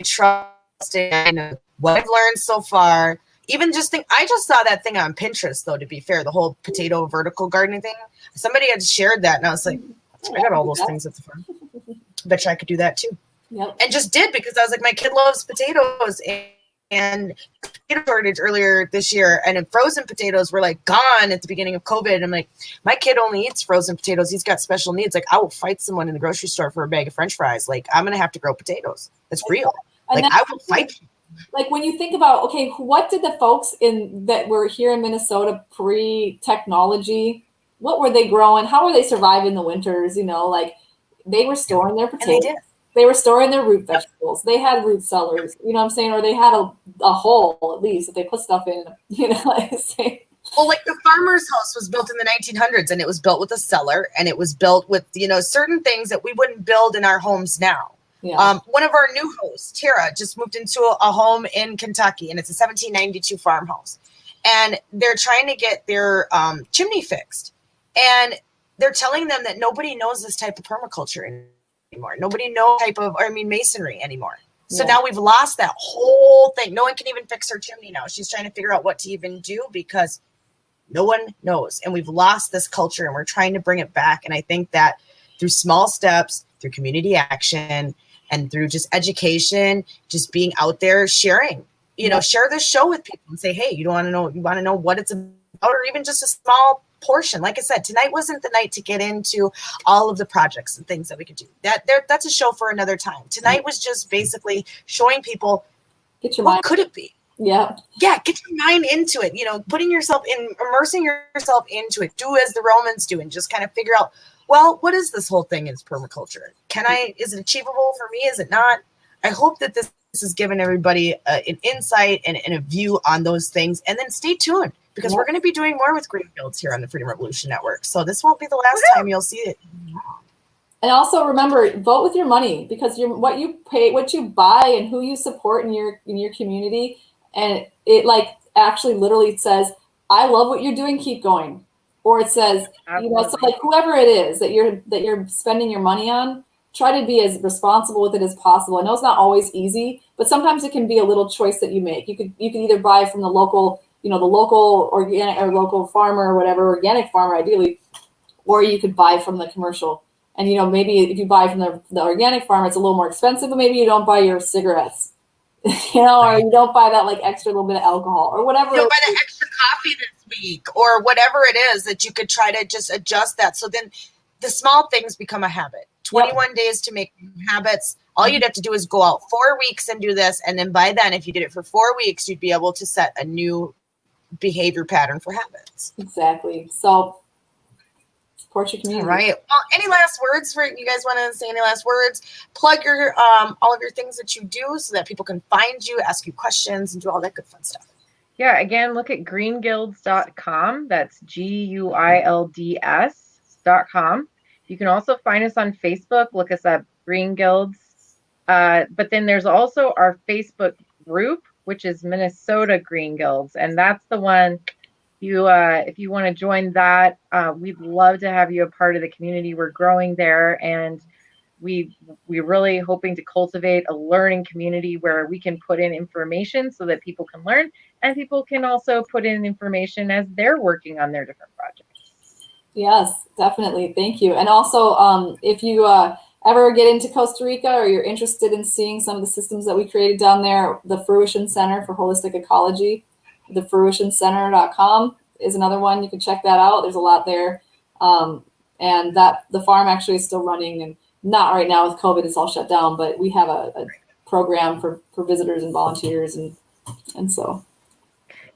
trusting what I've learned so far. Even I just saw that thing on Pinterest, though, to be fair, the whole potato vertical gardening thing. Somebody had shared that, and I was like, I got all those things at the farm. Bet you I could do that too. Yep. And just did, because I was like, my kid loves potatoes, and potato shortage earlier this year, and frozen potatoes were like gone at the beginning of COVID. And I'm like, my kid only eats frozen potatoes. He's got special needs. Like, I will fight someone in the grocery store for a bag of French fries. Like, I'm gonna have to grow potatoes. That's real. Like, I will fight you. Like when you think about, okay, what did the folks that were here in Minnesota pre-technology, what were they growing? How were they surviving the winters? Like they were storing their potatoes. They were storing their root vegetables. They had root cellars, you know what I'm saying? Or they had a hole, at least, that they put stuff in, like say. Well, like the farmer's house was built in the 1900s, and it was built with a cellar, and it was built with, certain things that we wouldn't build in our homes now. Yeah. One of our new hosts, Tara, just moved into a home in Kentucky, and it's a 1792 farmhouse. And they're trying to get their chimney fixed. And they're telling them that nobody knows this type of permaculture anymore. Nobody knows masonry anymore. So now we've lost that whole thing. No one can even fix her chimney now. She's trying to figure out what to even do because no one knows. And we've lost this culture, and we're trying to bring it back. And I think that through small steps, through community action, and through just education, just being out there sharing, share this show with people and say, hey, you want to know what it's about, or even just a small portion. Like I said, tonight wasn't the night to get into all of the projects and things that we could do. That's a show for another time. Tonight was just basically showing people what could it be. Yeah. Get your mind into it, immersing yourself into it. Do as the Romans do, and just kind of figure out, well, what is this whole thing in permaculture? Is it achievable for me? Is it not? I hope that this has given everybody an insight and a view on those things. And then stay tuned, because we're going to be doing more with Green Guilds here on the Freedom Revolution Network. So this won't be the last time you'll see it. And also remember, vote with your money, because what you pay, what you buy, and who you support in your community. And it like actually literally says, I love what you're doing, keep going. Or it says, so like whoever it is that you're spending your money on, try to be as responsible with it as possible. I know it's not always easy, but sometimes it can be a little choice that you make. You could either buy from the local, the local organic or local farmer or whatever, organic farmer ideally, or you could buy from the commercial. And maybe if you buy from the organic farmer, it's a little more expensive, but maybe you don't buy your cigarettes or you don't buy that like extra little bit of alcohol or whatever. You don't buy the extra coffee this week or whatever it is, that you could try to just adjust that. So then the small things become a habit. 21 days to make habits. All you'd have to do is go out 4 weeks and do this. And then by then, if you did it for 4 weeks, you'd be able to set a new behavior pattern for habits. Exactly. So support your community. All right. Well, any last words for you guys? Want to say any last words? Plug your all of your things that you do so that people can find you, ask you questions, and do all that good fun stuff. Yeah, again, look at greenguilds.com. That's GUILDS.com. You can also find us on Facebook. Look us up, Green Guilds. But then there's also our Facebook group, which is Minnesota Green Guilds. And that's the one if you want to join that, we'd love to have you a part of the community. We're growing there, and we're really hoping to cultivate a learning community where we can put in information so that people can learn, and people can also put in information as they're working on their different projects. Yes, definitely. Thank you. And also, if you ever get into Costa Rica or you're interested in seeing some of the systems that we created down there, the Fruition Center for Holistic Ecology, thefruitioncenter.com is another one. You can check that out. There's a lot there. And that the farm actually is still running, and not right now with COVID, it's all shut down, but we have a program for visitors and volunteers. And so.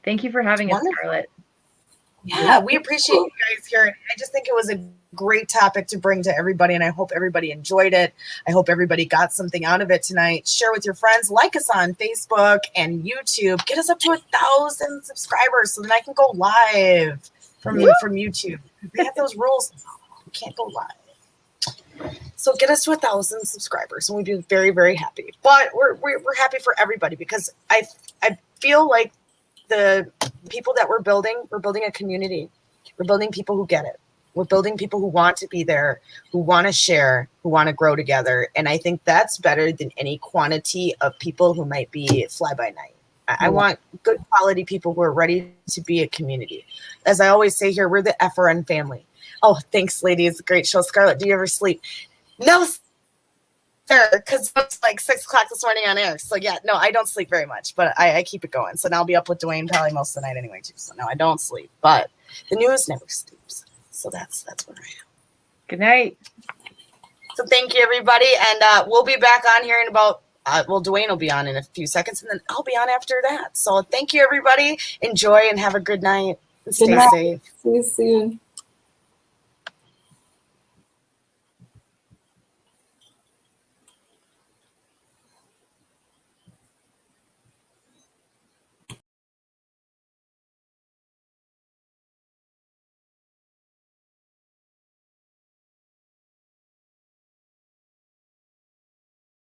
Thank you for having us, Scarlet. Yeah, we appreciate you guys here. I just think it was a great topic to bring to everybody, and I hope everybody enjoyed it. I hope everybody got something out of it tonight. Share with your friends. Like us on Facebook and YouTube. Get us up to 1,000 subscribers so then I can go live from YouTube. We have those rules. We can't go live. So get us to 1,000 subscribers, and we'd be very, very happy. But we're happy for everybody, because I feel like the people that we're building a community. We're building people who get it. We're building people who want to be there, who want to share, who want to grow together. And I think that's better than any quantity of people who might be fly by night. I want good quality people who are ready to be a community. As I always say here, we're the FRN family. Oh, thanks, ladies. Great show. Scarlet, do you ever sleep? No, sir, because it's like 6 o'clock this morning on air. So yeah, no, I don't sleep very much, but I keep it going. So now I'll be up with Dwayne probably most of the night anyway too. So no, I don't sleep, but the news never sleeps. So that's where I am. Good night. So thank you, everybody, and we'll be back on here in about. Dwayne will be on in a few seconds, and then I'll be on after that. So thank you, everybody. Enjoy and have a good night. Stay safe. See you soon.